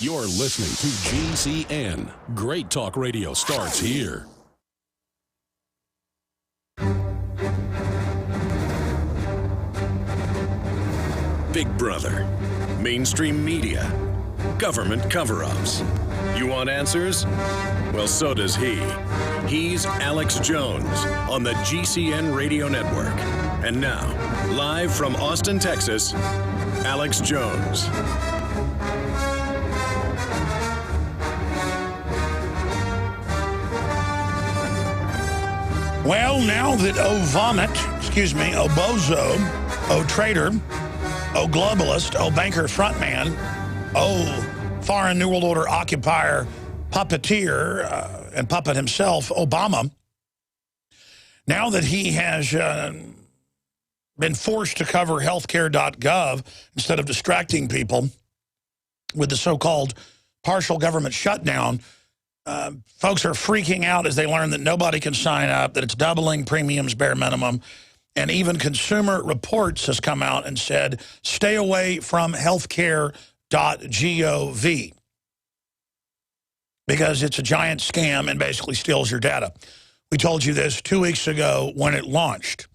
You're listening to GCN. Great talk radio starts here. Big Brother, mainstream media, government cover-ups. You want answers? Well, so does he. He's Alex Jones on the GCN Radio Network. And now, live from Austin, Texas, Alex Jones. Well, now that Bozo, traitor, globalist, banker frontman, foreign New World Order occupier, puppeteer, and puppet himself, Obama, now that he has been forced to cover healthcare.gov instead of distracting people with the so-called partial government shutdown, folks are freaking out as they learn that nobody can sign up, that it's doubling premiums bare minimum. And even Consumer Reports has come out and said, stay away from healthcare.gov because it's a giant scam and basically steals your data. We told you this 2 weeks ago when it launched.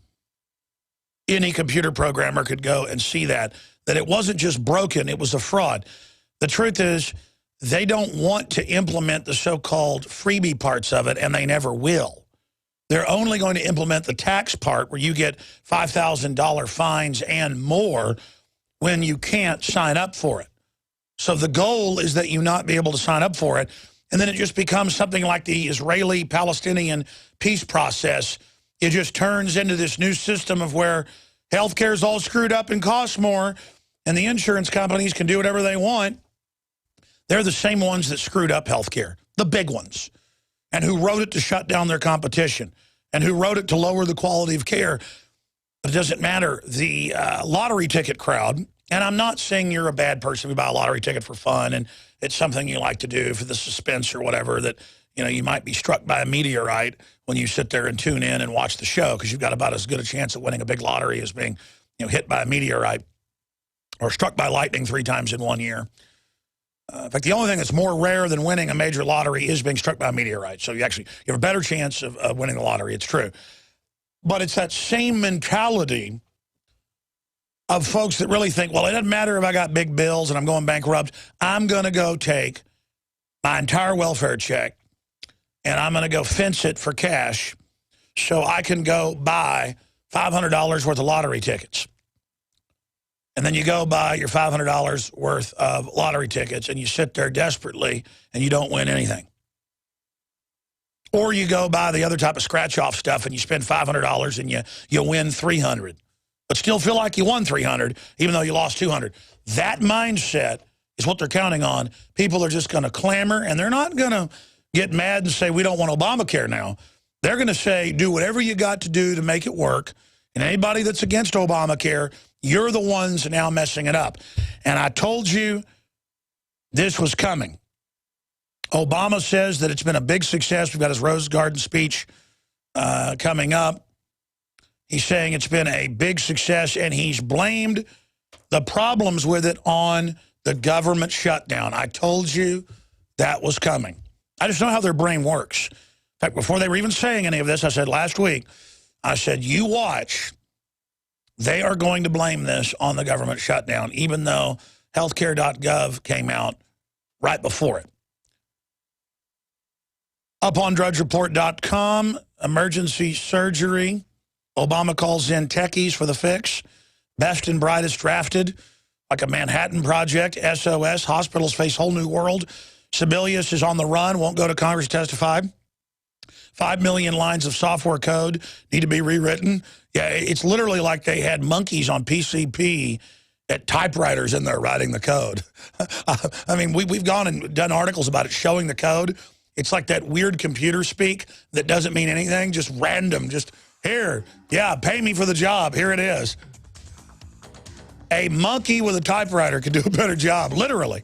Any computer programmer could go and see that it wasn't just broken, it was a fraud. The truth is, they don't want to implement the so-called freebie parts of it, and they never will. They're only going to implement the tax part where you get $5,000 fines and more when you can't sign up for it. So the goal is that you not be able to sign up for it, and then it just becomes something like the Israeli-Palestinian peace process. It just turns into this new system of where healthcare is all screwed up and costs more, and the insurance companies can do whatever they want. They're the same ones that screwed up healthcare, the big ones, and who wrote it to shut down their competition, and who wrote it to lower the quality of care. But it doesn't matter. The lottery ticket crowd, and I'm not saying you're a bad person who buy a lottery ticket for fun, and it's something you like to do for the suspense or whatever, that you might be struck by a meteorite when you sit there and tune in and watch the show, because you've got about as good a chance of winning a big lottery as being hit by a meteorite or struck by lightning 3 times in 1 year. In fact, the only thing that's more rare than winning a major lottery is being struck by a meteorite. So you have a better chance of winning the lottery. It's true. But it's that same mentality of folks that really think, well, it doesn't matter if I got big bills and I'm going bankrupt. I'm going to go take my entire welfare check and I'm going to go fence it for cash so I can go buy $500 worth of lottery tickets. And then you go buy your $500 worth of lottery tickets and you sit there desperately and you don't win anything. Or you go buy the other type of scratch-off stuff and you spend $500 and you win $300, but still feel like you won $300 even though you lost $200. That mindset is what they're counting on. People are just going to clamor, and they're not going to get mad and say, we don't want Obamacare now. They're going to say, do whatever you got to do to make it work. And anybody that's against Obamacare, you're the ones now messing it up. And I told you this was coming. Obama says that it's been a big success. We've got his Rose Garden speech coming up. He's saying it's been a big success, and he's blamed the problems with it on the government shutdown. I told you that was coming. I just know how their brain works. In fact, before they were even saying any of this, I said last week, I said, you watch. They are going to blame this on the government shutdown, even though healthcare.gov came out right before it. Up on drudgereport.com, emergency surgery. Obama calls in techies for the fix. Best and brightest drafted, like a Manhattan Project, SOS. Hospitals face whole new world. Sebelius is on the run, won't go to Congress to testify. 5 million lines of software code need to be rewritten. Yeah, it's literally like they had monkeys on PCP at typewriters in there writing the code. I mean, we've gone and done articles about it showing the code. It's like that weird computer speak that doesn't mean anything, just random, just here, yeah, pay me for the job, here it is. A monkey with a typewriter could do a better job, literally.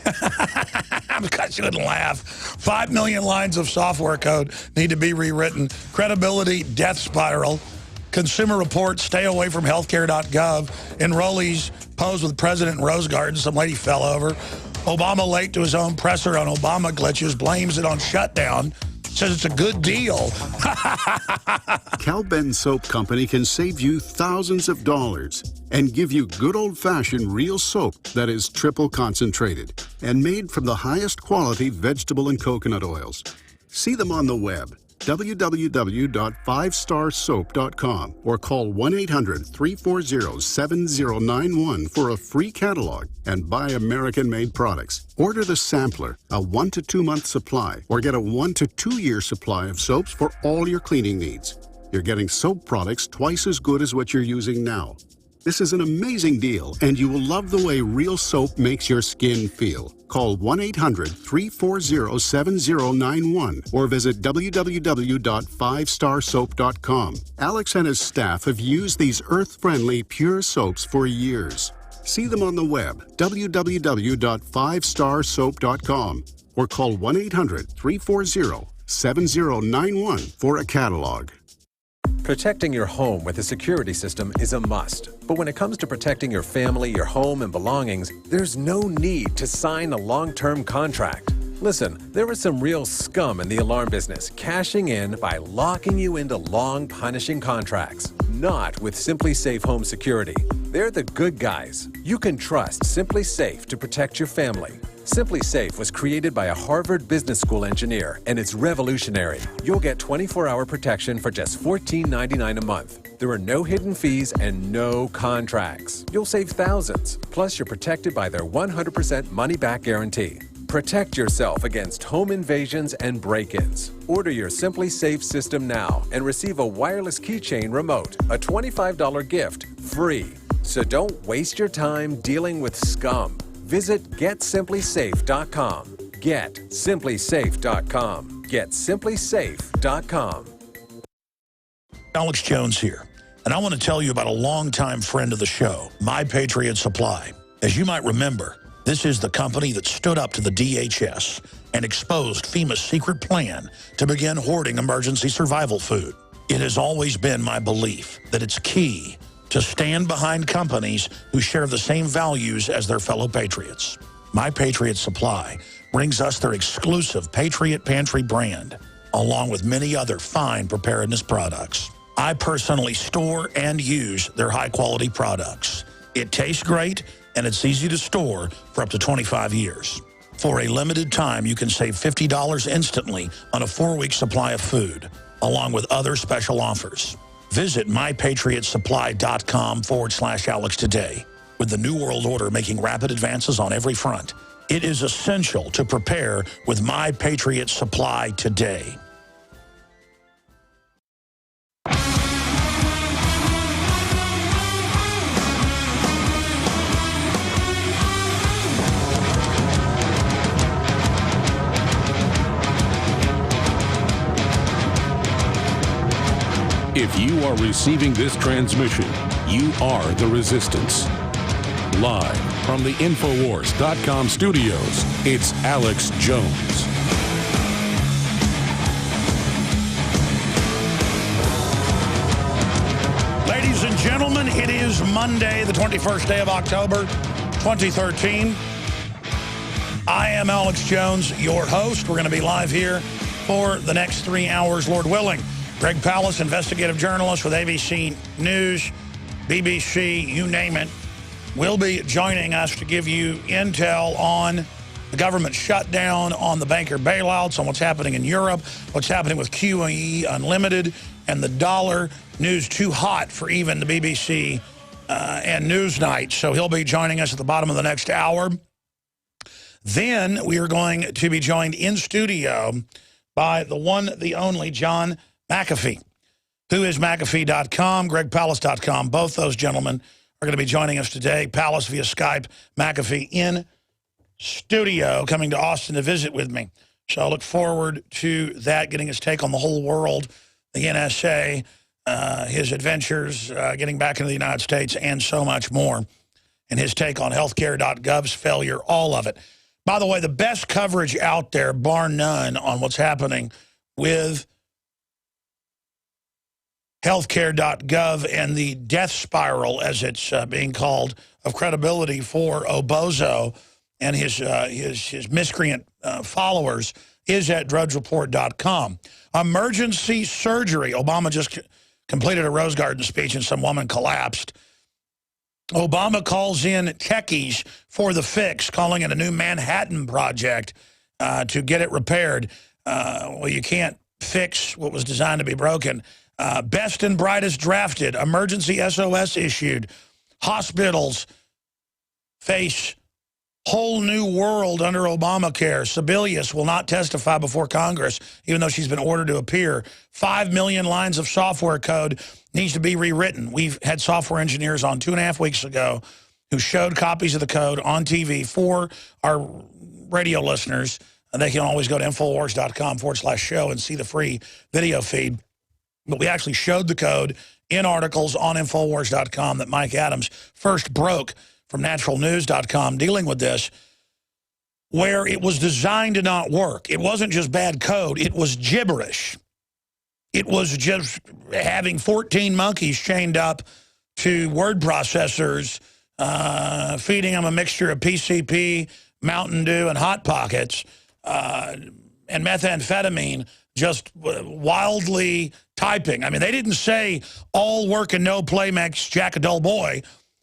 I shouldn't laugh. 5 million lines of software code need to be rewritten. Credibility, death spiral. Consumer Reports, stay away from healthcare.gov. Enrollees pose with President in Rose Garden. Some lady fell over. Obama late to his own presser on Obama glitches, blames it on shutdown, says it's a good deal. Cal-Ben Soap Company can save you thousands of dollars and give you good old-fashioned real soap that is triple concentrated and made from the highest quality vegetable and coconut oils. See them on the web, www.5starsoap.com, or call 1-800-340-7091 for a free catalog and buy American-made products. Order the sampler, a 1 to 2 month supply, or get a 1 to 2 year supply of soaps for all your cleaning needs. You're getting soap products twice as good as what you're using now. This is an amazing deal, and you will love the way real soap makes your skin feel. Call 1-800-340-7091 or visit www.5starsoap.com. Alex and his staff have used these earth-friendly, pure soaps for years. See them on the web, www.5starsoap.com, or call 1-800-340-7091 for a catalog. Protecting your home with a security system is a must. But when it comes to protecting your family, your home, and belongings, there's no need to sign a long-term contract. Listen, there is some real scum in the alarm business, cashing in by locking you into long, punishing contracts. Not with Simply Safe Home Security. They're the good guys. You can trust Simply Safe to protect your family. Simply Safe was created by a Harvard Business School engineer, and it's revolutionary. You'll get 24-hour protection for just $14.99 a month. There are no hidden fees and no contracts. You'll save thousands. Plus, you're protected by their 100% money-back guarantee. Protect yourself against home invasions and break-ins. Order your Simply Safe system now and receive a wireless keychain remote, a $25 gift, free. So don't waste your time dealing with scum. Visit GetSimplySafe.com. GetSimplySafe.com. GetSimplySafe.com. Alex Jones here, and I want to tell you about a longtime friend of the show, My Patriot Supply. As you might remember, this is the company that stood up to the DHS and exposed FEMA's secret plan to begin hoarding emergency survival food. It has always been my belief that it's key to stand behind companies who share the same values as their fellow patriots. My Patriot Supply brings us their exclusive Patriot Pantry brand, along with many other fine preparedness products. I personally store and use their high-quality products. It tastes great, and it's easy to store for up to 25 years. For a limited time, you can save $50 instantly on a 4-week supply of food, along with other special offers. Visit mypatriotsupply.com/Alex today. With the New World Order making rapid advances on every front, it is essential to prepare with My Patriot Supply today. If you are receiving this transmission, you are the resistance. Live from the Infowars.com studios, it's Alex Jones. Ladies and gentlemen, it is Monday, the 21st day of October, 2013. I am Alex Jones, your host. We're going to be live here for the next 3 hours, Lord willing. Greg Palast, investigative journalist with ABC News, BBC, you name it, will be joining us to give you intel on the government shutdown, on the banker bailouts, on what's happening in Europe, what's happening with QE Unlimited, and the dollar. News too hot for even the BBC and Newsnight. So he'll be joining us at the bottom of the next hour. Then we are going to be joined in studio by the one, the only, John McAfee, who is McAfee.com, GregPalast.com. Both those gentlemen are going to be joining us today. Palast via Skype, McAfee in studio, coming to Austin to visit with me. So I look forward to that, getting his take on the whole world, the NSA, his adventures, getting back into the United States, and so much more. And his take on healthcare.gov's failure, all of it. By the way, the best coverage out there, bar none, on what's happening with healthcare.gov and the death spiral, as it's being called, of credibility for Obozo, and his miscreant followers is at drudgereport.com. Emergency surgery. Obama just completed a Rose Garden speech and some woman collapsed. Obama calls in techies for the fix, calling it a new Manhattan project to get it repaired. Well, you can't fix what was designed to be broken. Best and brightest drafted. Emergency SOS issued. Hospitals face whole new world under Obamacare. Sebelius will not testify before Congress, even though she's been ordered to appear. 5 million lines of software code needs to be rewritten. We've had software engineers on 2.5 weeks ago who showed copies of the code on TV for our radio listeners. And they can always go to Infowars.com/show and see the free video feed. But we actually showed the code in articles on Infowars.com that Mike Adams first broke from naturalnews.com dealing with this, where it was designed to not work. It wasn't just bad code. It was gibberish. It was just having 14 monkeys chained up to word processors, feeding them a mixture of PCP, Mountain Dew, and Hot Pockets, and methamphetamine, just wildly typing. I mean, they didn't say all work and no play makes Jack a dull boy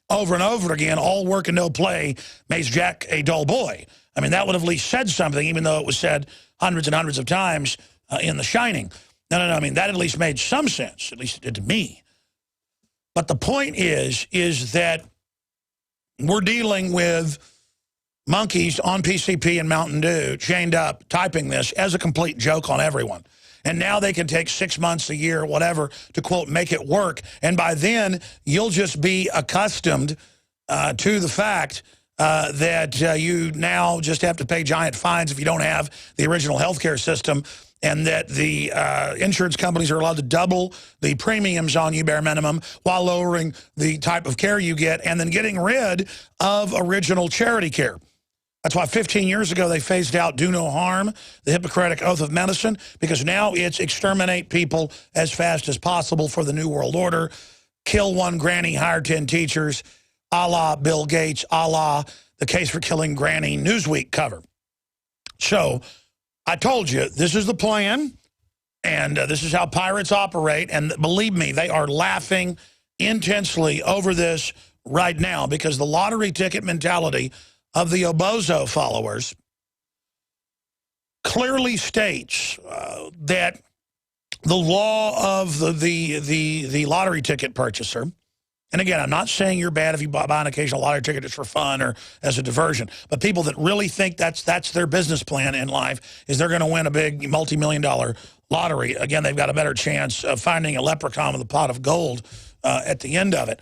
over and over again. All work and no play makes Jack a dull boy. I mean, that would have at least said something, even though it was said hundreds and hundreds of times in The Shining. No, I mean, that at least made some sense. At least it did to me. But the point is that we're dealing with monkeys on PCP and Mountain Dew chained up typing this as a complete joke on everyone. And now they can take 6 months, a year, whatever, to, quote, make it work. And by then, you'll just be accustomed to the fact that you now just have to pay giant fines if you don't have the original healthcare system, and that the insurance companies are allowed to double the premiums on you, bare minimum, while lowering the type of care you get, and then getting rid of original charity care. That's why 15 years ago they phased out do no harm, the Hippocratic Oath of Medicine, because now it's exterminate people as fast as possible for the New World Order, kill one granny, hire 10 teachers, a la Bill Gates, a la the case for killing Granny Newsweek cover. So I told you, this is the plan, and this is how pirates operate, and believe me, they are laughing intensely over this right now, because the lottery ticket mentality of the Obozo followers clearly states that the law of the lottery ticket purchaser, and again, I'm not saying you're bad if you buy an occasional lottery ticket just for fun or as a diversion, but people that really think that's their business plan in life is they're going to win a big multi-million-dollar lottery. Again, they've got a better chance of finding a leprechaun with a pot of gold at the end of it,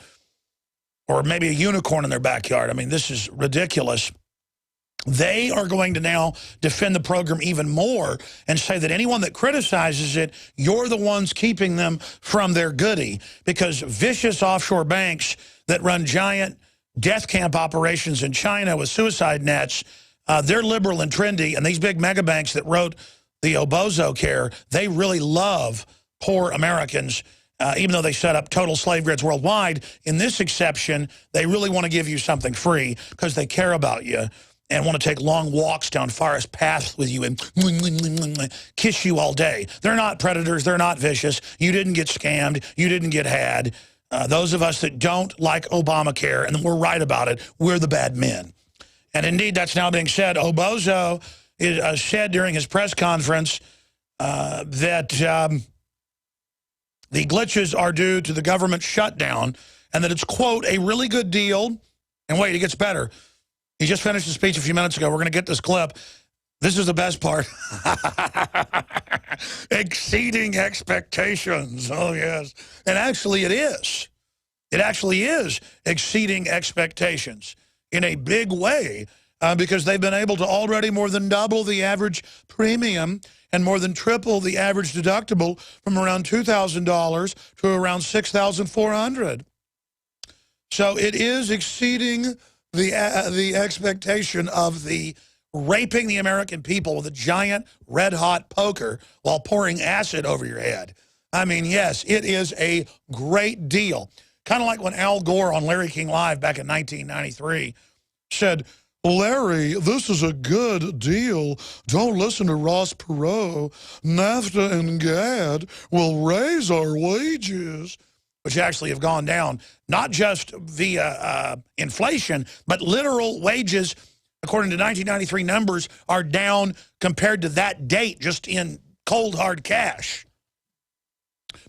or maybe a unicorn in their backyard. I mean, this is ridiculous. They are going to now defend the program even more and say that anyone that criticizes it, you're the ones keeping them from their goodie, because vicious offshore banks that run giant death camp operations in China with suicide nets, they're liberal and trendy, and these big mega banks that wrote the Obozo care, they really love poor Americans. Even though they set up total slave grids worldwide, in this exception, they really want to give you something free because they care about you and want to take long walks down forest paths with you and kiss you all day. They're not predators. They're not vicious. You didn't get scammed. You didn't get had. Those of us that don't like Obamacare, and we're right about it, we're the bad men. And indeed, that's now being said. Obozo said during his press conference that the glitches are due to the government shutdown, and that it's, quote, a really good deal. And wait, it gets better. He just finished his speech a few minutes ago. We're going to get this clip. This is the best part. Exceeding expectations. Oh, yes. And actually it is. It actually is exceeding expectations in a big way, because they've been able to already more than double the average premium and more than triple the average deductible from around $2,000 to around $6,400. So it is exceeding the expectation of the raping the American people with a giant red-hot poker while pouring acid over your head. I mean, yes, it is a great deal. Kind of like when Al Gore on Larry King Live back in 1993 said, Larry, this is a good deal. Don't listen to Ross Perot. NAFTA and GAD will raise our wages, which actually have gone down, not just via inflation, but literal wages, according to 1993 numbers, are down compared to that date just in cold, hard cash.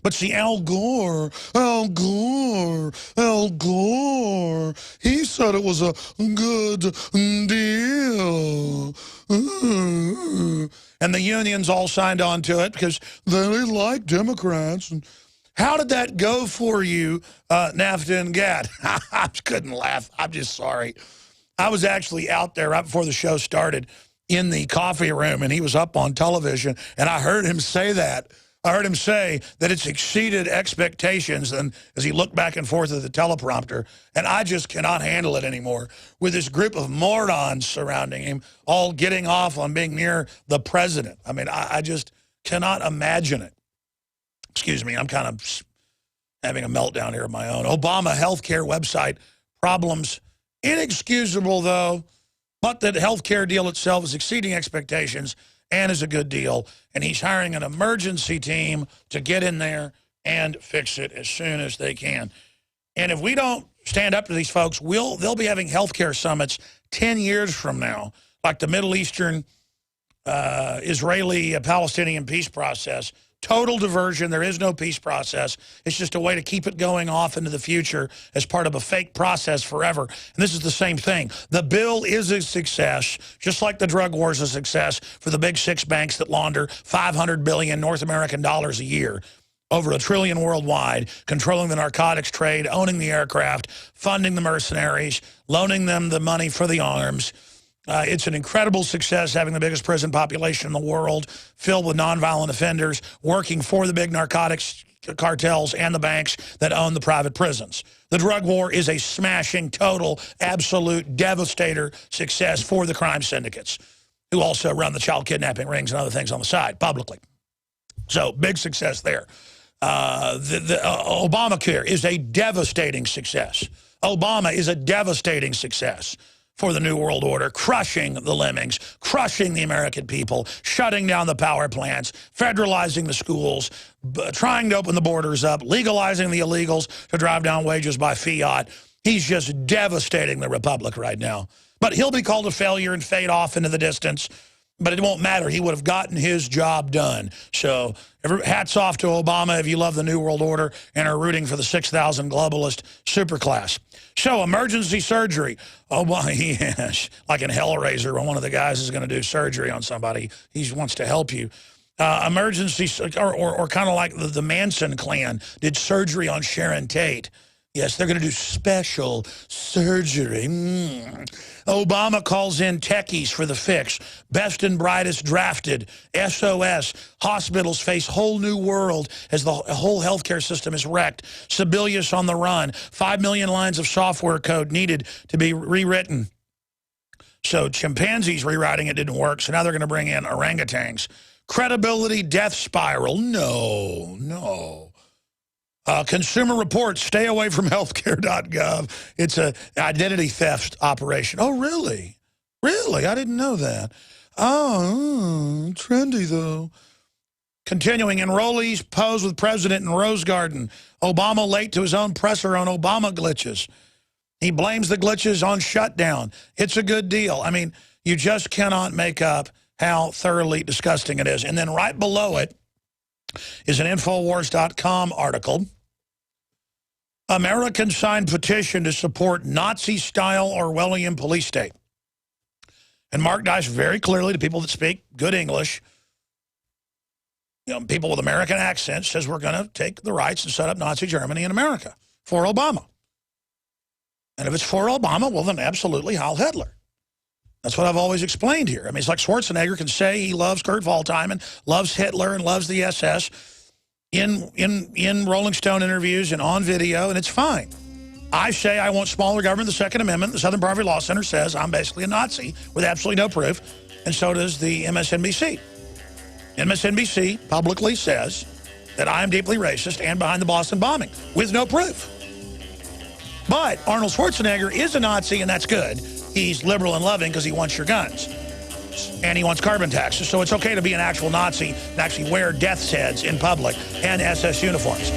But see, Al Gore, he said it was a good deal. And the unions all signed on to it because they like Democrats. And how did that go for you, NAFTA and GAD? I couldn't laugh. I'm just sorry. I was actually out there right before the show started in the coffee room, and he was up on television, and I heard him say that. I heard him say that it's exceeded expectations, and as he looked back and forth at the teleprompter, and I just cannot handle it anymore with this group of morons surrounding him, all getting off on being near the president. I mean, I just cannot imagine it. Excuse me, I'm kind of having a meltdown here of my own. Obama healthcare website problems. Inexcusable, though, but that healthcare deal itself is exceeding expectations and is a good deal, and he's hiring an emergency team to get in there and fix it as soon as they can. And if we don't stand up to these folks, they'll be having healthcare summits 10 years from now, like the Middle Eastern, Israeli-Palestinian peace process. Total diversion. There is no peace process. It's just a way to keep it going off into the future as part of a fake process forever. And this is the same thing. The bill is a success, just like the drug war is a success for the big six banks that launder $500 billion North American dollars a year, over $1 trillion worldwide, controlling the narcotics trade, owning the aircraft, funding the mercenaries, loaning them the money for the arms. It's an incredible success having the biggest prison population in the world, filled with nonviolent offenders, working for the big narcotics cartels and the banks that own the private prisons. The drug war is a smashing, total, absolute, devastator success for the crime syndicates, who also run the child kidnapping rings and other things on the side publicly. So big success there. Obamacare is a devastating success. Obama is a devastating success for the New World Order, crushing the lemmings, crushing the American people, shutting down the power plants, federalizing the schools, trying to open the borders up, legalizing the illegals to drive down wages by fiat. He's just devastating the republic right now. But he'll be called a failure and fade off into the distance. But it won't matter. He would have gotten his job done. So hats off to Obama if you love the New World Order and are rooting for the 6,000 globalist superclass. So emergency surgery. Oh, well, yes. Like in Hellraiser, when one of the guys is going to do surgery on somebody, he wants to help you. Emergency, or kind of like the Manson clan did surgery on Sharon Tate. Yes, they're going to do special surgery. Obama calls in techies for the fix. Best and brightest drafted. SOS. Hospitals face whole new world as the whole healthcare system is wrecked. Sebelius on the run. 5 million lines of software code needed to be rewritten. So chimpanzees rewriting it didn't work, so now they're going to bring in orangutans. Credibility death spiral. No. Consumer Reports, stay away from healthcare.gov. It's an identity theft operation. Oh, really? Really? I didn't know that. Oh, trendy, though. Continuing, enrollees pose with president in Rose Garden. Obama late to his own presser on Obama glitches. He blames the glitches on shutdown. It's a good deal. I mean, you just cannot make up how thoroughly disgusting it is. And then right below it is an Infowars.com article. Americans signed petition to support Nazi-style Orwellian police state. And Mark Dice very clearly, to people that speak good English, people with American accents, says we're going to take the rights and set up Nazi Germany in America for Obama. And if it's for Obama, well, then absolutely Heil Hitler. That's what I've always explained here. I mean, it's like Schwarzenegger can say he loves Kurt Waldheim and loves Hitler and loves the SS in Rolling Stone interviews and on video, and it's fine. I say I want smaller government, the Second Amendment. The Southern Poverty Law Center says I'm basically a Nazi with absolutely no proof, and so does the MSNBC. MSNBC publicly says that I am deeply racist and behind the Boston bombing with no proof. But Arnold Schwarzenegger is a Nazi, and that's good. he's liberal and loving because he wants your guns. And he wants carbon taxes. So it's okay to be an actual Nazi and actually wear death's heads in public and SS uniforms.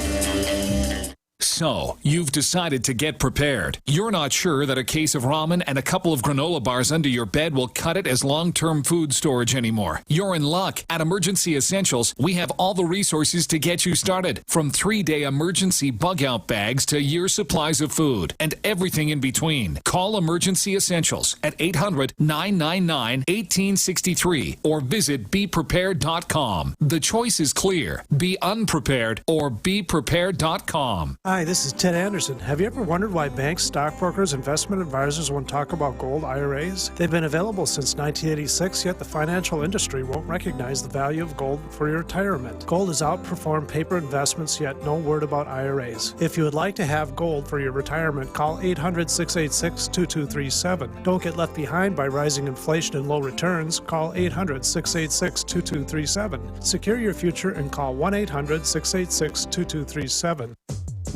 So, you've decided to get prepared. You're not sure that a case of ramen and a couple of granola bars under your bed will cut it as long-term food storage anymore. You're in luck. At Emergency Essentials, we have all the resources to get you started. From 3-day emergency bug-out bags to year supplies of food and everything in between. Call Emergency Essentials at 800-999-1863 or visit BePrepared.com. The choice is clear. Be unprepared or BePrepared.com. Hi, this is Ted Anderson. Have you ever wondered why banks, stockbrokers, investment advisors won't talk about gold IRAs? They've been available since 1986, yet the financial industry won't recognize the value of gold for your retirement. Gold has outperformed paper investments, yet no word about IRAs. If you would like to have gold for your retirement, call 800-686-2237. Don't get left behind by rising inflation and low returns. Call 800-686-2237. Secure your future and call 1-800-686-2237.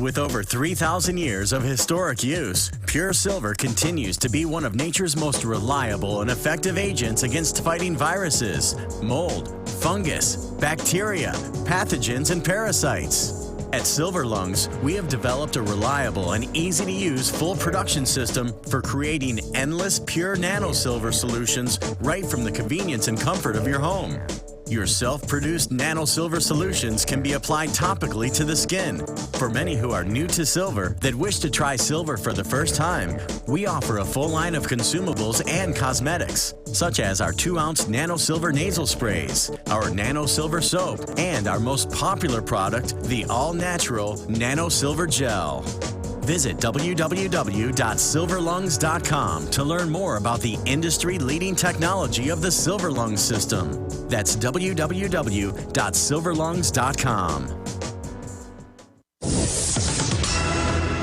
With over 3,000 years of historic use, pure silver continues to be one of nature's most reliable and effective agents against fighting viruses, mold, fungus, bacteria, pathogens, and parasites. At Silver Lungs, we have developed a reliable and easy-to-use full production system for creating endless pure nano-silver solutions right from the convenience and comfort of your home. Your self-produced nano-silver solutions can be applied topically to the skin. For many who are new to silver that wish to try silver for the first time, we offer a full line of consumables and cosmetics, such as our 2-ounce nano-silver nasal sprays, our nano-silver soap, and our most popular product, the all-natural nano-silver gel. Visit www.silverlungs.com to learn more about the industry-leading technology of the Silver Lungs system. That's www.silverlungs.com.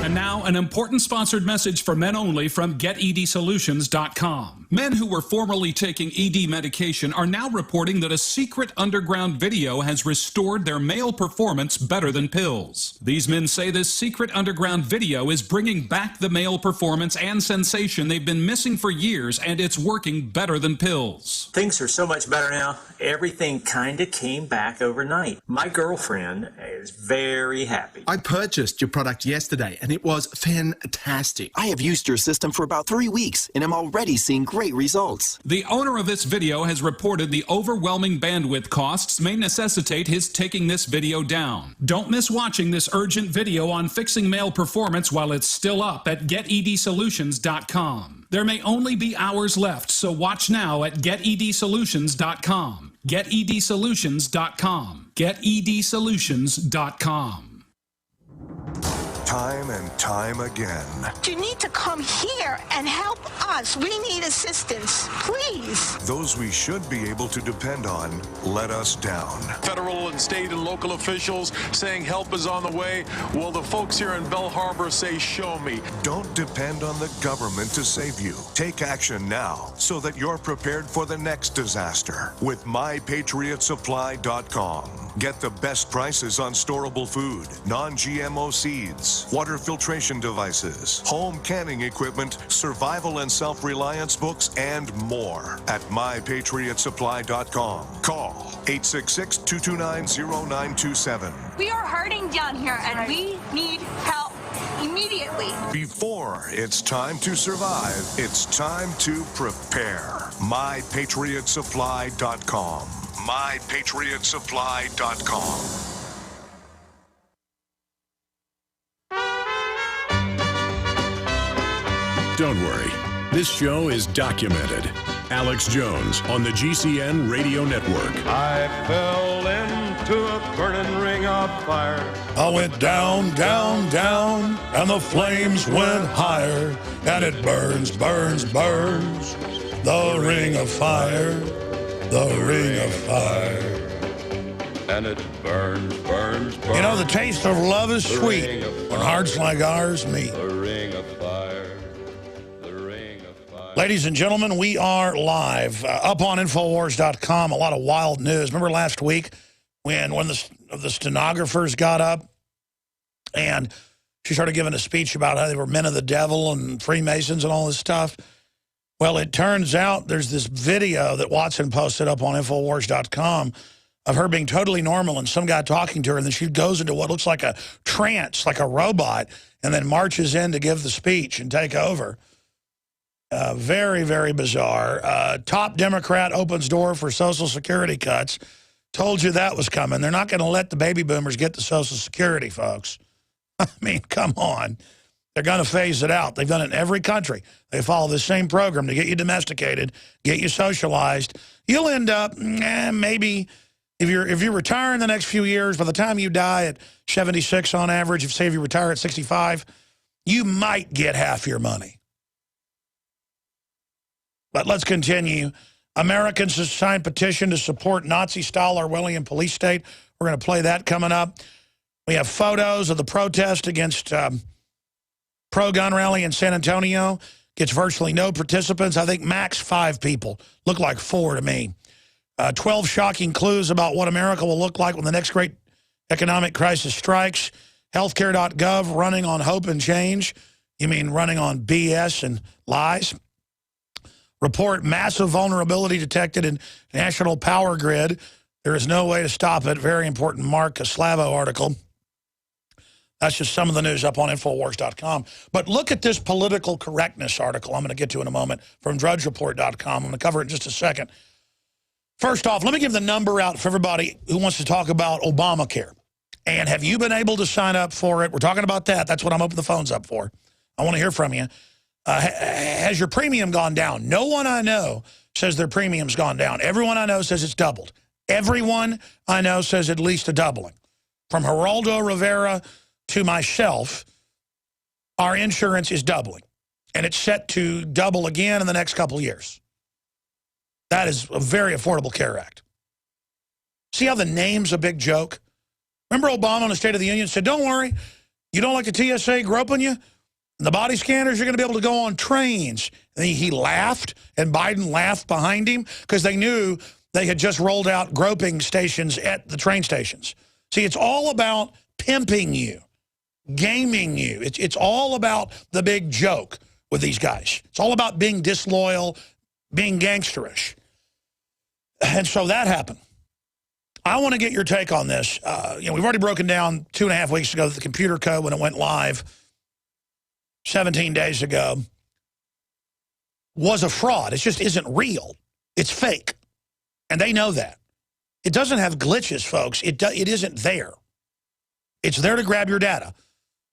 And now, an important sponsored message for men only from GetEDSolutions.com. Men who were formerly taking ED medication are now reporting that a secret underground video has restored their male performance better than pills. These men say this secret underground video is bringing back the male performance and sensation they've been missing for years, and it's working better than pills. Things are so much better now. Everything kind of came back overnight. My girlfriend is very happy. I purchased your product yesterday, and it was fantastic. I have used your system for about 3 weeks, and I'm already seeing great results. The owner of this video has reported the overwhelming bandwidth costs may necessitate his taking this video down. Don't miss watching this urgent video on fixing male performance while it's still up at GetEDSolutions.com. There may only be hours left, so watch now at GetEDSolutions.com. GetEDSolutions.com. GetEDSolutions.com. Time and time again. You need to come here and help us. We need assistance, please. Those we should be able to depend on let us down. Federal and state and local officials saying help is on the way. Well, the folks here in Bell Harbor say, show me. Don't depend on the government to save you. Take action now so that you're prepared for the next disaster with MyPatriotSupply.com. Get the best prices on storable food, non-GMO seeds, water filtration devices, home canning equipment, survival and self-reliance books, and more at MyPatriotSupply.com. Call 866-229-0927. We are hurting down here, and we need help immediately. Before it's time to survive, it's time to prepare. MyPatriotSupply.com. MyPatriotSupply.com. Don't worry, this show is documented. Alex Jones on the GCN Radio Network. I fell into a burning ring of fire. I went down, down, down, and the flames went higher, and it burns, burns, burns, the ring of fire, the ring of fire. And it burns, burns, burns. You know, the taste of love is sweet when hearts like ours meet. The ring of fire, the ring of fire. Ladies and gentlemen, we are live up on Infowars.com. A lot of wild news. Remember last week when one of the stenographers got up and she started giving a speech about how they were men of the devil and Freemasons and all this stuff? Well, it turns out there's this video that Watson posted up on Infowars.com of her being totally normal and some guy talking to her, and then she goes into what looks like a trance, like a robot, and then marches in to give the speech and take over. Very, very bizarre. Top Democrat opens door for Social Security cuts. Told you that was coming. They're not going to let the baby boomers get the Social Security, folks. I mean, come on. They're going to phase it out. They've done it in every country. They follow the same program to get you domesticated, get you socialized. You'll end up, maybe, if you retire in the next few years, by the time you die at 76 on average, if say if you retire at 65, you might get half your money. But let's continue. Americans have signed petition to support Nazi-style Orwellian police state. We're going to play that coming up. We have photos of the protest against pro-gun rally in San Antonio. Gets virtually no participants. I think max 5 people. Look like 4 to me. 12 shocking clues about what America will look like when the next great economic crisis strikes. Healthcare.gov running on hope and change. You mean running on BS and lies? Report massive vulnerability detected in national power grid. There is no way to stop it. Very important Mark Slavo article. That's just some of the news up on Infowars.com. But look at this political correctness article I'm going to get to in a moment from DrudgeReport.com. I'm going to cover it in just a second. First off, let me give the number out for everybody who wants to talk about Obamacare. And have you been able to sign up for it? We're talking about that. That's what I'm opening the phones up for. I want to hear from you. Has your premium gone down? No one I know says their premium's gone down. Everyone I know says it's doubled. Everyone I know says at least a doubling. From Geraldo Rivera to myself, our insurance is doubling. And it's set to double again in the next couple of years. That is a very Affordable Care Act. See how the name's a big joke? Remember Obama on the State of the Union said, don't worry, you don't like the TSA groping you? And the body scanners, you're going to be able to go on trains. And he laughed, and Biden laughed behind him because they knew they had just rolled out groping stations at the train stations. See, it's all about pimping you, gaming you. It's all about the big joke with these guys. It's all about being disloyal, being gangsterish. And so that happened. I want to get your take on this. We've already broken down 2.5 weeks ago the computer code when it went live 17 days ago was a fraud. It just isn't real. It's fake. And they know that. It doesn't have glitches, folks. It isn't there. It's there to grab your data.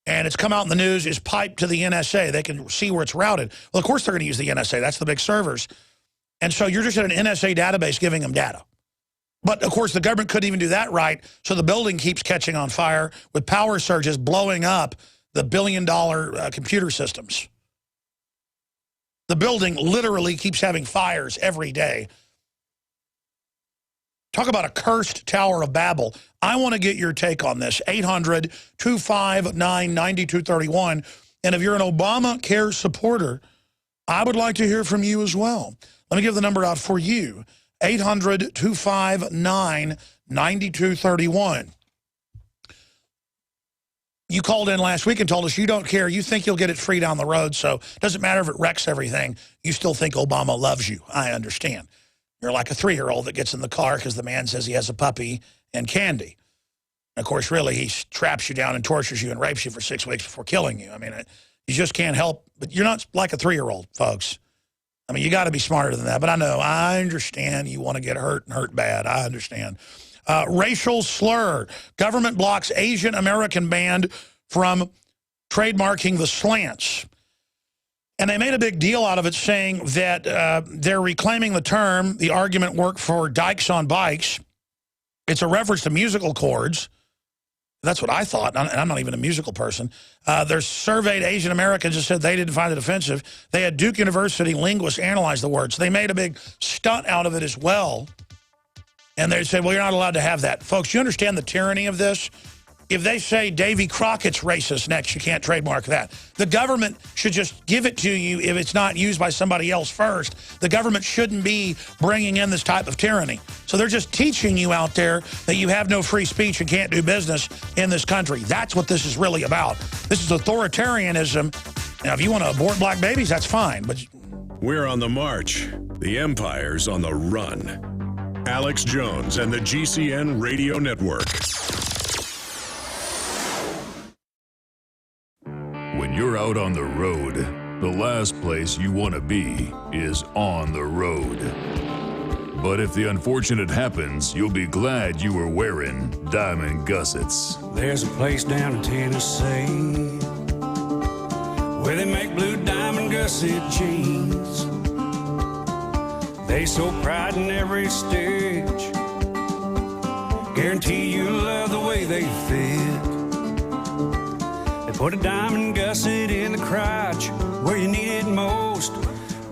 And it's come out in the news, it's piped to the NSA. They can see where it's routed. Well, of course they're going to use the NSA. That's the big servers. And so you're just at an NSA database giving them data. But, of course, the government couldn't even do that right, so the building keeps catching on fire with power surges blowing up the billion-dollar computer systems. The building literally keeps having fires every day. Talk about a cursed Tower of Babel. I want to get your take on this. 800-259-9231. And if you're an Obamacare supporter, I would like to hear from you as well. Let me give the number out for you. 800-259-9231. You called in last week and told us you don't care. You think you'll get it free down the road, so it doesn't matter if it wrecks everything. You still think Obama loves you. I understand. You're like a 3-year-old that gets in the car because the man says he has a puppy and candy. And of course, really, he traps you down and tortures you and rapes you for 6 weeks before killing you. I mean, you just can't help. But you're not like a 3-year-old, folks. I mean, you got to be smarter than that. But I understand you want to get hurt and hurt bad. I understand. Racial slur. Government blocks Asian American band from trademarking the slants. And they made a big deal out of it, saying that they're reclaiming the term, the argument worked for dykes on bikes. It's a reference to musical chords. That's what I thought, and I'm not even a musical person. Their surveyed Asian Americans just said they didn't find it offensive. They had Duke University linguists analyze the words. They made a big stunt out of it as well. And they said, well, you're not allowed to have that. Folks, you understand the tyranny of this? If they say Davy Crockett's racist next, you can't trademark that. The government should just give it to you if it's not used by somebody else first. The government shouldn't be bringing in this type of tyranny. So they're just teaching you out there that you have no free speech and can't do business in this country. That's what this is really about. This is authoritarianism. Now, if you want to abort black babies, that's fine. But We're on the march. The empire's on the run. Alex Jones and the GCN Radio Network. When you're out on the road, the last place you want to be is on the road. But if the unfortunate happens, you'll be glad you were wearing diamond gussets. There's a place down in Tennessee where they make blue diamond gusset jeans. They so pride in every stitch, guarantee you'll love the way they fit. They put a diamond gusset in the crotch where you need it most.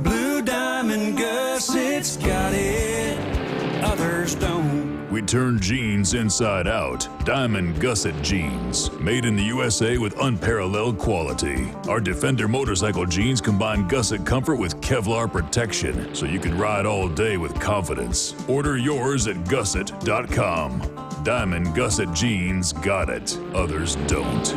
Blue diamond gussets got it, others don't. We turn jeans inside out. Diamond gusset jeans. Made in the USA with unparalleled quality. Our Defender motorcycle jeans combine gusset comfort with Kevlar protection, so you can ride all day with confidence. Order yours at gusset.com. Diamond gusset jeans got it, others don't.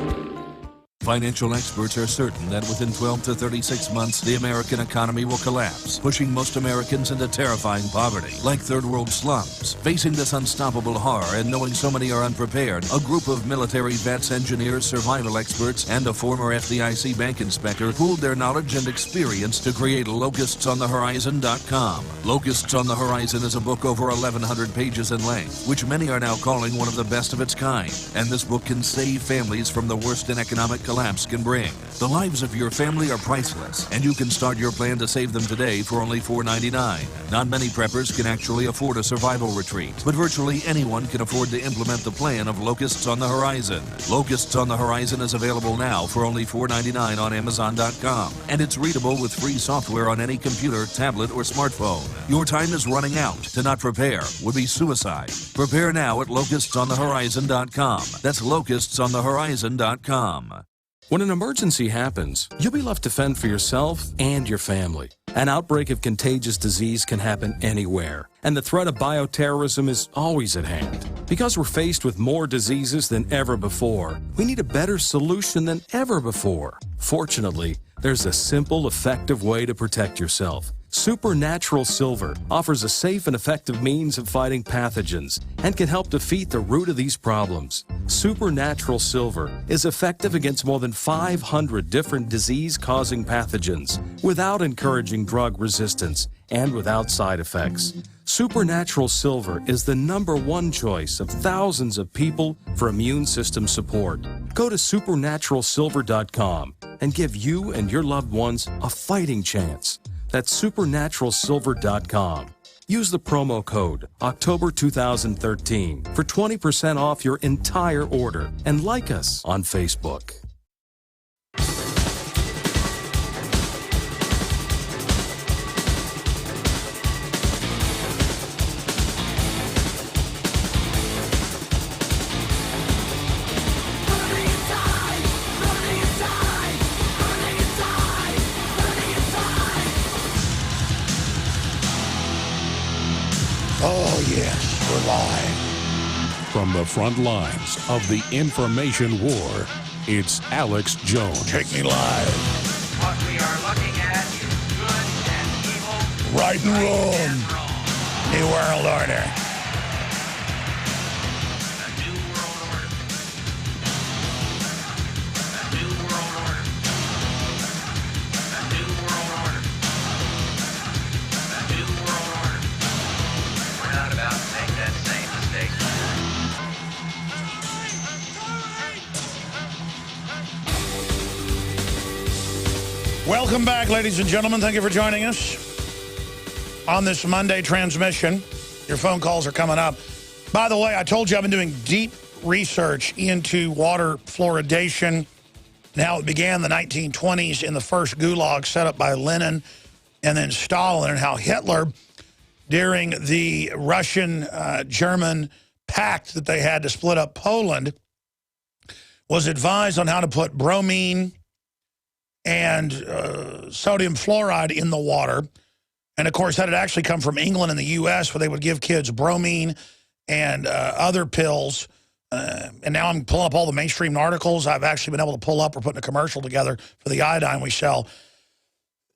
Financial experts are certain that within 12 to 36 months, the American economy will collapse, pushing most Americans into terrifying poverty, like third world slums. Facing this unstoppable horror and knowing so many are unprepared, a group of military vets, engineers, survival experts, and a former FDIC bank inspector pooled their knowledge and experience to create LocustsOnTheHorizon.com. Locusts on the Horizon is a book over 1,100 pages in length, which many are now calling one of the best of its kind. And this book can save families from the worst an economic collapse can bring. The lives of your family are priceless, and you can start your plan to save them today for only $4.99. Not many preppers can actually afford a survival retreat, but virtually anyone can afford to implement the plan of Locusts on the Horizon. Locusts on the Horizon is available now for only $4.99 on Amazon.com, and it's readable with free software on any computer, tablet, or smartphone. Your time is running out. To not prepare would be suicide. Prepare now at LocustsOnTheHorizon.com. That's LocustsOnTheHorizon.com. When an emergency happens, you'll be left to fend for yourself and your family. An outbreak of contagious disease can happen anywhere, and the threat of bioterrorism is always at hand. Because we're faced with more diseases than ever before, we need a better solution than ever before. Fortunately, there's a simple, effective way to protect yourself. Supernatural Silver offers a safe and effective means of fighting pathogens and can help defeat the root of these problems. Supernatural Silver is effective against more than 500 different disease-causing pathogens without encouraging drug resistance and without side effects. Supernatural Silver is the #1 choice of thousands of people for immune system support. Go to supernaturalsilver.com and give you and your loved ones a fighting chance. That's supernaturalsilver.com. Use the promo code October 2013 for 20% off your entire order and like us on Facebook. Oh, yes, we're live. From the front lines of the information war, it's Alex Jones. Take me live. What we are looking at is good and evil. Right and wrong. New world order. A new world order. A new world order. A new world order. A new world order. We're not about to make that same mistake. Welcome back, ladies and gentlemen. Thank you for joining us on this Monday transmission. Your phone calls are coming up. By the way, I told you I've been doing deep research into water fluoridation and how it began in the 1920s in the first gulag set up by Lenin and then Stalin, and how Hitler, during the Russian-German pact that they had to split up Poland, was advised on how to put bromine and sodium fluoride in the water. And, of course, that had actually come from England and the U.S., where they would give kids bromine and other pills. And now I'm pulling up all the mainstream articles I've actually been able to pull up. We're putting a commercial together for the iodine we sell.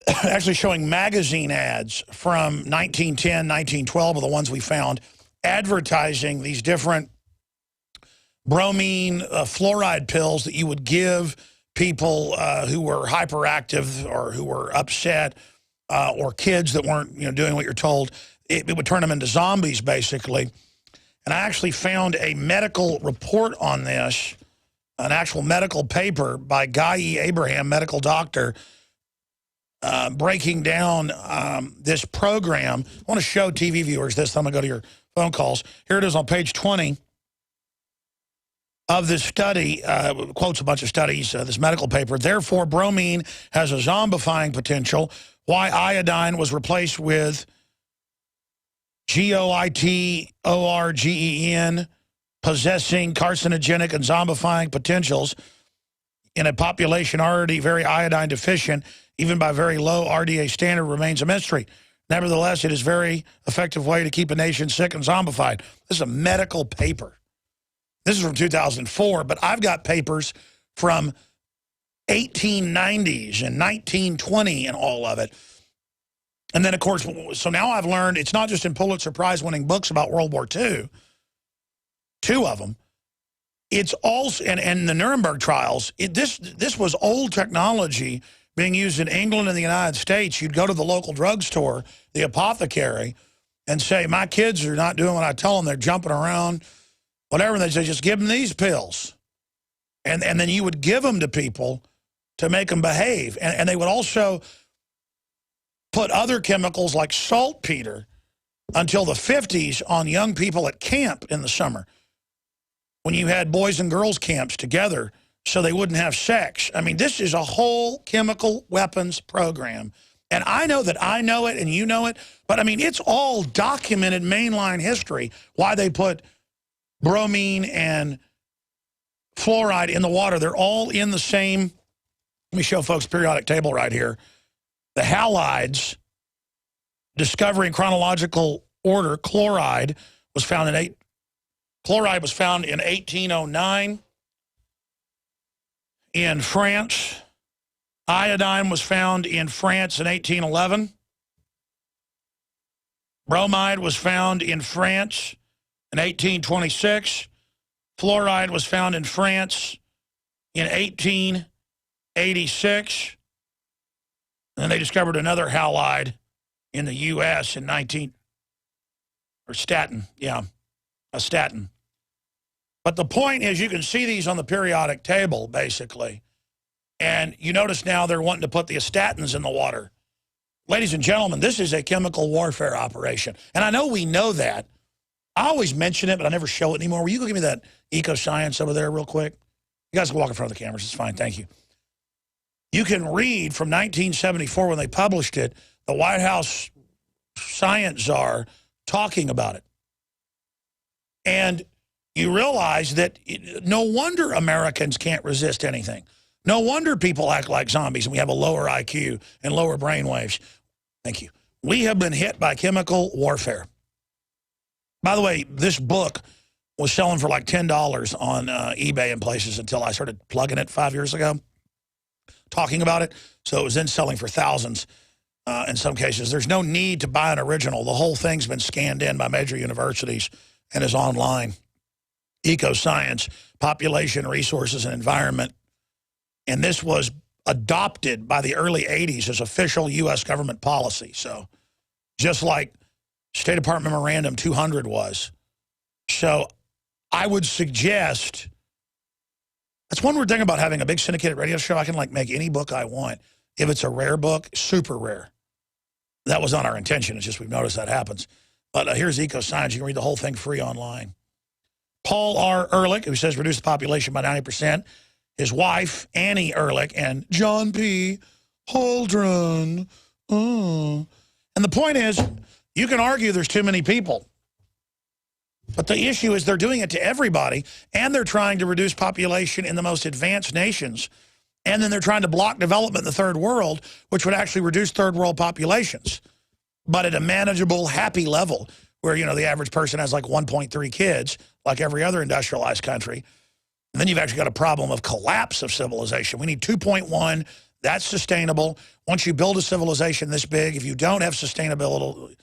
actually showing magazine ads from 1910, 1912 are the ones we found, advertising these different bromine fluoride pills that you would give people who were hyperactive or who were upset or kids that weren't doing what you're told. It would turn them into zombies, basically. And I actually found a medical report on this, an actual medical paper by Guy E. Abraham, medical doctor, breaking down this program. I want to show TV viewers this. I'm going to go to your phone calls. Here it is on page 20 of this study. Quotes a bunch of studies, this medical paper. Therefore, bromine has a zombifying potential. Why iodine was replaced with GOITORGEN, possessing carcinogenic and zombifying potentials in a population already very iodine deficient, even by very low RDA standard, remains a mystery. Nevertheless, it is a very effective way to keep a nation sick and zombified. This is a medical paper. This is from 2004, but I've got papers from 1890s and 1920 and all of it. And then, of course, so now I've learned it's not just in Pulitzer Prize-winning books about World War II, 2 of them. It's also, and the Nuremberg trials, this was old technology being used in England and the United States. You'd go to the local drugstore, the apothecary, and say, my kids are not doing what I tell them. They're jumping around, whatever. And they say, just give them these pills. And then you would give them to people to make them behave. And they would also put other chemicals like saltpeter until the 50s on young people at camp in the summer when you had boys and girls camps together so they wouldn't have sex. I mean, this is a whole chemical weapons program. And I know that I know it and you know it, but I mean, it's all documented mainline history why they put bromine and fluoride in the water. They're all in the same, let me show folks periodic table right here. The halides, discovery in chronological order, chloride was found in 1809 in France. Iodine was found in France in 1811. Bromide was found in France in 1826. Fluoride was found in France in 1886. And then they discovered another halide in the U.S. in statin, yeah, a statin. But the point is you can see these on the periodic table, basically. And you notice now they're wanting to put the statins in the water. Ladies and gentlemen, this is a chemical warfare operation. And I know we know that. I always mention it, but I never show it anymore. Will you go give me that eco-science over there real quick? You guys can walk in front of the cameras. It's fine. Thank you. You can read from 1974 when they published it, the White House science czar talking about it. And you realize that no wonder Americans can't resist anything. No wonder people act like zombies and we have a lower IQ and lower brain waves. Thank you. We have been hit by chemical warfare. By the way, this book was selling for like $10 on eBay and places until I started plugging it 5 years ago, talking about it. So it was then selling for thousands in some cases. There's no need to buy an original. The whole thing's been scanned in by major universities and is online. Eco-science, population, resources, and environment. And this was adopted by the early 80s as official U.S. government policy. So just like State Department Memorandum 200 was. So I would suggest, that's one weird thing about having a big syndicated radio show. I can like make any book I want. If it's a rare book, super rare. That was not our intention. It's just we've noticed that happens. But here's Eco-Science. You can read the whole thing free online. Paul R. Ehrlich, who says reduce the population by 90%. His wife, Annie Ehrlich, and John P. Holdren. And the point is, you can argue there's too many people. But the issue is they're doing it to everybody, and they're trying to reduce population in the most advanced nations. And then they're trying to block development in the third world, which would actually reduce third world populations, but at a manageable, happy level where, you know, the average person has like 1.3 kids, like every other industrialized country. And then you've actually got a problem of collapse of civilization. We need 2.1, That's sustainable. Once you build a civilization this big, if you don't have sustainability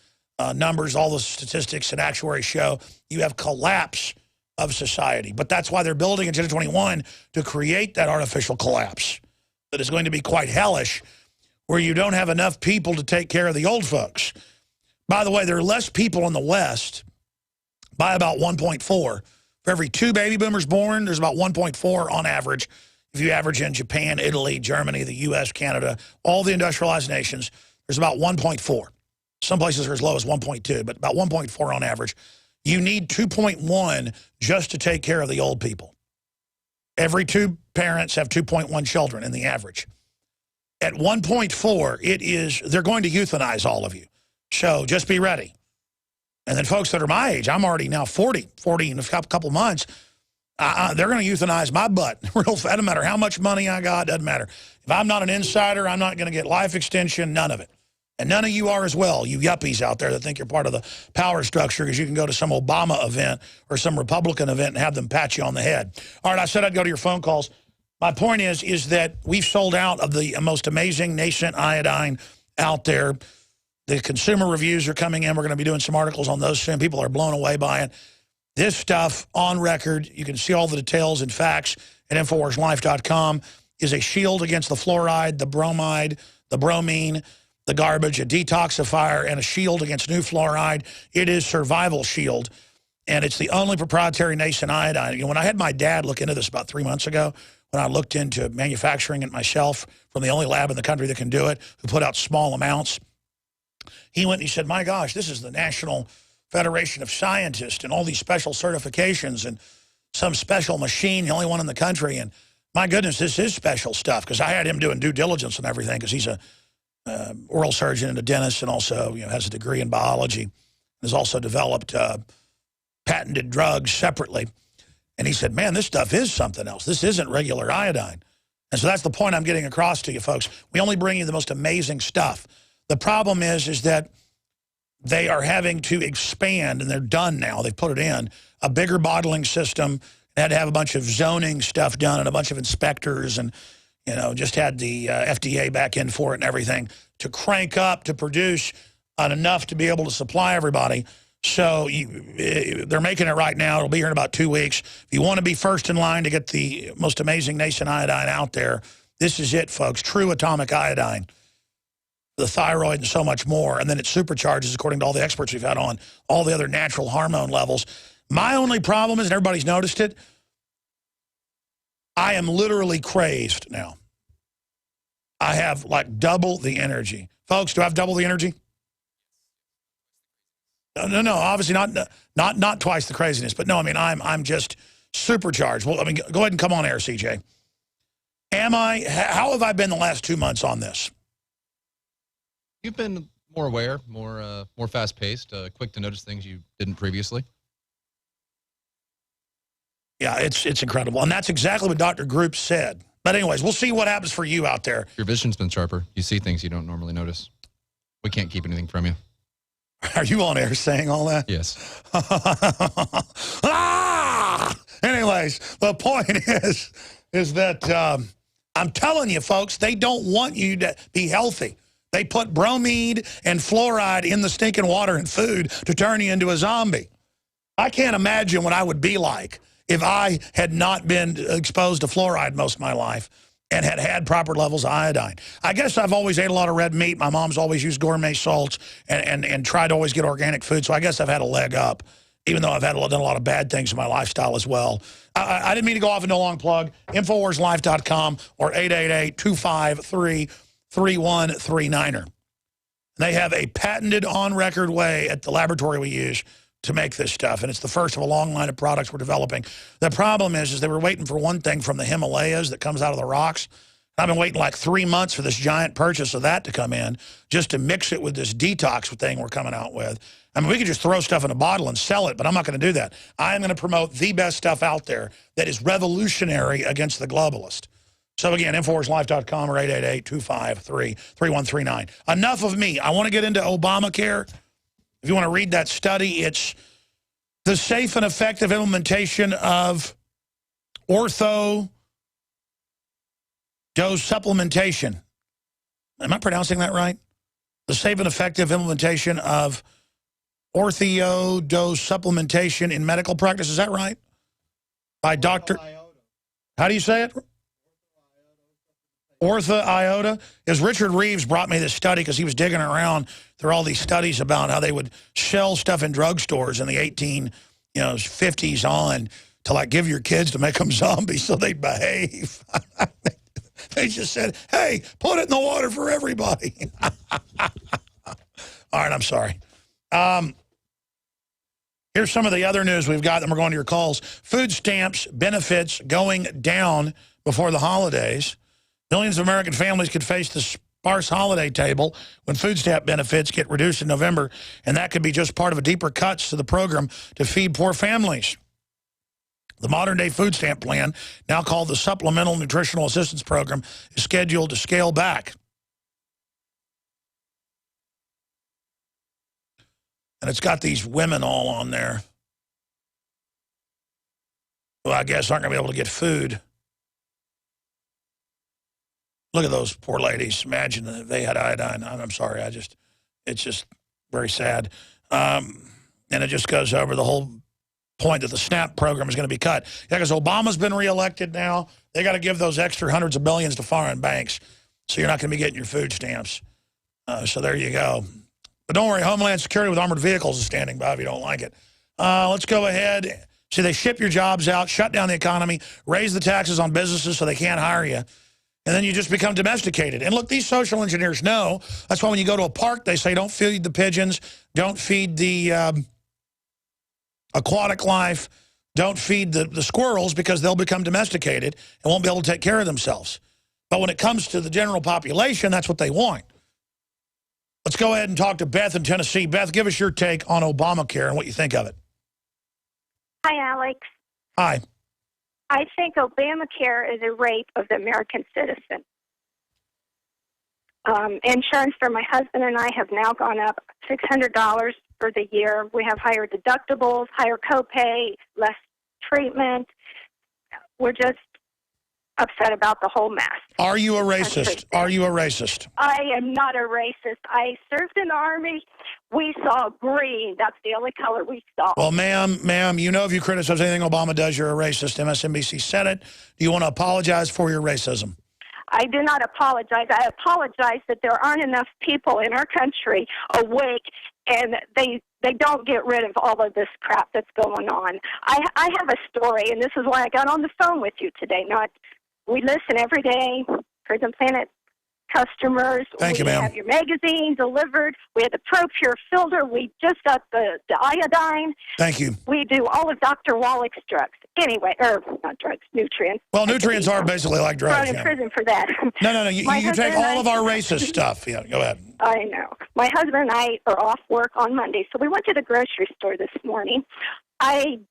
numbers, all the statistics and actuaries show, you have collapse of society. But that's why they're building Agenda 21 to create that artificial collapse that is going to be quite hellish, where you don't have enough people to take care of the old folks. By the way, there are less people in the West by about 1.4. For every 2 baby boomers born, there's about 1.4 on average. If you average in Japan, Italy, Germany, the U.S., Canada, all the industrialized nations, there's about 1.4. Some places are as low as 1.2, but about 1.4 on average. You need 2.1 just to take care of the old people. Every 2 parents have 2.1 children in the average. At 1.4, they're going to euthanize all of you. So just be ready. And then folks that are my age, I'm already now 40 in a couple months, they're going to euthanize my butt. Real fast. Doesn't matter how much money I got, doesn't matter. If I'm not an insider, I'm not going to get life extension, none of it. And none of you are as well, you yuppies out there that think you're part of the power structure because you can go to some Obama event or some Republican event and have them pat you on the head. All right, I said I'd go to your phone calls. My point is that we've sold out of the most amazing nascent iodine out there. The consumer reviews are coming in. We're going to be doing some articles on those soon. People are blown away by it. This stuff on record, you can see all the details and facts at InfoWarsLife.com, is a shield against the fluoride, the bromide, the bromine, the garbage, a detoxifier, and a shield against new fluoride. It is survival shield, and it's the only proprietary nascent iodine. You know, when I had my dad look into this about 3 months ago, when I looked into manufacturing it myself from the only lab in the country that can do it, who put out small amounts, he went and he said, my gosh, this is the National Federation of Scientists and all these special certifications and some special machine, the only one in the country. And my goodness, this is special stuff, because I had him doing due diligence and everything, because he's a oral surgeon and a dentist, and also has a degree in biology, has also developed patented drugs separately. And he said, man, this stuff is something else. This isn't regular iodine. And so that's the point I'm getting across to you folks. We only bring you the most amazing stuff. The problem is that they are having to expand, and they're done now. They've put it in a bigger bottling system. They had to have a bunch of zoning stuff done and a bunch of inspectors, and just had the FDA back in for it and everything to crank up to produce enough to be able to supply everybody. So they're making it right now. It'll be here in about 2 weeks. If you want to be first in line to get the most amazing nascent iodine out there, this is it, folks. True atomic iodine, the thyroid and so much more. And then it supercharges, according to all the experts we've had on, all the other natural hormone levels. My only problem is, and everybody's noticed it, I am literally crazed now. I have like double the energy. Folks, do I have double the energy? No, obviously not twice the craziness, but no, I mean, I'm just supercharged. Well, I mean, go ahead and come on air, CJ. How have I been the last 2 months on this? You've been more aware, more fast-paced, quick to notice things you didn't previously. Yeah, it's incredible. And that's exactly what Dr. Group said. But anyways, we'll see what happens for you out there. Your vision's been sharper. You see things you don't normally notice. We can't keep anything from you. Are you on air saying all that? Yes. Anyways, the point is that I'm telling you, folks, they don't want you to be healthy. They put bromide and fluoride in the stinking water and food to turn you into a zombie. I can't imagine what I would be like if I had not been exposed to fluoride most of my life and had proper levels of iodine. I guess I've always ate a lot of red meat. My mom's always used gourmet salts and tried to always get organic food, so I guess I've had a leg up, even though I've done a lot of bad things in my lifestyle as well. I didn't mean to go off into a long plug. InfoWarsLife.com or 888-253-3139. They have a patented on-record way at the laboratory we use to make this stuff, and it's the first of a long line of products we're developing. The problem is they were waiting for one thing from the Himalayas that comes out of the rocks. I've been waiting like 3 months for this giant purchase of that to come in just to mix it with this detox thing we're coming out with. I mean, we could just throw stuff in a bottle and sell it, but I'm not going to do that. I am going to promote the best stuff out there that is revolutionary against the globalist. So again, InfoWarsLife.com or 888-253-3139. Enough of me. I want to get into Obamacare. If you want to read that study, it's the safe and effective implementation of ortho dose supplementation Am I pronouncing that right? The safe and effective implementation of ortho-dose supplementation in medical practice. Is that right? By Dr. How do you say it? Ortho-iota. As Richard Reeves brought me this study because he was digging around through all these studies about how they would sell stuff in drugstores in the 50s on to like give your kids to make them zombies so they'd behave. They just said, hey, put it in the water for everybody. All right, I'm sorry. Here's some of the other news we've got, then we're going to your calls. Food stamps benefits going down before the holidays. Millions of American families could face the sparse holiday table when food stamp benefits get reduced in November, and that could be just part of a deeper cuts to the program to feed poor families. The modern-day food stamp plan, now called the Supplemental Nutritional Assistance Program, is scheduled to scale back. And it's got these women all on there who I guess aren't going to be able to get food. Look at those poor ladies. Imagine if they had iodine. I'm sorry. It's just very sad. And it just goes over the whole point that the SNAP program is going to be cut. Yeah, because Obama's been reelected now. They got to give those extra hundreds of billions to foreign banks. So you're not going to be getting your food stamps. So there you go. But don't worry, Homeland Security with armored vehicles is standing by if you don't like it. Let's go ahead. See, they ship your jobs out, shut down the economy, raise the taxes on businesses so they can't hire you. And then you just become domesticated. And look, these social engineers know. That's why when you go to a park, they say don't feed the pigeons, don't feed the aquatic life, don't feed the squirrels because they'll become domesticated and won't be able to take care of themselves. But when it comes to the general population, that's what they want. Let's go ahead and talk to Beth in Tennessee. Beth, give us your take on Obamacare and what you think of it. Hi, Alex. Hi. I think Obamacare is a rape of the American citizen. Insurance for my husband and I have now gone up $600 for the year. We have higher deductibles, higher copay, less treatment. We're just upset about the whole mess. Are you a racist? Are you a racist? I am not a racist. I served in the Army. We saw green. That's the only color we saw. Well, ma'am, you know if you criticize anything Obama does, you're a racist. MSNBC said it. Do you want to apologize for your racism? I do not apologize. I apologize that there aren't enough people in our country awake and they don't get rid of all of this crap that's going on. I have a story, and this is why I got on the phone with you today. We listen every day, Prison Planet customers. Thank you, ma'am. We have your magazine delivered. We have the ProPure filter. We just got the iodine. Thank you. We do all of Dr. Wallach's drugs. Anyway, not drugs, nutrients. Well, nutrients are basically like drugs. Thrown in prison for that. No. You take all of our racist stuff. Yeah, go ahead. I know. My husband and I are off work on Monday, so we went to the grocery store this morning.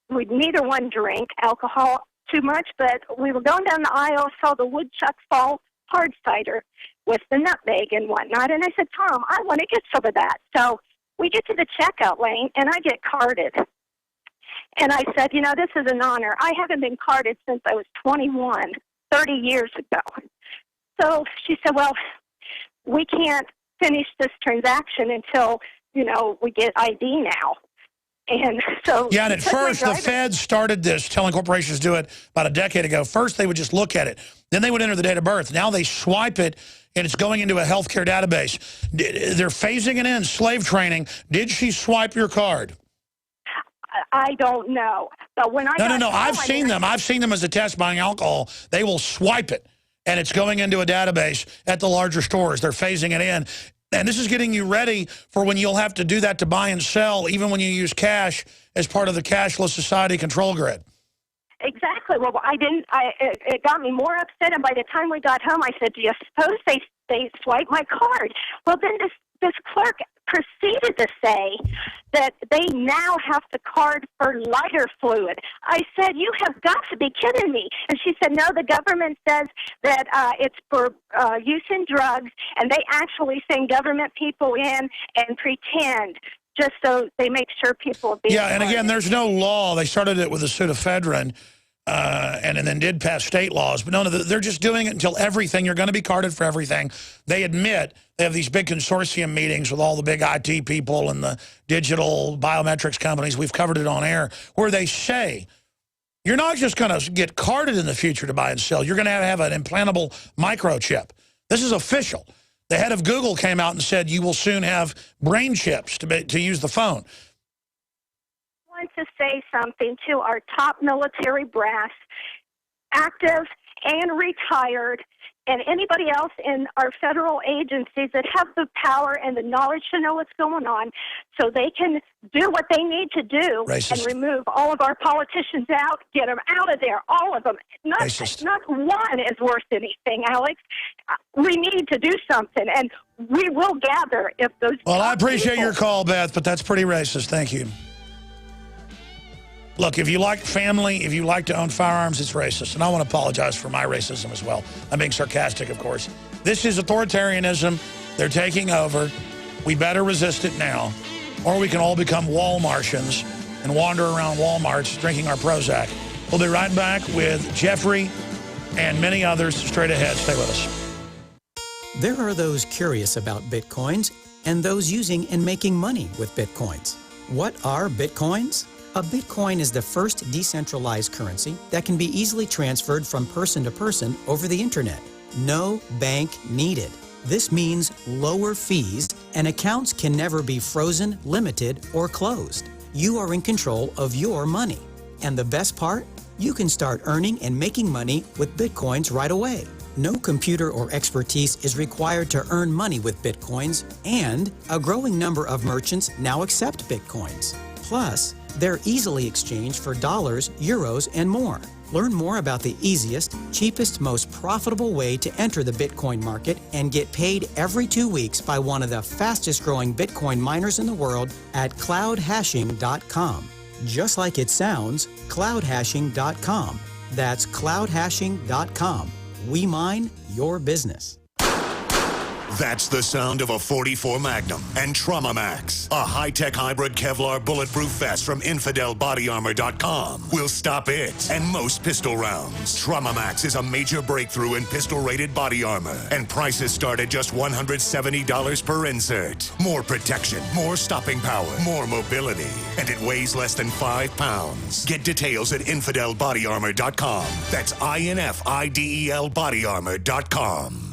We'd neither one drink alcohol too much, but we were going down the aisle, saw the Woodchuck Fall hard cider with the nutmeg and whatnot, and I said, Tom, I want to get some of that. So we get to the checkout lane, and I get carded. And I said, this is an honor. I haven't been carded since I was 21, 30 years ago. So she said, well, we can't finish this transaction until, we get ID now. And so yeah, and at first the feds started this, telling corporations to do it about a decade ago. First they would just look at it. Then they would enter the date of birth. Now they swipe it, and it's going into a healthcare database. They're phasing it in, slave training. Did she swipe your card? I don't know. But when No. I've seen them. I've seen them as a test buying alcohol. They will swipe it, and it's going into a database at the larger stores. They're phasing it in. And this is getting you ready for when you'll have to do that to buy and sell, even when you use cash as part of the cashless society control grid. Exactly. Well, it got me more upset, and by the time we got home, I said, do you suppose they swiped my card? Well, then this clerk proceeded to say that they now have to card for lighter fluid. I said, you have got to be kidding me. And she said, no, the government says that it's for use in drugs, and they actually send government people in and pretend just so they make sure people are being and again, there's no law. They started it with the pseudoephedrine. and then did pass state laws. But no, they're just doing it until everything, you're going to be carded for everything. They admit they have these big consortium meetings with all the big IT people and the digital biometrics companies. We've covered it on air, where they say, you're not just going to get carded in the future to buy and sell. You're going to have an implantable microchip. This is official. The head of Google came out and said you will soon have brain chips to use the phone. I want to say something to our top military brass, active and retired, and anybody else in our federal agencies that have the power and the knowledge to know what's going on, so they can do what they need to do and remove all of our politicians out, get them out of there, all of them. Not one is worth anything, Alex. We need to do something, and we will gather if those. Well, I appreciate your call, Beth, but that's pretty racist. Thank you. Look, if you like family, if you like to own firearms, it's racist. And I want to apologize for my racism as well. I'm being sarcastic, of course. This is authoritarianism. They're taking over. We better resist it now. Or we can all become wall Martians and wander around Walmarts drinking our Prozac. We'll be right back with Jeffrey and many others straight ahead. Stay with us. There are those curious about Bitcoins and those using and making money with Bitcoins. What are Bitcoins? A Bitcoin is the first decentralized currency that can be easily transferred from person to person over the internet. No bank needed. This means lower fees, and accounts can never be frozen, limited, or closed. You are in control of your money. And the best part? You can start earning and making money with Bitcoins right away. No computer or expertise is required to earn money with Bitcoins, and a growing number of merchants now accept Bitcoins. Plus, they're easily exchanged for dollars, euros, and more. Learn more about the easiest, cheapest, most profitable way to enter the Bitcoin market and get paid every 2 weeks by one of the fastest growing Bitcoin miners in the world at cloudhashing.com. Just like it sounds, cloudhashing.com. That's cloudhashing.com. We mine your business. That's the sound of a .44 Magnum and Trauma Max, a high-tech hybrid Kevlar bulletproof vest from InfidelBodyArmor.com. Will stop it and most pistol rounds. Trauma Max is a major breakthrough in pistol-rated body armor, and prices start at just $170 per insert. More protection, more stopping power, more mobility, and it weighs less than 5 pounds. Get details at InfidelBodyArmor.com. That's INFIDEL BodyArmor.com.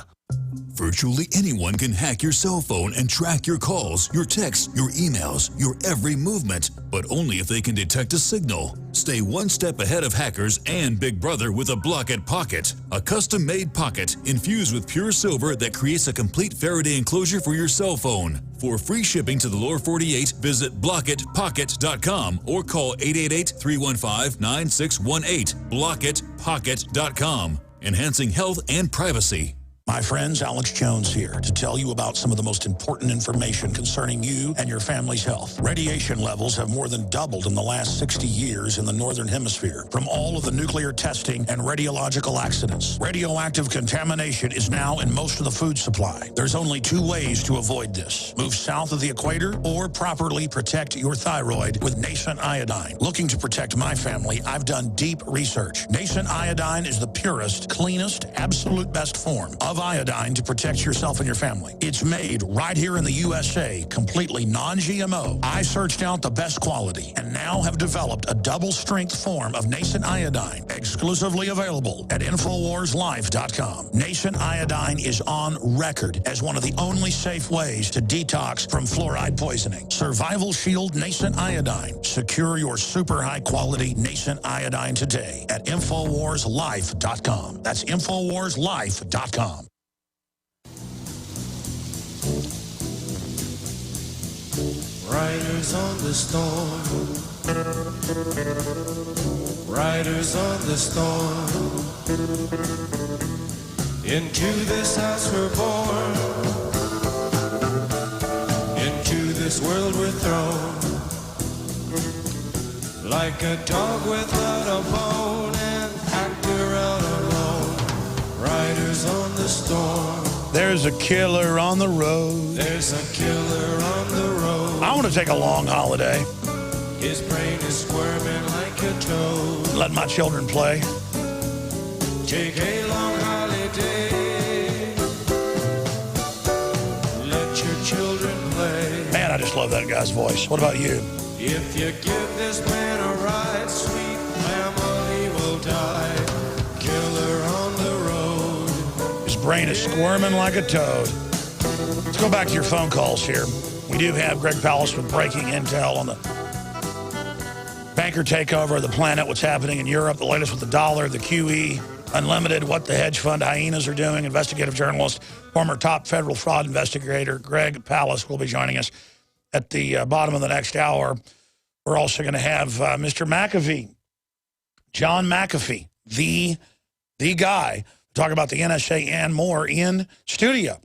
Virtually anyone can hack your cell phone and track your calls, your texts, your emails, your every movement, but only if they can detect a signal. Stay one step ahead of hackers and Big Brother with a Block-It Pocket, a custom-made pocket infused with pure silver that creates a complete Faraday enclosure for your cell phone. For free shipping to the lower 48, visit blockitpocket.com or call 888-315-9618. blockitpocket.com, enhancing health and privacy. My friends, Alex Jones here to tell you about some of the most important information concerning you and your family's health. Radiation levels have more than doubled in the last 60 years in the Northern Hemisphere from all of the nuclear testing and radiological accidents. Radioactive contamination is now in most of the food supply. There's only 2 ways to avoid this. Move south of the equator or properly protect your thyroid with nascent iodine. Looking to protect my family, I've done deep research. Nascent iodine is the purest, cleanest, absolute best form of iodine to protect yourself and your family. It's made right here in the USA, completely non-GMO. I searched out the best quality and now have developed a double-strength form of nascent iodine, exclusively available at InfoWarsLife.com. Nascent iodine is on record as one of the only safe ways to detox from fluoride poisoning. Survival Shield Nascent Iodine. Secure your super high-quality nascent iodine today at InfoWarsLife.com. That's InfoWarsLife.com. Riders on the storm, riders on the storm. Into this house we're born, into this world we're thrown. Like a dog without a bone, an actor out alone. Riders on the storm. There's a killer on the road. There's a killer on the road. I want to take a long holiday. His brain is squirming like a toad. Let my children play. Take a long holiday. Let your children play. Man, I just love that guy's voice. What about you? If you give this man a ride, sweet family will die. Killer on the road. His brain is squirming like a toad. Let's go back to your phone calls here. We do have Greg Palast with breaking intel on the banker takeover of the planet, what's happening in Europe, the latest with the dollar, the QE, Unlimited, what the hedge fund hyenas are doing. Investigative journalist, former top federal fraud investigator Greg Palast will be joining us at the bottom of the next hour. We're also going to have Mr. McAfee, John McAfee, the guy, talk about the NSA and more in studio.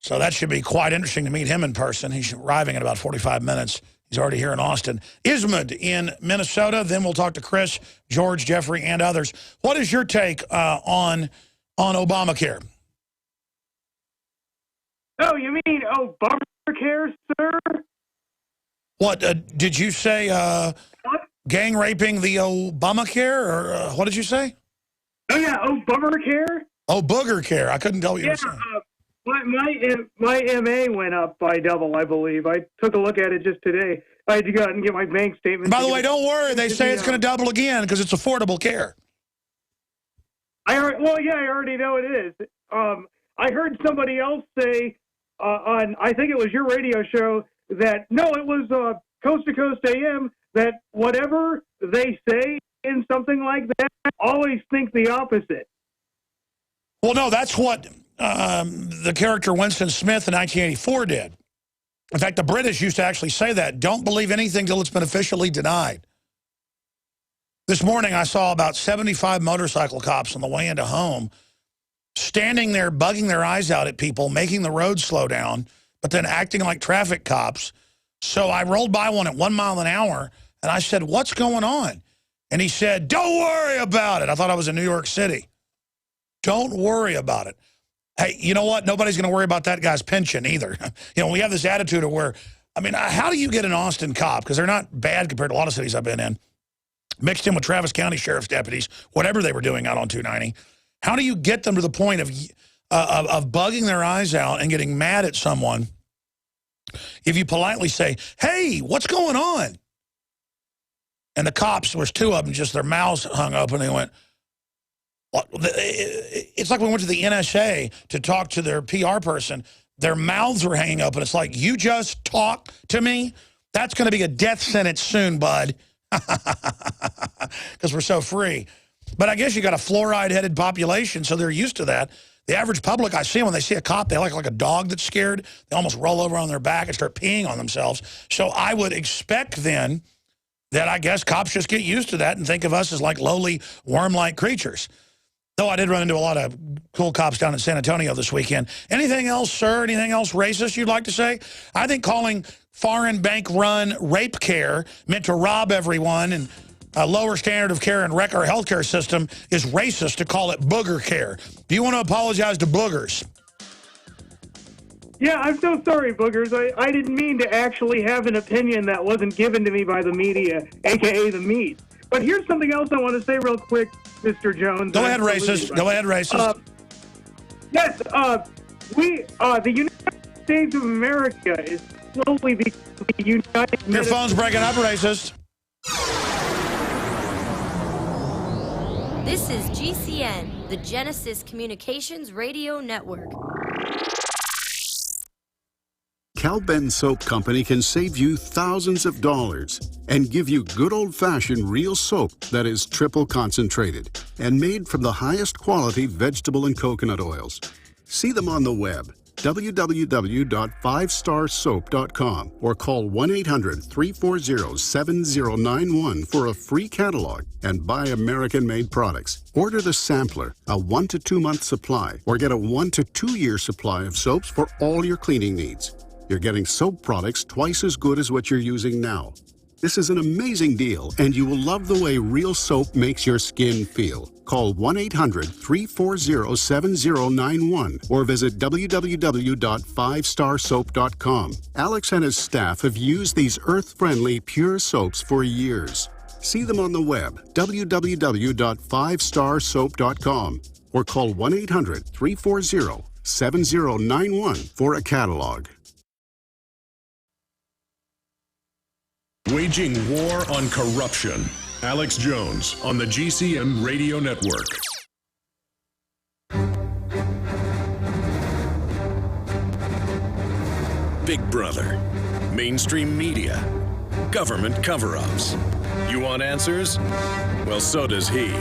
So that should be quite interesting to meet him in person. He's arriving in about 45 minutes. He's already here in Austin. Ismud in Minnesota. Then we'll talk to Chris, George, Jeffrey, and others. What is your take on Obamacare? Oh, you mean Obamacare, sir? What, did you say gang raping the Obamacare? Or what did you say? Oh, yeah, Obamacare? Oh, booger care. I couldn't tell what you were saying. My MA went up by double, I believe. I took a look at it just today. I had to go out and get my bank statement. By the way, don't worry. They say it's going to double again because it's affordable care. I already know it is. I heard somebody else say on, I think it was your radio show, that, no, it was Coast to Coast AM, that whatever they say in something like that, always think the opposite. Well, no, that's what the character Winston Smith in 1984 did. In fact, the British used to actually say that. Don't believe anything till it's been officially denied. This morning, I saw about 75 motorcycle cops on the way into home standing there, bugging their eyes out at people, making the road slow down, but then acting like traffic cops. So I rolled by one at 1 mile an hour, and I said, what's going on? And he said, don't worry about it. I thought I was in New York City. Don't worry about it. Hey, you know what? Nobody's going to worry about that guy's pension either. You know, we have this attitude of where, I mean, how do you get an Austin cop? Because they're not bad compared to a lot of cities I've been in. Mixed in with Travis County Sheriff's deputies, whatever they were doing out on 290. How do you get them to the point of bugging their eyes out and getting mad at someone if you politely say, hey, what's going on? And the cops, there was two of them, just their mouths hung open. They went, it's like we went to the NSA to talk to their PR person. Their mouths were hanging open. It's like, you just talk to me? That's going to be a death sentence soon, bud. Because we're so free. But I guess you got a fluoride-headed population, so they're used to that. The average public, I see them, when they see a cop, they like a dog that's scared. They almost roll over on their back and start peeing on themselves. So I would expect then that I guess cops just get used to that and think of us as like lowly, worm-like creatures. Though I did run into a lot of cool cops down in San Antonio this weekend. Anything else, sir? Anything else racist you'd like to say? I think calling foreign bank-run rape care meant to rob everyone and a lower standard of care and wreck our healthcare system is racist to call it booger care. Do you want to apologize to boogers? Yeah, I'm so sorry, boogers. I didn't mean to actually have an opinion that wasn't given to me by the media, a.k.a. the meat. But here's something else I want to say real quick, Mr. Jones. Go ahead, racist. Go ahead, racist. Yes, the United States of America is slowly becoming the United States. Your phone's breaking up, racist. This is GCN, the Genesis Communications Radio Network. Cal-Ben Soap Company can save you thousands of dollars and give you good old-fashioned real soap that is triple concentrated and made from the highest quality vegetable and coconut oils. See them on the web, www.5starsoap.com, or call 1-800-340-7091 for a free catalog and buy American-made products. Order the sampler, a 1 to 2 month supply, or get a 1 to 2 year supply of soaps for all your cleaning needs. You're getting soap products twice as good as what you're using now. This is an amazing deal, and you will love the way real soap makes your skin feel. Call 1-800-340-7091 or visit www.5starsoap.com. Alex and his staff have used these earth-friendly, pure soaps for years. See them on the web, www.5starsoap.com, or call 1-800-340-7091 for a catalog. Waging war on corruption. Alex Jones on the GCN Radio Network. Big Brother. Mainstream media. Government cover-ups. You want answers? Well, so does he.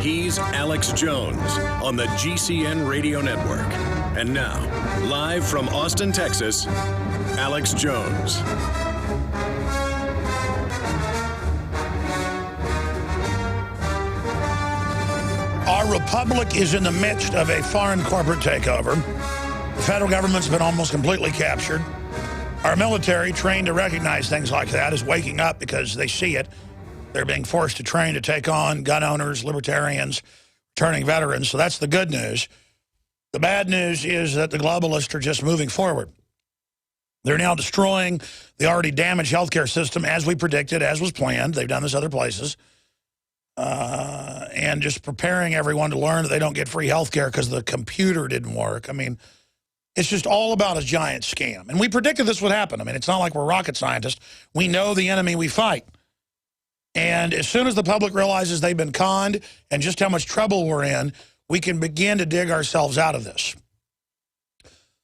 He's Alex Jones on the GCN Radio Network. And now, live from Austin, Texas, Alex Jones. Our republic is in the midst of a foreign corporate takeover. The federal government's been almost completely captured. Our military, trained to recognize things like that, is waking up because they see it. They're being forced to train to take on gun owners, libertarians, returning veterans. So that's the good news. The bad news is that the globalists are just moving forward. They're now destroying the already damaged healthcare system as we predicted, as was planned. They've done this other places. And just preparing everyone to learn that they don't get free health care because the computer didn't work. I mean, it's just all about a giant scam. And we predicted this would happen. I mean, it's not like we're rocket scientists. We know the enemy we fight. And as soon as the public realizes they've been conned and just how much trouble we're in, we can begin to dig ourselves out of this.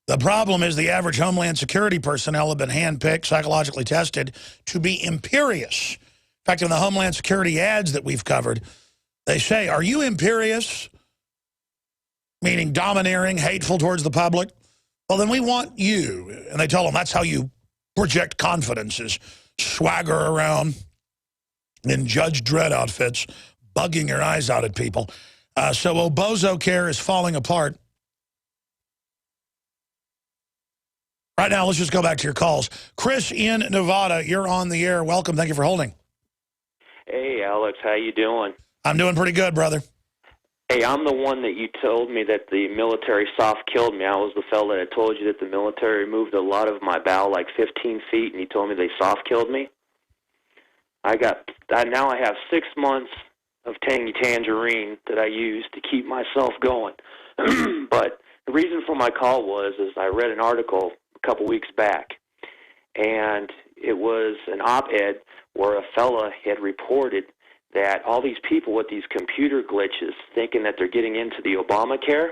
The problem is the average Homeland Security personnel have been handpicked, psychologically tested to be imperious. In fact, in the Homeland Security ads that we've covered, they say, are you imperious? Meaning domineering, hateful towards the public? Well, then we want you. And they tell them that's how you project confidence, is swagger around in Judge Dredd outfits, bugging your eyes out at people. So Obozo care is falling apart. Right now, let's just go back to your calls. Chris in Nevada, you're on the air. Welcome. Thank you for holding. Hey, Alex, how you doing? I'm doing pretty good, brother. Hey, I'm the one that you told me that the military soft-killed me. I was the fella that told you that the military removed a lot of my bowel, like 15 feet, and you told me they soft-killed me. Now I have 6 months of tangerine that I use to keep myself going. But the reason for my call was I read an article a couple weeks back, and it was an op-ed where a fella had reported that all these people with these computer glitches thinking that they're getting into the Obamacare,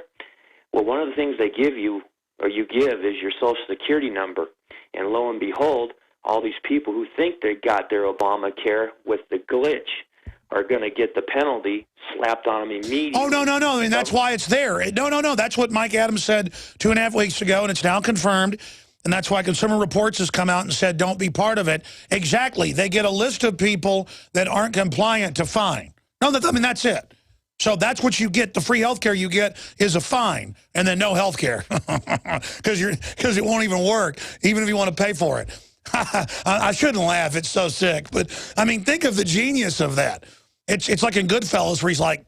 well, one of the things they give you, or you give, is your Social Security number. And lo and behold, all these people who think they got their Obamacare with the glitch are going to get the penalty slapped on them immediately. Oh, no. I mean, that's why it's there. No. That's what Mike Adams said 2.5 weeks ago, and it's now confirmed. And that's why Consumer Reports has come out and said, don't be part of it. Exactly. They get a list of people that aren't compliant to fine. No, that's it. So that's what you get. The free health care you get is a fine and then no health care because it won't even work, even if you want to pay for it. I shouldn't laugh. It's so sick. But, I mean, think of the genius of that. It's like in Goodfellas where he's like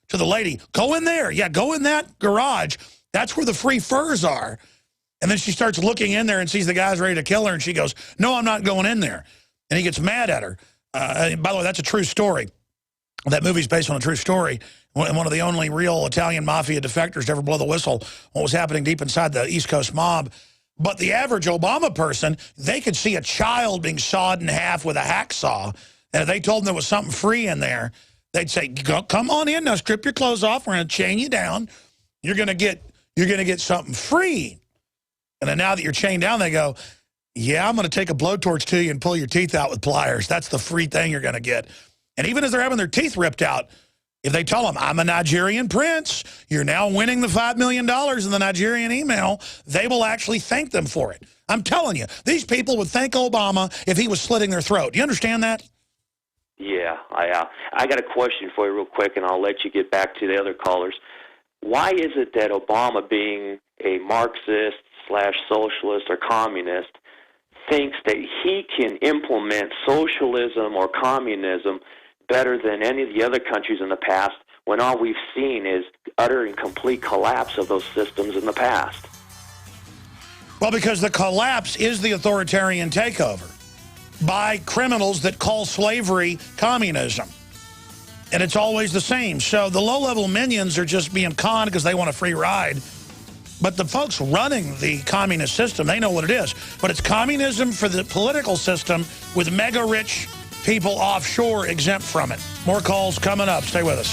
to the lady, go in there. Yeah, go in that garage. That's where the free furs are. And then she starts looking in there and sees the guy's ready to kill her, and she goes, no, I'm not going in there. And he gets mad at her. By the way, that's a true story. That movie's based on a true story. One of the only real Italian mafia defectors to ever blow the whistle, what was happening deep inside the East Coast mob. But the average Obama person, they could see a child being sawed in half with a hacksaw. And if they told them there was something free in there, they'd say, come on in, now strip your clothes off, we're going to chain you down. You're going to get something free. And then now that you're chained down, they go, yeah, I'm going to take a blowtorch to you and pull your teeth out with pliers. That's the free thing you're going to get. And even as they're having their teeth ripped out, if they tell them, I'm a Nigerian prince, you're now winning the $5 million in the Nigerian email, they will actually thank them for it. I'm telling you, these people would thank Obama if he was slitting their throat. Do you understand that? Yeah, I got a question for you real quick, and I'll let you get back to the other callers. Why is it that Obama, being a Marxist / socialist or communist, thinks that he can implement socialism or communism better than any of the other countries in the past, when all we've seen is utter and complete collapse of those systems in the past. Well, because the collapse is the authoritarian takeover by criminals that call slavery communism. And it's always the same. So the low-level minions are just being conned because they want a free ride. But the folks running the communist system, they know what it is. But it's communism for the political system with mega-rich people offshore exempt from it. More calls coming up. Stay with us.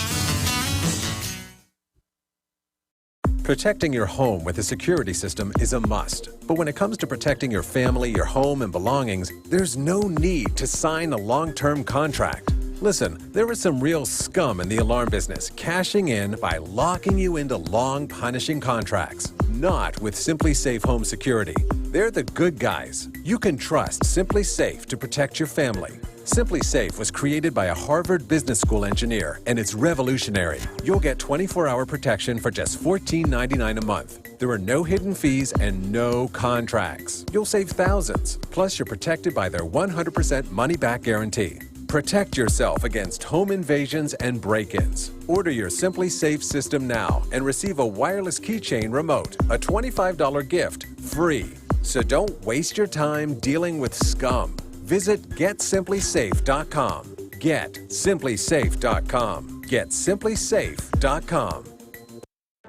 Protecting your home with a security system is a must. But when it comes to protecting your family, your home, and belongings, there's no need to sign a long-term contract. Listen, there is some real scum in the alarm business, cashing in by locking you into long, punishing contracts. Not with Simply Safe Home Security. They're the good guys. You can trust Simply Safe to protect your family. Simply Safe was created by a Harvard Business School engineer, and it's revolutionary. You'll get 24-hour protection for just $14.99 a month. There are no hidden fees and no contracts. You'll save thousands. Plus, you're protected by their 100% money-back guarantee. Protect yourself against home invasions and break-ins. Order your Simply Safe system now and receive a wireless keychain remote, a $25 gift, free. So don't waste your time dealing with scum. Visit GetSimplySafe.com. GetSimplySafe.com. GetSimplySafe.com.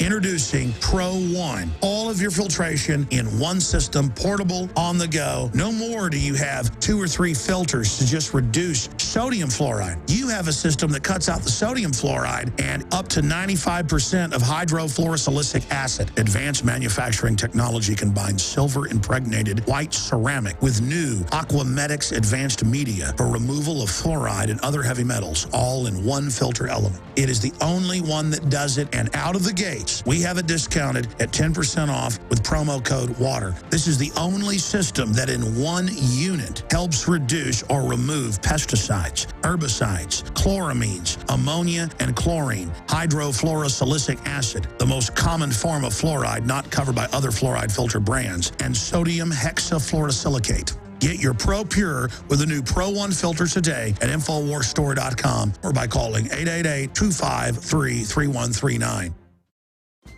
Introducing Pro One. All of your filtration in one system, portable, on the go. No more do you have 2 or 3 filters to just reduce sodium fluoride. You have a system that cuts out the sodium fluoride and up to 95% of hydrofluorosilicic acid. Advanced manufacturing technology combines silver-impregnated white ceramic with new Aquamedics advanced media for removal of fluoride and other heavy metals, all in one filter element. It is the only one that does it, and out of the gate, we have it discounted at 10% off with promo code WATER. This is the only system that in one unit helps reduce or remove pesticides, herbicides, chloramines, ammonia, and chlorine, hydrofluorosilicic acid, the most common form of fluoride not covered by other fluoride filter brands, and sodium hexafluorosilicate. Get your Pro Pure with the new Pro One filter today at InfoWarsStore.com or by calling 888-253-3139.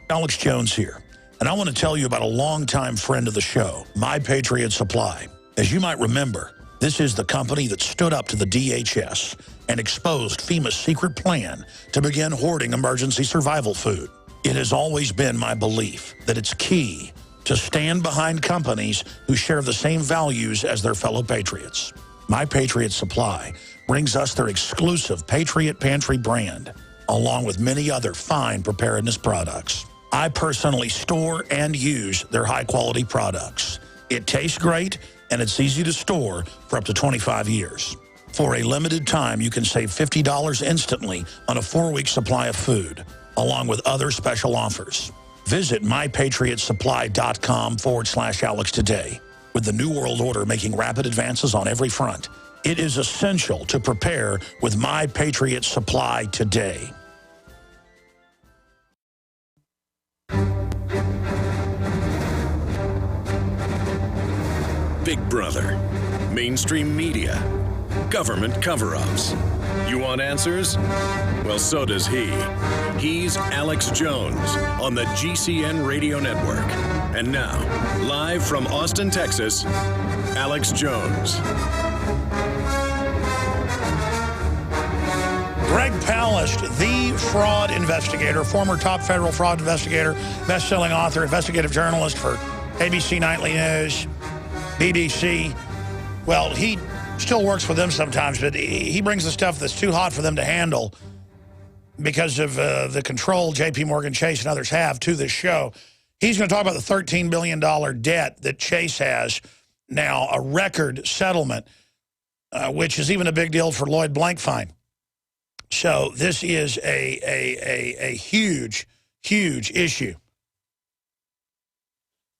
Alex Jones here, and I want to tell you about a longtime friend of the show, My Patriot Supply. As you might remember, this is the company that stood up to the DHS and exposed FEMA's secret plan to begin hoarding emergency survival food. It has always been my belief that it's key to stand behind companies who share the same values as their fellow patriots. My Patriot Supply brings us their exclusive Patriot Pantry brand, along with many other fine preparedness products. I personally store and use their high-quality products. It tastes great, and it's easy to store for up to 25 years. For a limited time, you can save $50 instantly on a 4-week supply of food, along with other special offers. Visit mypatriotsupply.com/Alex today. With the New World Order making rapid advances on every front, it is essential to prepare with My Patriot Supply today. Big Brother, mainstream media, government cover-ups. You want answers? Well, so does he. He's Alex Jones on the GCN Radio Network. And now, live from Austin, Texas, Alex Jones. Greg Palast, the fraud investigator, former top federal fraud investigator, best-selling author, investigative journalist for ABC Nightly News, BBC. Well, he still works for them sometimes, but he brings the stuff that's too hot for them to handle because of the control J.P. Morgan Chase and others have to this show. He's going to talk about the $13 billion debt that Chase has now, a record settlement, which is even a big deal for Lloyd Blankfein. So this is a huge, huge issue.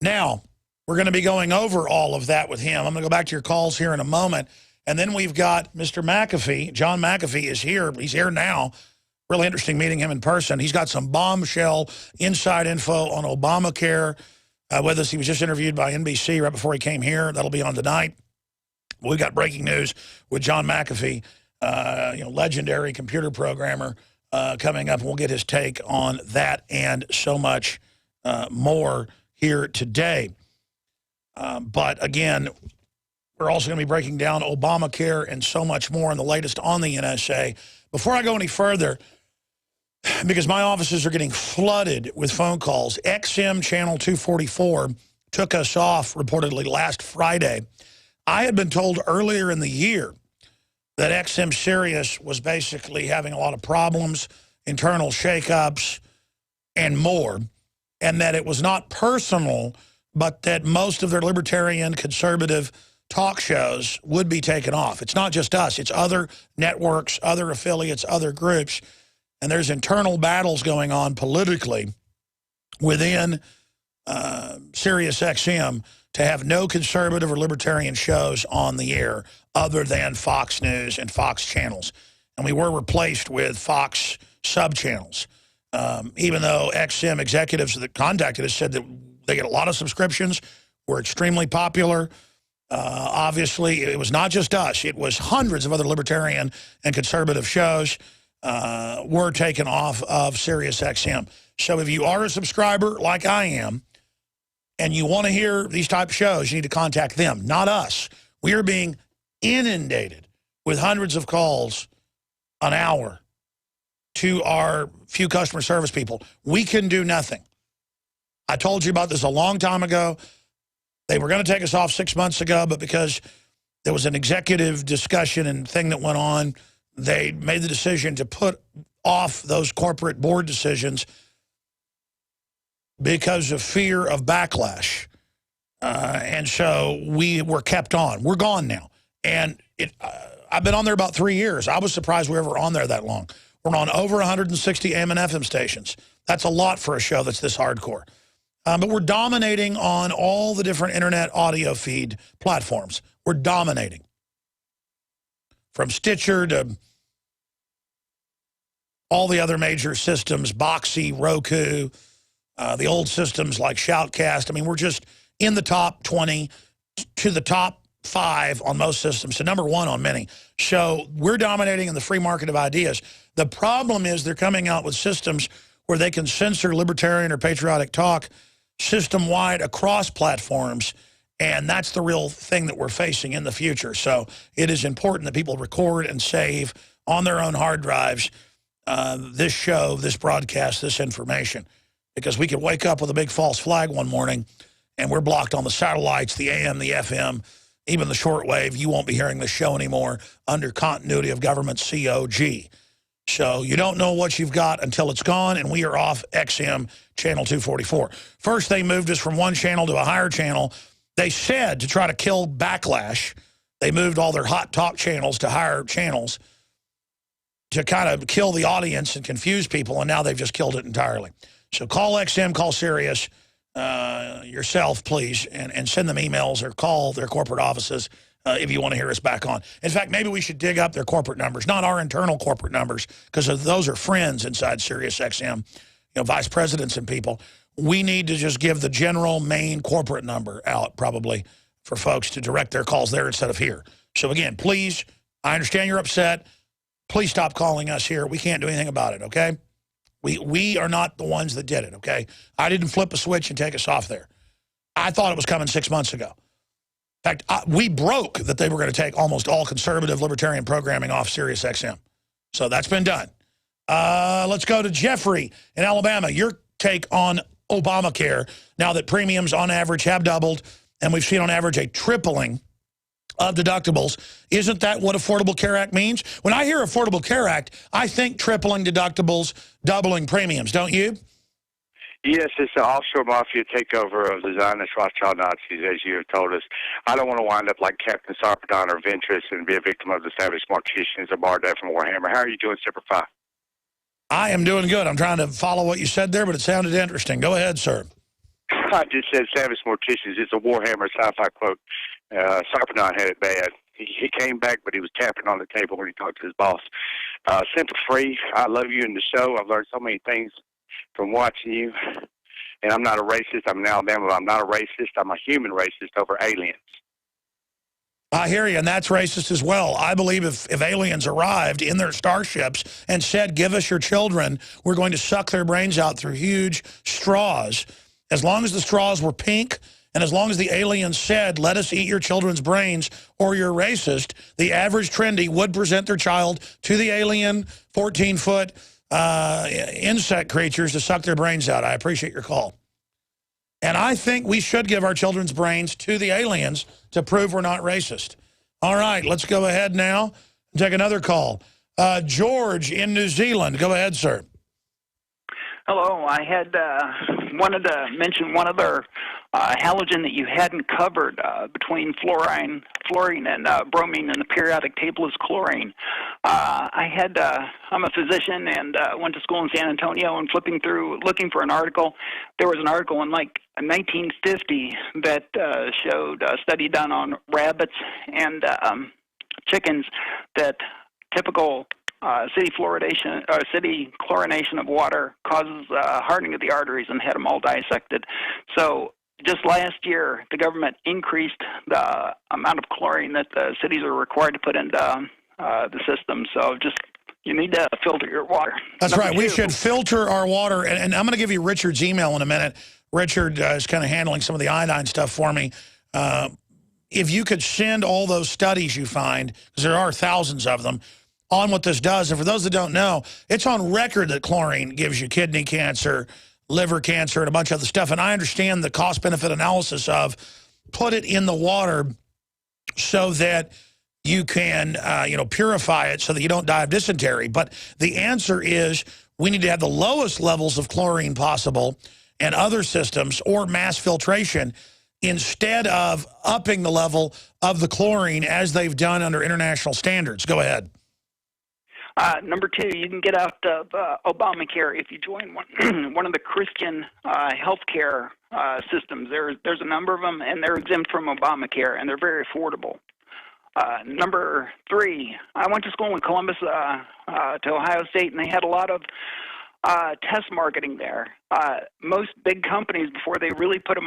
Now, we're going to be going over all of that with him. I'm going to go back to your calls here in a moment. And then we've got Mr. McAfee. John McAfee is here. He's here now. Really interesting meeting him in person. He's got some bombshell inside info on Obamacare, with us. He was just interviewed by NBC right before he came here. That'll be on tonight. We've got breaking news with John McAfee, legendary computer programmer, coming up. We'll get his take on that and so much more here today. But again, we're also going to be breaking down Obamacare and so much more and the latest on the NSA. Before I go any further, because my offices are getting flooded with phone calls, XM Channel 244 took us off reportedly last Friday. I had been told earlier in the year that XM Sirius was basically having a lot of problems, internal shakeups, and more, and that it was not personal, but that most of their libertarian, conservative talk shows would be taken off. It's not just us. It's other networks, other affiliates, other groups, and there's internal battles going on politically within Sirius XM to have no conservative or libertarian shows on the air other than Fox News and Fox channels. And we were replaced with Fox sub-channels. Even though XM executives that contacted us said that they get a lot of subscriptions, were extremely popular. Obviously, it was not just us. It was hundreds of other libertarian and conservative shows were taken off of Sirius XM. So if you are a subscriber like I am, and you want to hear these type of shows, you need to contact them, not us. We are being inundated with hundreds of calls an hour to our few customer service people. We can do nothing. I told you about this a long time ago. They were going to take us off 6 months ago, but because there was an executive discussion and thing that went on, they made the decision to put off those corporate board decisions because of fear of backlash. And so we were kept on. We're gone now. And I've been on there about 3 years. I was surprised we were ever on there that long. We're on over 160 AM and FM stations. That's a lot for a show that's this hardcore. But we're dominating on all the different internet audio feed platforms. We're dominating. From Stitcher to all the other major systems, Boxy, Roku, the old systems like Shoutcast. I mean, we're just in the top 20 to the top 5 on most systems, to number 1 on many. So we're dominating in the free market of ideas. The problem is they're coming out with systems where they can censor libertarian or patriotic talk system-wide across platforms, and that's the real thing that we're facing in the future. So it is important that people record and save on their own hard drives this show, this broadcast, this information. Because we could wake up with a big false flag one morning and we're blocked on the satellites, the AM, the FM, even the shortwave. You won't be hearing this show anymore under continuity of government COG. So you don't know what you've got until it's gone, and we are off XM Channel 244. First, they moved us from one channel to a higher channel. They said to try to kill backlash, they moved all their hot talk channels to higher channels to kind of kill the audience and confuse people, and now they've just killed it entirely. So call XM, call Sirius yourself, please, and send them emails or call their corporate offices if you want to hear us back on. In fact, maybe we should dig up their corporate numbers, not our internal corporate numbers, because those are friends inside Sirius XM, vice presidents and people. We need to just give the general main corporate number out probably for folks to direct their calls there instead of here. So again, please, I understand you're upset. Please stop calling us here. We can't do anything about it, okay? We are not the ones that did it, okay? I didn't flip a switch and take us off there. I thought it was coming 6 months ago. In fact, we broke that they were going to take almost all conservative libertarian programming off Sirius XM. So that's been done. Let's go to Jeffrey in Alabama. Your take on Obamacare, now that premiums on average have doubled, and we've seen on average a tripling of deductibles. Isn't that what Affordable Care Act means? When I hear Affordable Care Act, I think tripling deductibles, doubling premiums, don't you? Yes, it's an offshore mafia takeover of the Zionist Rothschild Nazis, as you have told us. I don't want to wind up like Captain Sarpedon or Ventress and be a victim of the savage morticians of Bardet from Warhammer. How are you doing, Semper Fi? I am doing good. I'm trying to follow what you said there, but it sounded interesting. Go ahead, sir. I just said savage morticians. It's a Warhammer sci-fi quote. Sarpedon had it bad. He came back, but he was tapping on the table when he talked to his boss. Semper Free, I love you in the show. I've learned so many things from watching you. And I'm not a racist. I'm in Alabama, but I'm not a racist. I'm a human racist over aliens. I hear you, and that's racist as well. I believe if aliens arrived in their starships and said, give us your children, we're going to suck their brains out through huge straws. As long as the straws were pink, and as long as the aliens said, let us eat your children's brains or you're racist, the average trendy would present their child to the alien 14-foot insect creatures to suck their brains out. I appreciate your call. And I think we should give our children's brains to the aliens to prove we're not racist. All right, let's go ahead now and take another call. George in New Zealand. Go ahead, sir. Hello. I had wanted to mention one other halogen that you hadn't covered between fluorine and bromine in the periodic table is chlorine. I'm a physician and went to school in San Antonio, and flipping through looking for an article. There was an article in like 1950 that showed a study done on rabbits and chickens that typical city chlorination of water causes hardening of the arteries, and had them all dissected. So just last year, the government increased the amount of chlorine that the cities are required to put into the system. So you need to filter your water. That's right. We should filter our water. And I'm going to give you Richard's email in a minute. Richard is kind of handling some of the iodine stuff for me. If you could send all those studies you find, because there are thousands of them, on what this does. And for those that don't know, it's on record that chlorine gives you kidney cancer, liver cancer, and a bunch of other stuff. And I understand the cost-benefit analysis of put it in the water so that you can, purify it so that you don't die of dysentery. But the answer is we need to have the lowest levels of chlorine possible and other systems or mass filtration instead of upping the level of the chlorine as they've done under international standards. Go ahead. Number two, you can get out of Obamacare if you join one of the Christian healthcare systems. There's a number of them, and they're exempt from Obamacare, and they're very affordable. Number three, I went to school in Columbus to Ohio State, and they had a lot of test marketing there. Most big companies, before they really put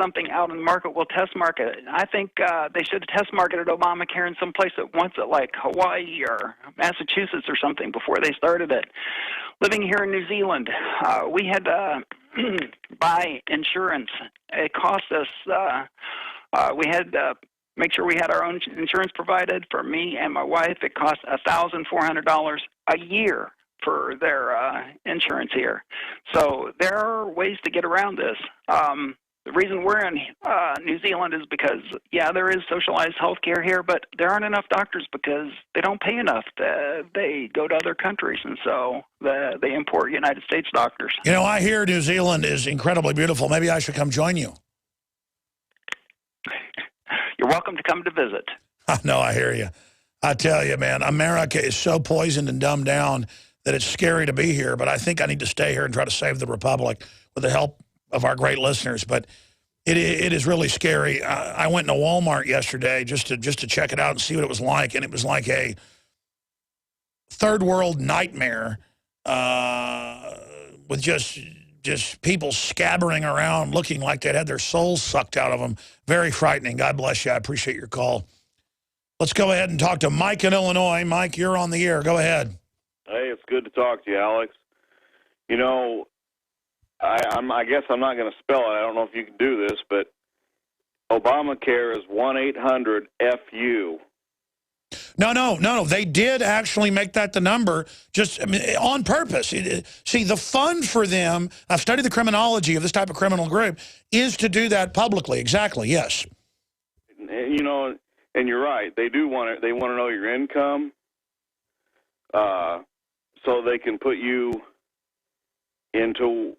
something out in the market, will test market it. I think they should have test marketed Obamacare in some place that wants it, like Hawaii or Massachusetts or something, before they started it. Living here in New Zealand, we had to buy insurance. It cost us, we had to make sure we had our own insurance provided. For me and my wife, it cost $1,400 a year for their insurance here. So there are ways to get around this. The reason we're in New Zealand is because, yeah, there is socialized health care here, but there aren't enough doctors because they don't pay enough. They go to other countries, and so they import United States doctors. You know, I hear New Zealand is incredibly beautiful. Maybe I should come join you. You're welcome to come to visit. No, I hear you. I tell you, man, America is so poisoned and dumbed down that it's scary to be here, but I think I need to stay here and try to save the Republic with the help of our great listeners. But it is really scary. I went into Walmart yesterday just to check it out and see what it was like, and it was like a third world nightmare with just people scabbering around looking like they'd had their souls sucked out of them. Very frightening. God bless you. I appreciate your call. Let's go ahead and talk to Mike in Illinois. Mike, you're on the air. Go ahead. Hey, it's good to talk to you, Alex. You know, I guess I'm not going to spell it. I don't know if you can do this, but Obamacare is 1-800-FU. No. They did actually make that the number, on purpose. See, the fund for them, I've studied the criminology of this type of criminal group, is to do that publicly. Exactly, yes. You know, and you're right. They do want to know your income so they can put you into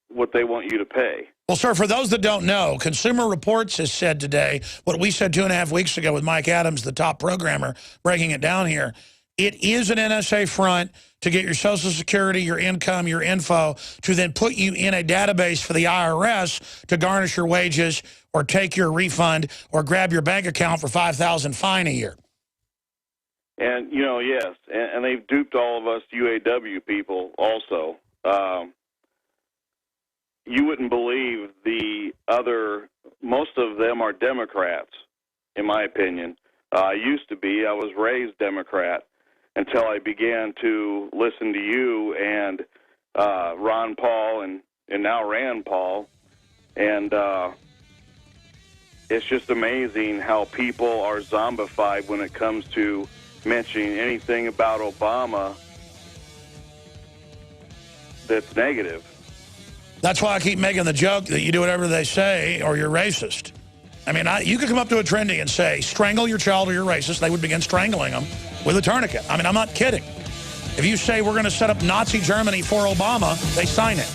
what they want you to pay. Well, sir, for those that don't know, Consumer Reports has said today what we said 2.5 weeks ago with Mike Adams, the top programmer, breaking it down here. It is an NSA front to get your Social Security, your income, your info, to then put you in a database for the IRS to garnish your wages or take your refund or grab your bank account for $5,000 fine a year. And, you know, yes, and they've duped all of us UAW people also. you wouldn't believe most of them are Democrats, in my opinion. I used to be. I was raised Democrat until I began to listen to you and Ron Paul and now Rand Paul. And it's just amazing how people are zombified when it comes to mentioning anything about Obama that's negative. That's why I keep making the joke that you do whatever they say or you're racist. I mean, you could come up to a trendy and say, strangle your child or you're racist. They would begin strangling them with a tourniquet. I mean, I'm not kidding. If you say we're going to set up Nazi Germany for Obama, they sign it.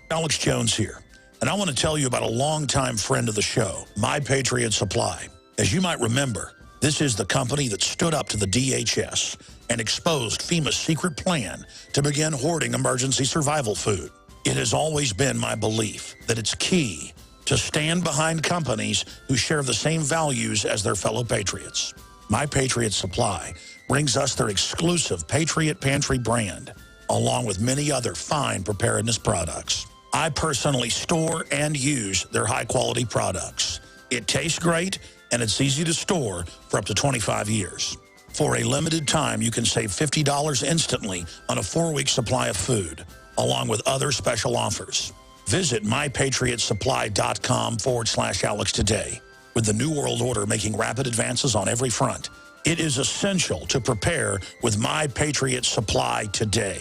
Alex Jones here. And I want to tell you about a longtime friend of the show, My Patriot Supply. As you might remember, this is the company that stood up to the DHS and exposed FEMA's secret plan to begin hoarding emergency survival food. It has always been my belief that it's key to stand behind companies who share the same values as their fellow patriots. My Patriot Supply brings us their exclusive Patriot Pantry brand, along with many other fine preparedness products. I personally store and use their high-quality products. It tastes great, and it's easy to store for up to 25 years. For a limited time, you can save $50 instantly on a 4-week supply of food, along with other special offers. Visit mypatriotsupply.com/Alex today. With the New World Order making rapid advances on every front, it is essential to prepare with My Patriot Supply today.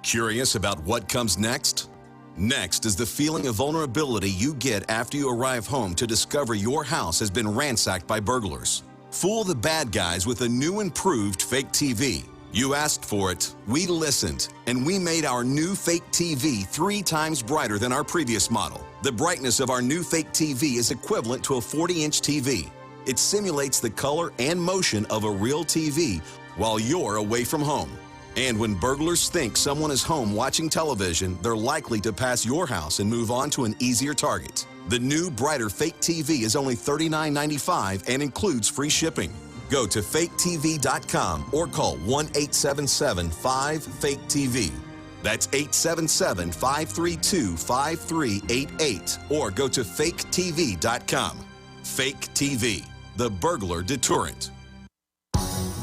Curious about what comes next? Next is the feeling of vulnerability you get after you arrive home to discover your house has been ransacked by burglars. Fool the bad guys with a new improved fake TV. You asked for it, we listened, and we made our new fake TV 3 times brighter than our previous model. The brightness of our new fake TV is equivalent to a 40-inch TV. It simulates the color and motion of a real TV while you're away from home. And when burglars think someone is home watching television, they're likely to pass your house and move on to an easier target. The new, brighter fake TV is only $39.95 and includes free shipping. Go to faketv.com or call 1-877-5-FAKE-TV. That's 877-532-5388 or go to faketv.com. Fake TV, the burglar deterrent.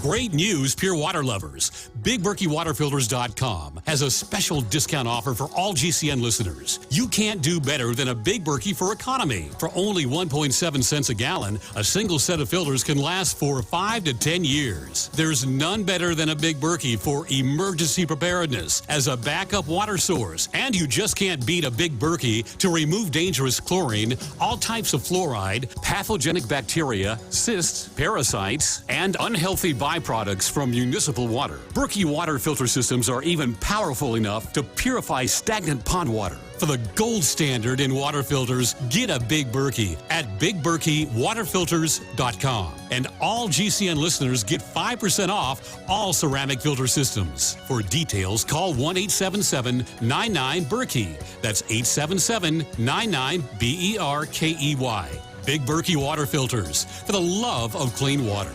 Great news, pure water lovers. BigBerkeyWaterFilters.com has a special discount offer for all GCN listeners. You can't do better than a Big Berkey for economy. For only 1.7 cents a gallon, a single set of filters can last for 5 to 10 years. There's none better than a Big Berkey for emergency preparedness as a backup water source. And you just can't beat a Big Berkey to remove dangerous chlorine, all types of fluoride, pathogenic bacteria, cysts, parasites, and unhealthy byproducts from municipal water. Berkey water filter systems are even powerful enough to purify stagnant pond water. For the gold standard in water filters, get a Big Berkey at BigBerkeyWaterFilters.com. And all GCN listeners get 5% off all ceramic filter systems. For details, call 1-877-99-BERKEY. That's 877-99-BERKEY. Big Berkey Water Filters, for the love of clean water.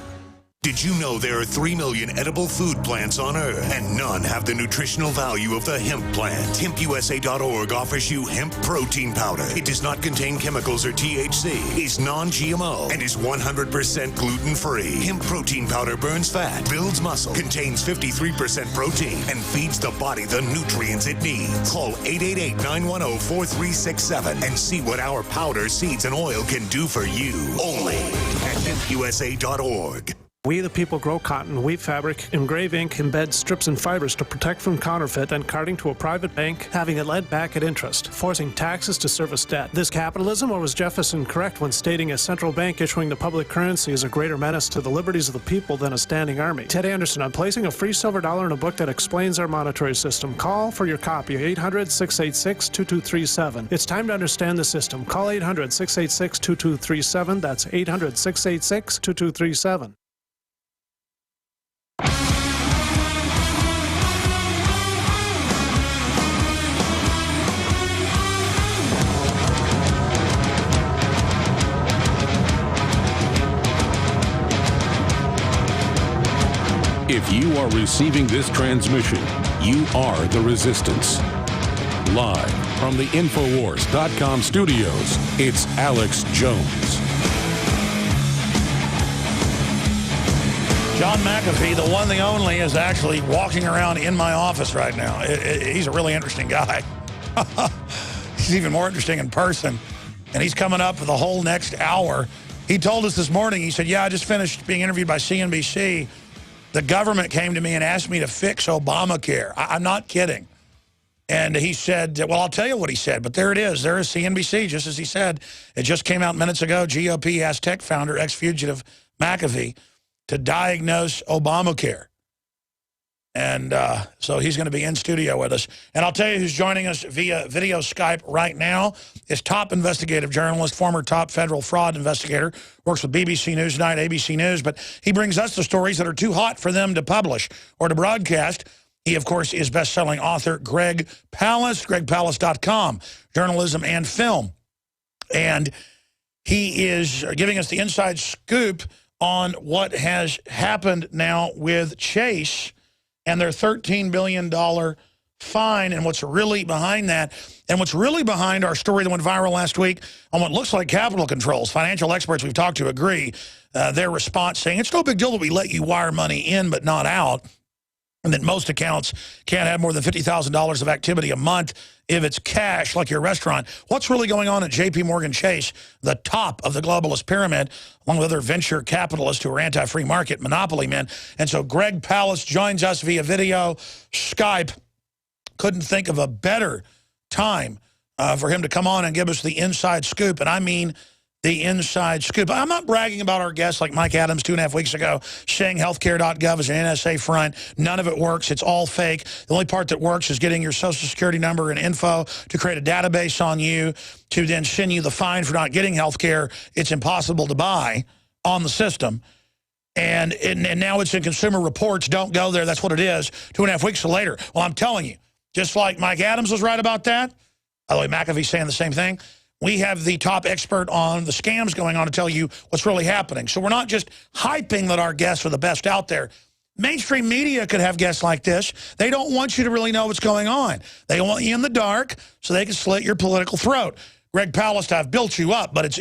Did you know there are 3 million edible food plants on Earth, and none have the nutritional value of the hemp plant? HempUSA.org offers you hemp protein powder. It does not contain chemicals or THC, is non-GMO, and is 100% gluten-free. Hemp protein powder burns fat, builds muscle, contains 53% protein, and feeds the body the nutrients it needs. Call 888-910-4367 and see what our powder, seeds, and oil can do for you. Only at HempUSA.org. We the people grow cotton, weave fabric, engrave ink, embed strips and fibers to protect from counterfeit and carting to a private bank, having it lent back at interest, forcing taxes to service debt. This capitalism, or was Jefferson correct when stating a central bank issuing the public currency is a greater menace to the liberties of the people than a standing army? Ted Anderson, I'm placing a free silver dollar in a book that explains our monetary system. Call for your copy, 800-686-2237. It's time to understand the system. Call 800-686-2237. That's 800-686-2237. If you are receiving this transmission, you are the resistance. Live from the Infowars.com studios, it's Alex Jones. John McAfee, the one, the only, is actually walking around in my office right now. He's a really interesting guy. He's even more interesting in person. And he's coming up for the whole next hour. He told us this morning, he said, yeah, I just finished being interviewed by CNBC. The government came to me and asked me to fix Obamacare. I'm not kidding. And he said, well, I'll tell you what he said, but there it is. There is CNBC, just as he said. It just came out minutes ago. GOP asked tech founder, ex-fugitive McAfee, to diagnose Obamacare. And so he's going to be in studio with us. And I'll tell you who's joining us via video Skype right now is top investigative journalist, former top federal fraud investigator, works with BBC News Tonight, ABC News, but he brings us the stories that are too hot for them to publish or to broadcast. He, of course, is best-selling author Greg Palast, gregpalast.com, journalism and film. And he is giving us the inside scoop on what has happened now with Chase and their $13 billion fine and what's really behind that. And what's really behind our story that went viral last week on what looks like capital controls. Financial experts we've talked to agree. Their response saying, it's no big deal that we let you wire money in but not out. And that most accounts can't have more than $50,000 of activity a month if it's cash, like your restaurant. What's really going on at J.P. Morgan Chase, the top of the globalist pyramid, along with other venture capitalists who are anti-free market monopoly men? And so Greg Palast joins us via video, Skype. Couldn't think of a better time for him to come on and give us the inside scoop. And I mean the inside scoop. I'm not bragging about our guests like Mike Adams 2.5 weeks ago saying healthcare.gov is an NSA front. None of it works. It's all fake. The only part that works is getting your Social Security number and info to create a database on you to then send you the fine for not getting healthcare. It's impossible to buy on the system. And now it's in Consumer Reports. Don't go there. That's what it is. 2.5 weeks later. Well, I'm telling you, just like Mike Adams was right about that, by the way, McAfee's saying the same thing, we have the top expert on the scams going on to tell you what's really happening. So we're not just hyping that our guests are the best out there. Mainstream media could have guests like this. They don't want you to really know what's going on. They want you in the dark so they can slit your political throat. Greg Palast, I've built you up, but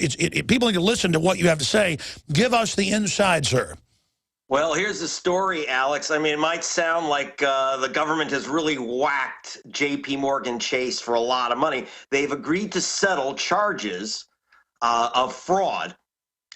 people need to listen to what you have to say. Give us the inside, sir. Well, here's the story, Alex. I mean, it might sound like the government has really whacked J.P. Morgan Chase for a lot of money. They've agreed to settle charges of fraud,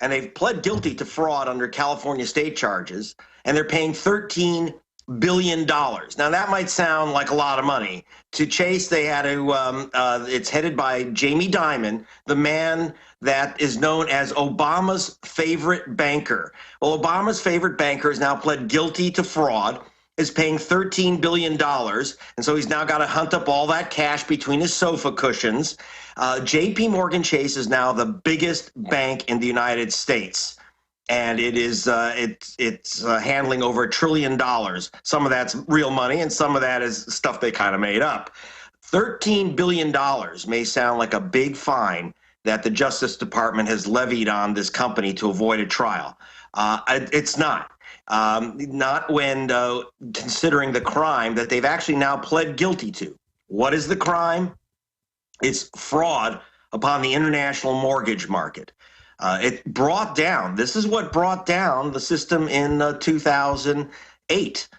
and they've pled guilty to fraud under California state charges, and they're paying $13 billion. Now, that might sound like a lot of money. To Chase, they had to, it's headed by Jamie Dimon, the man that is known as Obama's favorite banker. Well, Obama's favorite banker has now pled guilty to fraud, is paying $13 billion, and so he's now got to hunt up all that cash between his sofa cushions. J.P. Morgan Chase is now the biggest bank in the United States, and it is it's handling over $1 trillion. Some of that's real money, and some of that is stuff they kind of made up. $13 billion may sound like a big fine that the Justice Department has levied on this company to avoid a trial. It's not. Not when considering the crime that they've actually now pled guilty to. What is the crime? It's fraud upon the international mortgage market. It brought down, this is what brought down the system in 2008,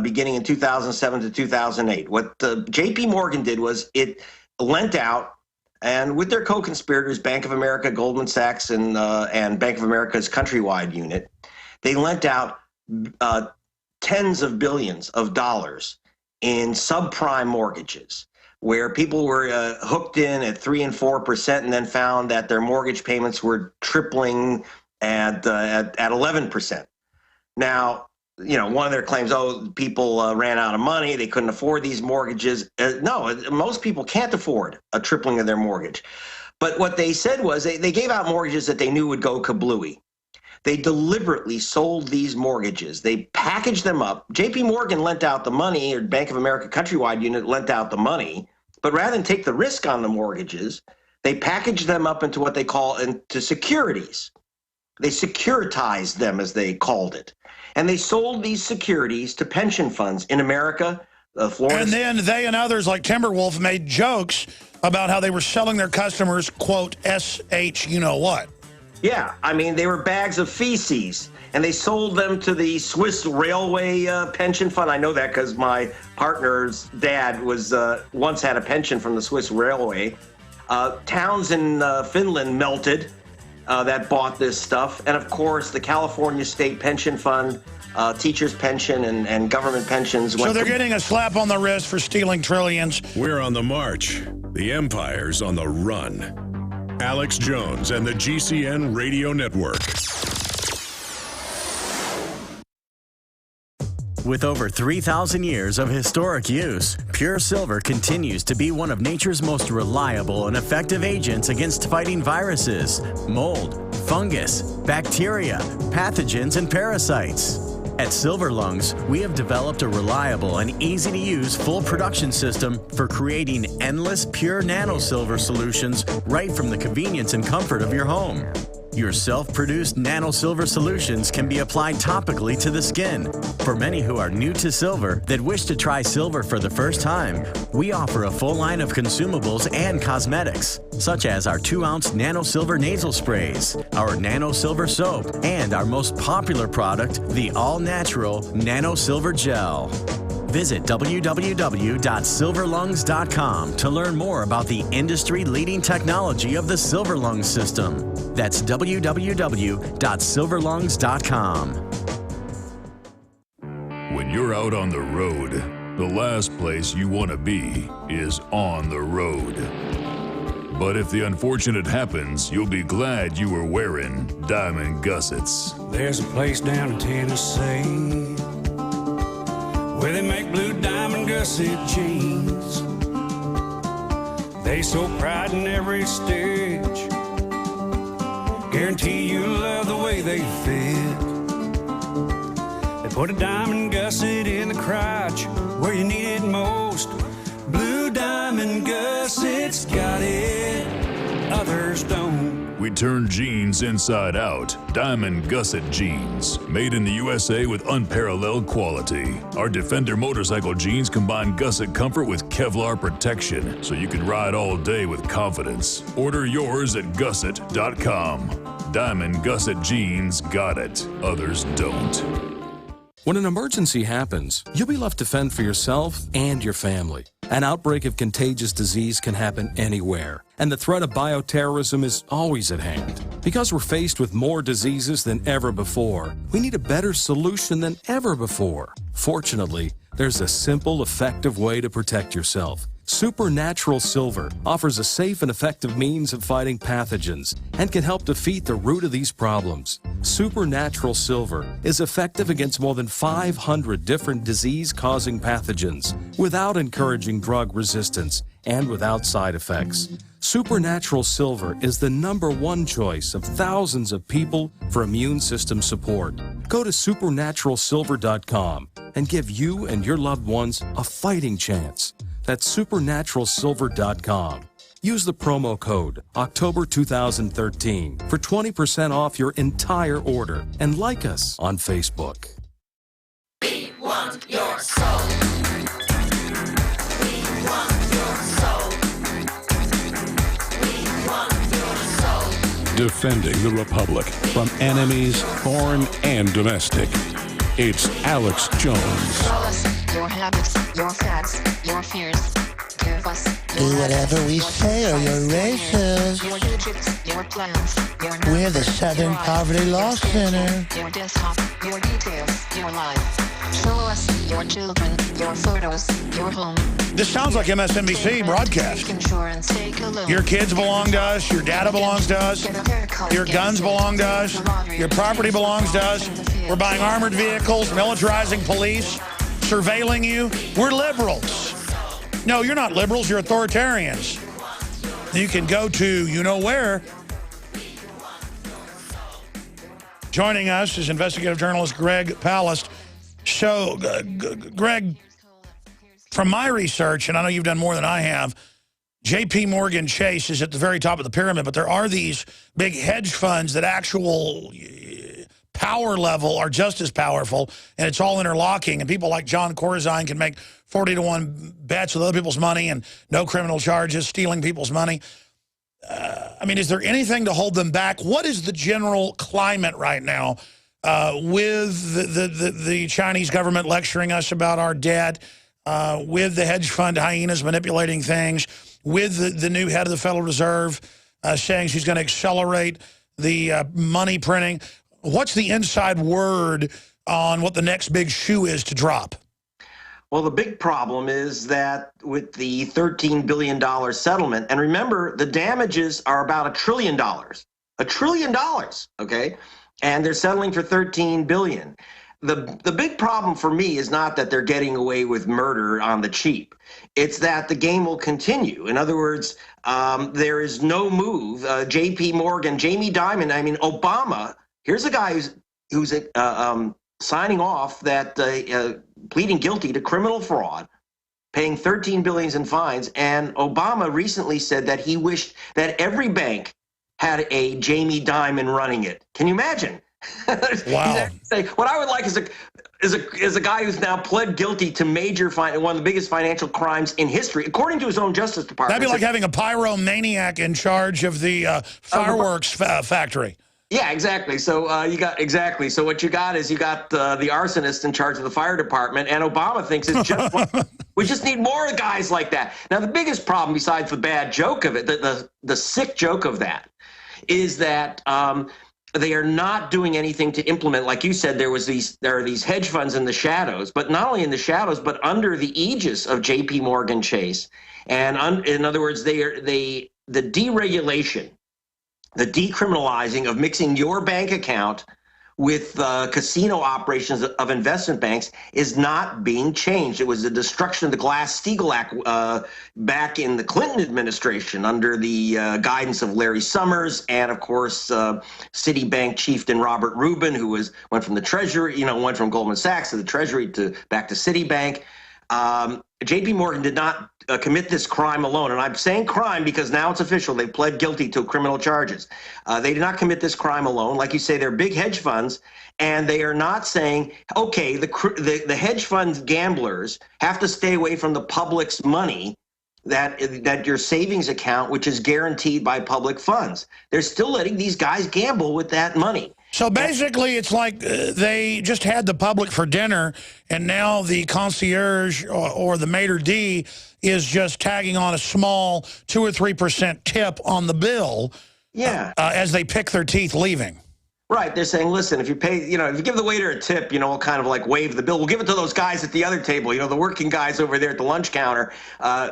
beginning in 2007 to 2008. What J.P. Morgan did was it lent out, and with their co-conspirators, Bank of America, Goldman Sachs, and Bank of America's countrywide unit, they lent out tens of billions of dollars in subprime mortgages, where people were hooked in at 3% and 4% and then found that their mortgage payments were tripling at 11%. Now, you know, one of their claims, people ran out of money, they couldn't afford these mortgages. No, most people can't afford a tripling of their mortgage. But what they said was they gave out mortgages that they knew would go kablooey. They deliberately sold these mortgages. They packaged them up. J.P. Morgan lent out the money, or Bank of America countrywide unit lent out the money, but rather than take the risk on the mortgages, they packaged them up into what they call into securities. They securitized them, as they called it. And they sold these securities to pension funds in America, Florida. And then they and others like Timberwolf made jokes about how they were selling their customers, quote, SH you-know-what. Yeah, I mean, they were bags of feces, and they sold them to the Swiss Railway pension fund. I know that because my partner's dad was once had a pension from the Swiss Railway. Towns in Finland melted that bought this stuff. And, of course, the California State Pension Fund, teachers' pension, and government pensions. So they're getting a slap on the wrist for stealing trillions. We're on the march. The empire's on the run. Alex Jones and the GCN Radio Network. With over 3,000 years of historic use, pure silver continues to be one of nature's most reliable and effective agents against fighting viruses, mold, fungus, bacteria, pathogens, and parasites. At Silver Lungs, we have developed a reliable and easy-to-use full production system for creating endless pure nano-silver solutions right from the convenience and comfort of your home. Your self-produced nano-silver solutions can be applied topically to the skin. For many who are new to silver that wish to try silver for the first time, we offer a full line of consumables and cosmetics, such as our 2-ounce nano-silver nasal sprays, our nano-silver soap, and our most popular product, the all-natural nano-silver gel. Visit www.silverlungs.com to learn more about the industry-leading technology of the Silver Lungs system. That's www.silverlungs.com. When you're out on the road, the last place you want to be is on the road. But if the unfortunate happens, you'll be glad you were wearing diamond gussets. There's a place down in Tennessee where they make blue diamond gusset jeans. They so pride in every stitch, guarantee you love the way they fit. They put a diamond gusset in the crotch where you need it most. Blue diamond gussets got it, others don't. We turn jeans inside out. Diamond gusset jeans. Made in the USA with unparalleled quality. Our Defender motorcycle jeans combine gusset comfort with Kevlar protection, so you can ride all day with confidence. Order yours at gusset.com. Diamond gusset jeans got it. Others don't. When an emergency happens, you'll be left to fend for yourself and your family. An outbreak of contagious disease can happen anywhere, and the threat of bioterrorism is always at hand. Because we're faced with more diseases than ever before, we need a better solution than ever before. Fortunately, there's a simple, effective way to protect yourself. Supernatural Silver offers a safe and effective means of fighting pathogens and can help defeat the root of these problems. Supernatural Silver is effective against more than 500 different disease-causing pathogens without encouraging drug resistance and without side effects. Supernatural Silver is the #1 choice of thousands of people for immune system support. Go to supernaturalsilver.com and give you and your loved ones a fighting chance. That's supernaturalsilver.com. Use the promo code October 2013 for 20% off your entire order and like us on Facebook. We want your soul. We want your soul. We want your soul. Defending the Republic from enemies, foreign and domestic. It's Alex Jones. Tell us your habits, your facts, your fears. Give us Do whatever we say or you're racist. your digits, your plans, your We're the Southern Poverty Law Center. your desktop, your details, your life. Show us your children, your photos, your home. This sounds like MSNBC broadcast. Insurance, take a look. Your kids belong to us. Your data belongs to us. Your guns belong to us. Your property belongs to us. We're buying armored vehicles, militarizing police, surveilling you. We're liberals. No, you're not liberals. You're authoritarians. You can go to you-know-where. Joining us is investigative journalist Greg Palast. So, Greg, from my research, and I know you've done more than I have, J.P. Morgan Chase is at the very top of the pyramid, but there are these big hedge funds that actual power level are just as powerful, and it's all interlocking, and people like John Corzine can make 40-to-1 bets with other people's money and no criminal charges, stealing people's money. I mean, is there anything to hold them back? What is the general climate right now with the Chinese government lecturing us about our debt, with the hedge fund hyenas manipulating things, with the new head of the Federal Reserve saying she's going to accelerate the money printing? What's the inside word on what the next big shoe is to drop? Well, the big problem is that with the $13 billion settlement, and remember, the damages are about $1 trillion. $1 trillion, okay? And they're settling for $13 billion. The big problem for me is not that they're getting away with murder on the cheap. It's that the game will continue. In other words, there is no move. J.P. Morgan, Jamie Dimon, I mean, Obama, here's a guy who's signing off that pleading guilty to criminal fraud, paying $13 billion in fines. And Obama recently said that he wished that every bank had a Jamie Dimon running it. Can you imagine? Wow. What I would like is a guy who's now pled guilty to major one of the biggest financial crimes in history, according to his own Justice Department. That'd be like having a pyromaniac in charge of the fireworks factory. Yeah, exactly. So So what you got is you got the arsonist in charge of the fire department, and Obama thinks it's just we just need more guys like that. Now, the biggest problem, besides the bad joke of it, the sick joke of that, is that they are not doing anything to implement. Like you said, there are these hedge funds in the shadows, but not only in the shadows, but under the aegis of J.P. Morgan Chase. And in other words, the deregulation, the decriminalizing of mixing your bank account with casino operations of investment banks is not being changed. It was the destruction of the Glass-Steagall Act back in the Clinton administration under the guidance of Larry Summers and, of course, Citibank chieftain Robert Rubin, who went from the Treasury, went from Goldman Sachs to the Treasury back to Citibank. J.P. Morgan did not commit this crime alone. And I'm saying crime because now it's official. They pled guilty to criminal charges. They did not commit this crime alone. Like you say, they're big hedge funds, and they are not saying, okay, the hedge fund gamblers have to stay away from the public's money, that your savings account, which is guaranteed by public funds. They're still letting these guys gamble with that money. So basically, it's like they just had the public for dinner, and now the concierge or the maitre d' is just tagging on a small 2 or 3% tip on the bill. Yeah. As they pick their teeth leaving. Right. They're saying, listen, if you pay, if you give the waiter a tip, we'll kind of like waive the bill. We'll give it to those guys at the other table, the working guys over there at the lunch counter.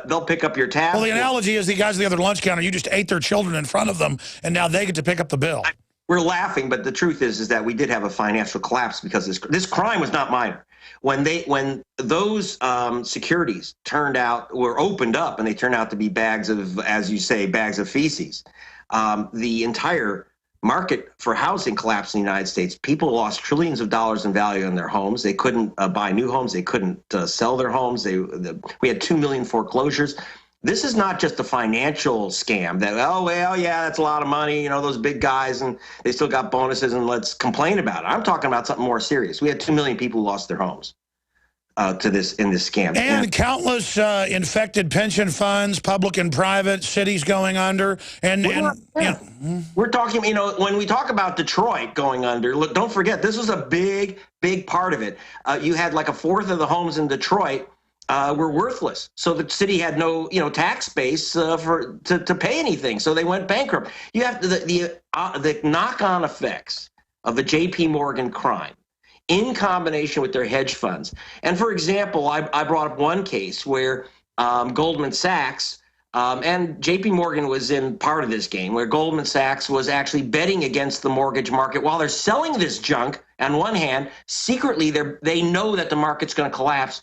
They'll pick up your tab. Well, the analogy is the guys at the other lunch counter, you just ate their children in front of them, and now they get to pick up the bill. We're laughing, but the truth is that we did have a financial collapse because this crime was not minor. When those securities were opened up, and they turned out to be bags of, as you say, bags of feces, the entire market for housing collapsed in the United States. People lost trillions of dollars in value in their homes. They couldn't buy new homes. They couldn't sell their homes. We had 2 million foreclosures. This is not just a financial scam that, yeah, that's a lot of money, those big guys, and they still got bonuses, and let's complain about it. I'm talking about something more serious. We had 2 million people who lost their homes in this scam. And countless infected pension funds, public and private, cities going under. We're talking, when we talk about Detroit going under, look, don't forget, this was a big, big part of it. You had like a fourth of the homes in Detroit were worthless. So the city had no, tax base to pay anything. So they went bankrupt. You have the knock-on effects of the J.P. Morgan crime in combination with their hedge funds. And for example, I brought up one case where Goldman Sachs and J.P. Morgan was in part of this game, where Goldman Sachs was actually betting against the mortgage market while they're selling this junk. On one hand, secretly they know that the market's going to collapse.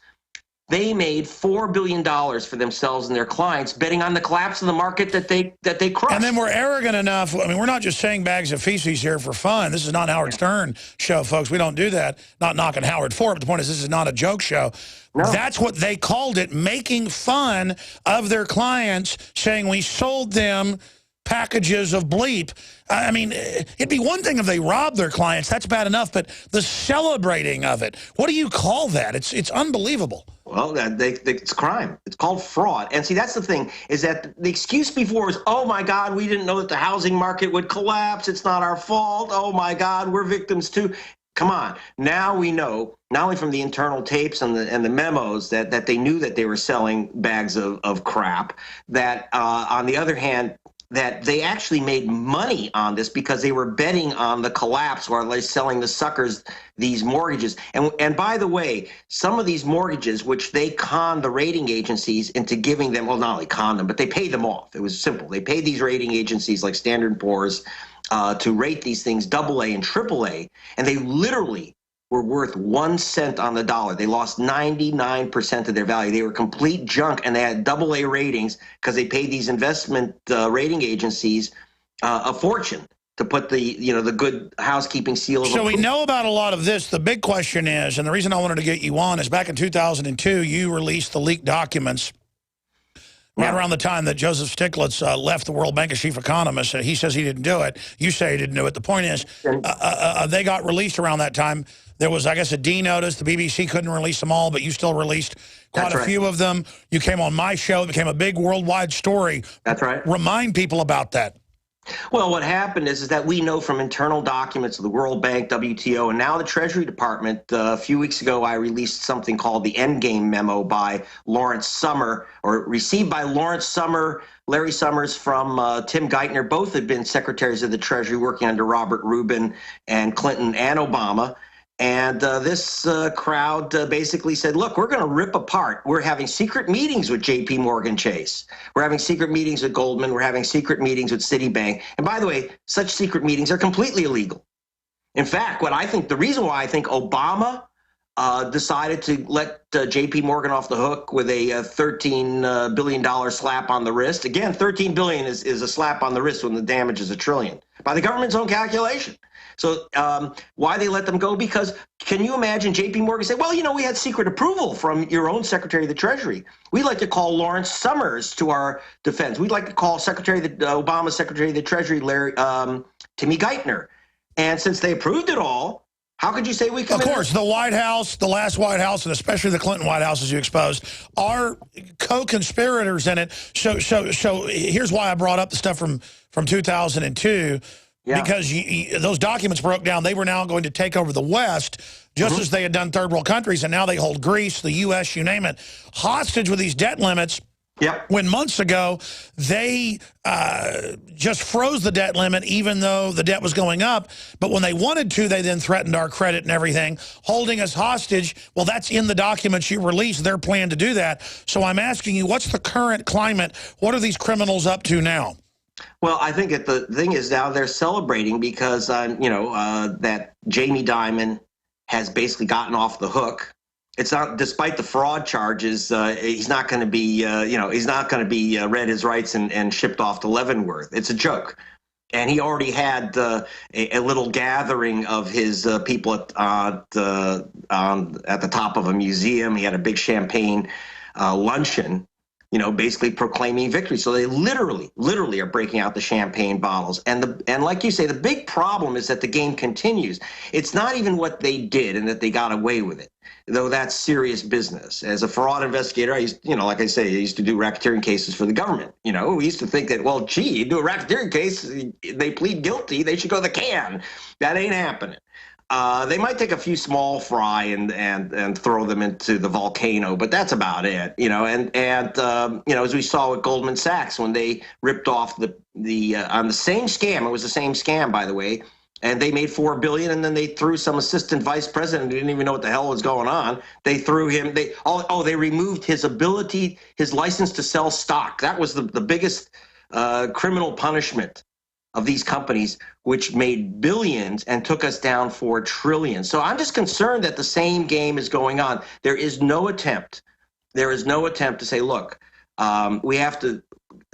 they made $4 billion for themselves and their clients betting on the collapse of the market that they crushed. And then we're arrogant enough. I mean, we're not just saying bags of feces here for fun. This is not Howard Stern show, folks. We don't do that. Not knocking Howard for it, but the point is this is not a joke show. No. That's what they called it, making fun of their clients, saying we sold them packages of bleep. I mean, it'd be one thing if they robbed their clients. That's bad enough. But the celebrating of it, what do you call that? It's unbelievable. Well, it's crime. It's called fraud. And see, that's the thing, is that the excuse before was, oh, my God, we didn't know that the housing market would collapse. It's not our fault. Oh, my God, we're victims, too. Come on. Now we know, not only from the internal tapes and the memos, that they knew that they were selling bags of crap, that, on the other hand, that they actually made money on this because they were betting on the collapse while they're selling the suckers these mortgages. And by the way, some of these mortgages, which they conned the rating agencies into giving them, well, not only conned them, but they paid them off. It was simple. They paid these rating agencies like Standard & Poor's to rate these things AA and AAA, and they literally were worth 1 cent on the dollar. They lost 99% of their value. They were complete junk, and they had AA ratings because they paid these investment rating agencies a fortune to put the good housekeeping seal of approval. So we know about a lot of this. The big question is, and the reason I wanted to get you on is back in 2002, you released the leaked documents right around the time that Joseph Stiglitz left the World Bank as chief economist. He says he didn't do it. You say he didn't do it. The point is, they got released around that time. There was, I guess, a D notice. The BBC couldn't release them all, but you still released quite a few of them. You came on my show. It became a big worldwide story. That's right. Remind people about that. Well, what happened is that we know from internal documents of the World Bank, WTO, and now the Treasury Department. A few weeks ago, I released something called the Endgame Memo by Lawrence Summer, or received by Lawrence Summer, Larry Summers from Tim Geithner. Both had been secretaries of the Treasury working under Robert Rubin and Clinton and Obama. And this crowd basically said, look, we're going to rip apart. We're having secret meetings with J.P. Morgan Chase. We're having secret meetings with Goldman. We're having secret meetings with Citibank. And by the way, such secret meetings are completely illegal. In fact, the reason why I think Obama decided to let J.P. Morgan off the hook with a $13 billion slap on the wrist. Again, $13 billion is a slap on the wrist when the damage is $1 trillion by the government's own calculation. So why they let them go? Because can you imagine J.P. Morgan say, well, we had secret approval from your own Secretary of the Treasury. We'd like to call Lawrence Summers to our defense. We'd like to call Obama Secretary of the Treasury, Timmy Geithner. And since they approved it all, how could you say we can? Of course, the White House, the last White House, and especially the Clinton White House, as you exposed, are co-conspirators in it. So here's why I brought up the stuff from 2002. Yeah. Because those documents broke down. They were now going to take over the West, just as they had done third world countries, and now they hold Greece, the U.S., you name it, hostage with these debt limits. Yep. When months ago, they just froze the debt limit, even though the debt was going up. But when they wanted to, they then threatened our credit and everything, holding us hostage. Well, that's in the documents you released, their plan to do that. So I'm asking you, what's the current climate? What are these criminals up to now? Well, I think the thing is now they're celebrating because, that Jamie Dimon has basically gotten off the hook. It's not, despite the fraud charges, he's not going to be, read his rights and shipped off to Leavenworth. It's a joke. And he already had a little gathering of his people at the top of a museum. He had a big champagne luncheon, basically proclaiming victory. So they literally are breaking out the champagne bottles. And like you say, the big problem is that the game continues. It's not even what they did and that they got away with it, though that's serious business. As a fraud investigator, I used, like I say, I used to do racketeering cases for the government. We used to think that, well, gee, you do a racketeering case, they plead guilty, they should go to the can. That ain't happening. They might take a few small fry and throw them into the volcano, but that's about it, as we saw with Goldman Sachs when they ripped off on the same scam. It was the same scam, by the way, and they made $4 billion, and then they threw some assistant vice president who didn't even know what the hell was going on. They threw him. They removed his license to sell stock. That was the biggest criminal punishment of these companies, which made billions and took us down $4 trillion. So I'm just concerned that the same game is going on. There is no attempt there is no attempt to say, look, we have to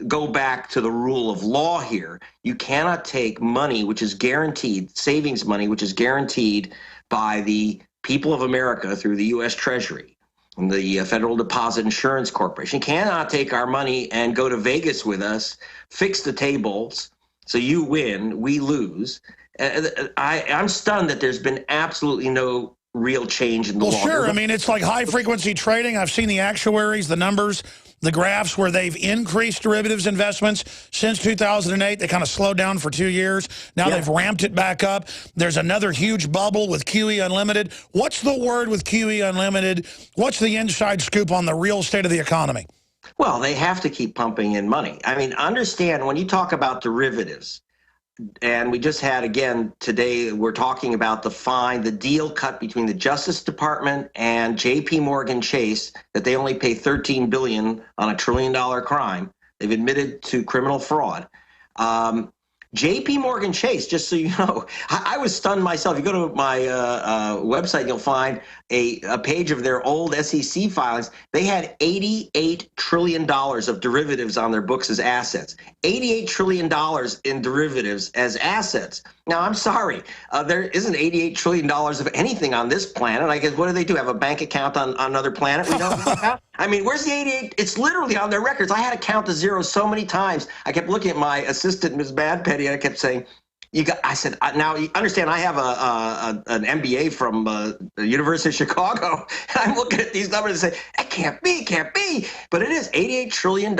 go back to the rule of law here. You cannot take money which is guaranteed, savings money which is guaranteed by the people of America through the U.S. Treasury and the Federal Deposit Insurance Corporation. You cannot take our money and go to Vegas with us, fix the tables, so you win, we lose. I'm stunned that there's been absolutely no real change in the law. Well, sure. I mean, it's like high-frequency trading. I've seen the actuaries, the numbers, the graphs where they've increased derivatives investments since 2008. They kind of slowed down for 2 years. Now they've ramped it back up. There's another huge bubble with QE Unlimited. What's the word with QE Unlimited? What's the inside scoop on the real state of the economy? Well, they have to keep pumping in money. I mean, understand when you talk about derivatives, and we just had, again, today, we're talking about the deal cut between the Justice Department and J.P. Morgan Chase, that they only pay $13 billion on a $1 trillion crime. They've admitted to criminal fraud. J.P. Morgan Chase, just so you know, I was stunned myself. You go to my website, you'll find a page of their old SEC filings. They had $88 trillion of derivatives on their books as assets. $88 trillion in derivatives as assets. Now, I'm sorry, there isn't $88 trillion of anything on this planet. I guess, what do? Have a bank account on another planet we don't have? I mean, where's the 88? It's literally on their records. I had to count the zeros so many times. I kept looking at my assistant, Ms. Badpetty, and I kept saying, I said, now you understand, I have an MBA from the University of Chicago. And I'm looking at these numbers and say, it can't be. But it is $88 trillion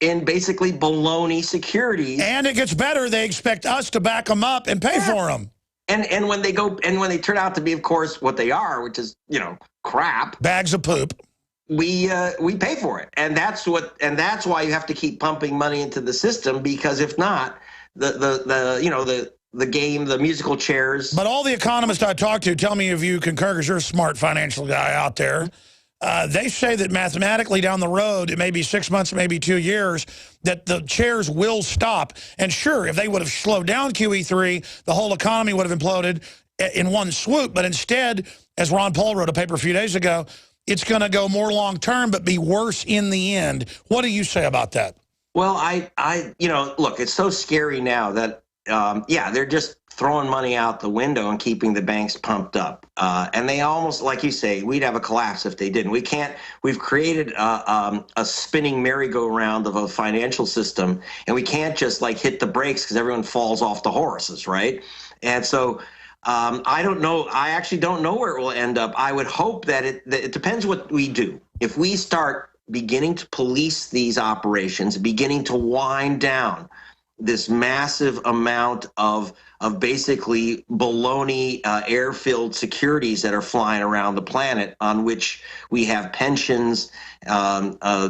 in basically baloney securities. And it gets better. They expect us to back them up and pay for them. And when they turn out to be, of course, what they are, which is, crap. Bags of poop. We pay for it. And that's why you have to keep pumping money into the system, because if not, the game, the musical chairs. But all the economists I talk to, tell me if you concur, because you're a smart financial guy out there, they say that mathematically down the road, it may be 6 months, maybe 2 years, that the chairs will stop. And sure, if they would have slowed down QE3, the whole economy would have imploded in one swoop. But instead, as Ron Paul wrote a paper a few days ago, it's going to go more long-term but be worse in the end. What do you say about that? Well, look, it's so scary now that, they're just throwing money out the window and keeping the banks pumped up. And they almost, like you say, we'd have a collapse if they didn't. We've created a spinning merry-go-round of a financial system, and we can't just hit the brakes because everyone falls off the horses, right? And so I don't know. I actually don't know where it will end up. I would hope that it depends what we do. If we start beginning to police these operations, beginning to wind down this massive amount of basically baloney air-filled securities that are flying around the planet, on which we have pensions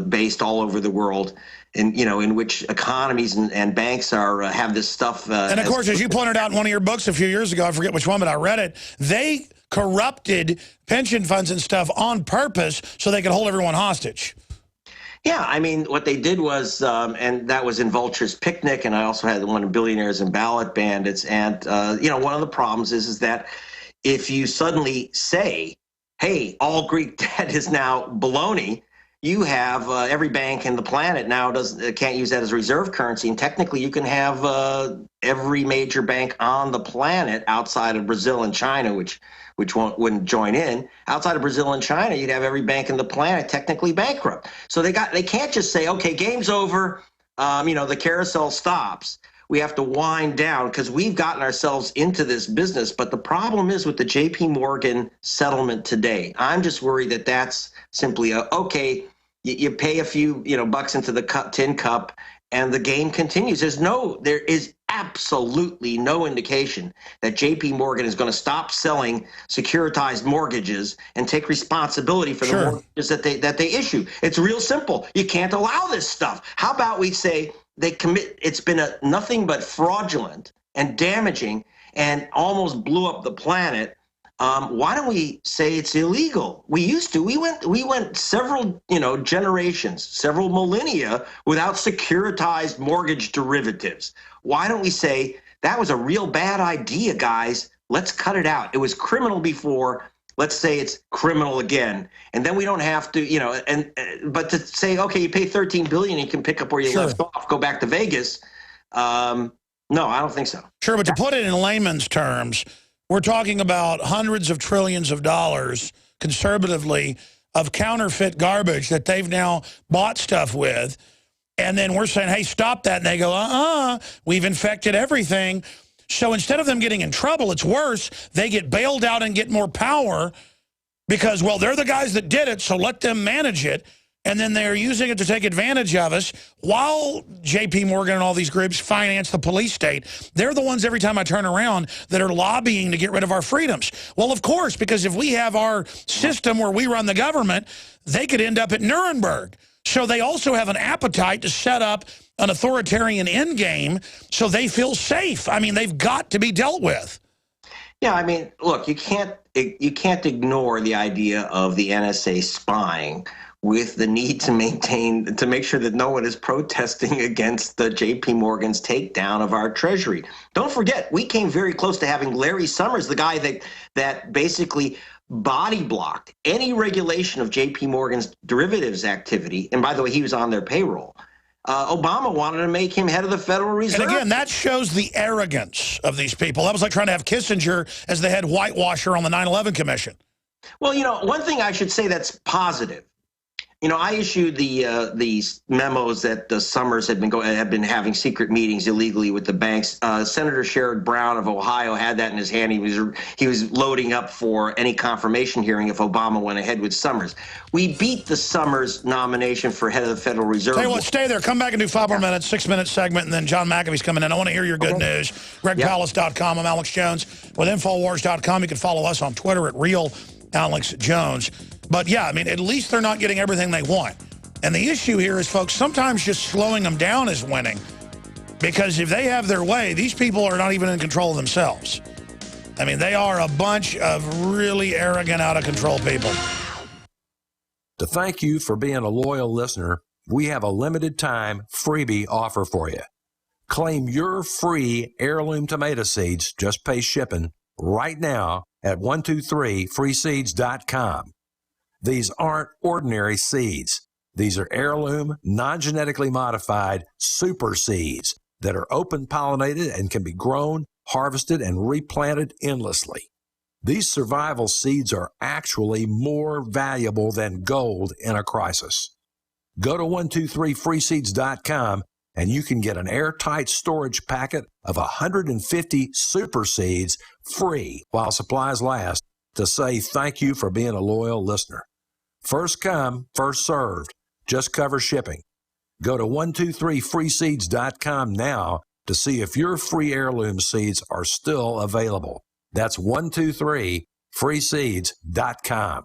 based all over the world, and in which economies and banks have this stuff. And of course, as you pointed out in one of your books a few years ago, I forget which one, but I read it, they corrupted pension funds and stuff on purpose so they could hold everyone hostage. Yeah, I mean, what they did was, and that was in Vulture's Picnic, and I also had one of Billionaires and Ballot Bandits, and, one of the problems is that if you suddenly say, hey, all Greek debt is now baloney, you have every bank in the planet now can't use that as reserve currency, and technically you can have every major bank on the planet outside of Brazil and China, which wouldn't join in. Outside of Brazil and China, you'd have every bank in the planet technically bankrupt. So they can't just say, okay, game's over, the carousel stops. We have to wind down because we've gotten ourselves into this business. But the problem is with the J.P. Morgan settlement today, I'm just worried that that's simply you pay a few bucks into the tin cup and the game continues. There is absolutely no indication that J.P. Morgan is going to stop selling securitized mortgages and take responsibility for the mortgages that they issue. It's real simple. You can't allow this stuff. How about we say it's been nothing but fraudulent and damaging and almost blew up the planet. Why don't we say it's illegal? We went several, generations, several millennia without securitized mortgage derivatives. Why don't we say that was a real bad idea, guys? Let's cut it out. It was criminal before. let's say it's criminal again, and then we don't have to, you know, but to say, okay, you pay $13 billion, you can pick up where you left off, go back to Vegas. No, I don't think so. Sure, but to put it in layman's terms, we're talking about hundreds of trillions of dollars, conservatively, of counterfeit garbage that they've now bought stuff with. And then we're saying, hey, stop that. And they go, we've infected everything. So instead of them getting in trouble, it's worse. They get bailed out and get more power because, well, they're the guys that did it, so let them manage it. And then they're using it to take advantage of us while JP Morgan and all these groups finance the police state. They're the ones every time I turn around that are lobbying to get rid of our freedoms. Well, of course, because if we have our system where we run the government, they could end up at Nuremberg. So they also have an appetite to set up an authoritarian endgame so they feel safe. I mean, they've got to be dealt with. Yeah, I mean, look, you can't ignore the idea of the NSA spying with the need to make sure that no one is protesting against the JP Morgan's takedown of our treasury. Don't forget, we came very close to having Larry Summers, the guy that basically body blocked any regulation of JP Morgan's derivatives activity. And by the way, he was on their payroll. Obama wanted to make him head of the Federal Reserve. And again, that shows the arrogance of these people. That was like trying to have Kissinger as the head whitewasher on the 9/11 Commission. Well, you know, one thing I should say that's positive. You know, I issued these memos that Summers had been having secret meetings illegally with the banks. Senator Sherrod Brown of Ohio had that in his hand. He was loading up for any confirmation hearing if Obama went ahead with Summers. We beat the Summers nomination for head of the Federal Reserve. Tell you what, stay there. Come back and do 5 more minutes, 6-minute segment, and then John McAfee's coming in. I want to hear your good news. GregPalast.com. I'm Alex Jones with Infowars.com. You can follow us on Twitter at Real Alex Jones. But yeah, I mean, at least they're not getting everything they want. And the issue here is, folks, sometimes just slowing them down is winning. Because if they have their way, these people are not even in control of themselves. I mean, they are a bunch of really arrogant, out-of-control people. To thank you for being a loyal listener, we have a limited time freebie offer for you. Claim your free heirloom tomato seeds, just pay shipping, right now at 123freeseeds.com. These aren't ordinary seeds. These are heirloom, non-genetically modified super seeds that are open-pollinated and can be grown, harvested, and replanted endlessly. These survival seeds are actually more valuable than gold in a crisis. Go to 123freeseeds.com and you can get an airtight storage packet of 150 super seeds free while supplies last to say thank you for being a loyal listener. First come, first served. Just cover shipping. Go to 123freeseeds.com now to see if your free heirloom seeds are still available. That's 123freeseeds.com.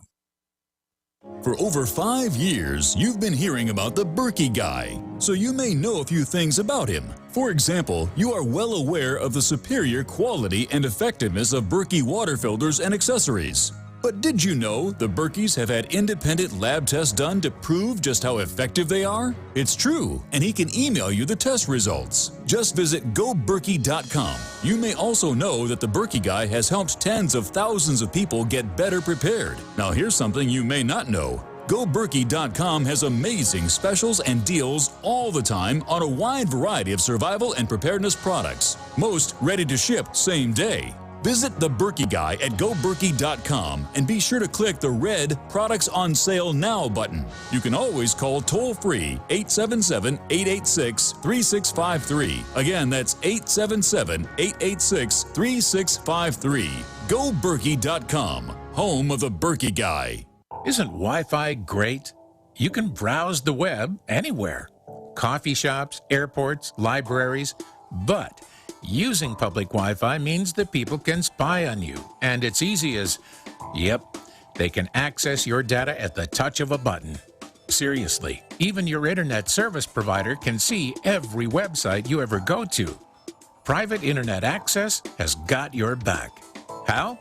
For over 5 years, you've been hearing about the Berkey Guy, so you may know a few things about him. For example, you are well aware of the superior quality and effectiveness of Berkey water filters and accessories. But did you know the Berkeys have had independent lab tests done to prove just how effective they are? It's true, and he can email you the test results. Just visit goberkey.com. You may also know that the Berkey Guy has helped tens of thousands of people get better prepared. Now here's something you may not know. GoBerkey.com has amazing specials and deals all the time on a wide variety of survival and preparedness products, most ready to ship same day. Visit the Berkey Guy at goberkey.com and be sure to click the red Products on Sale Now button. You can always call toll-free 877-886-3653. Again, that's 877-886-3653. GoBerkey.com, home of the Berkey Guy. Isn't Wi-Fi great? You can browse the web anywhere. Coffee shops, airports, libraries, but using public Wi-Fi means that people can spy on you, and it's easy as, yep, they can access your data at the touch of a button. Seriously, even your internet service provider can see every website you ever go to. Private internet access has got your back. How?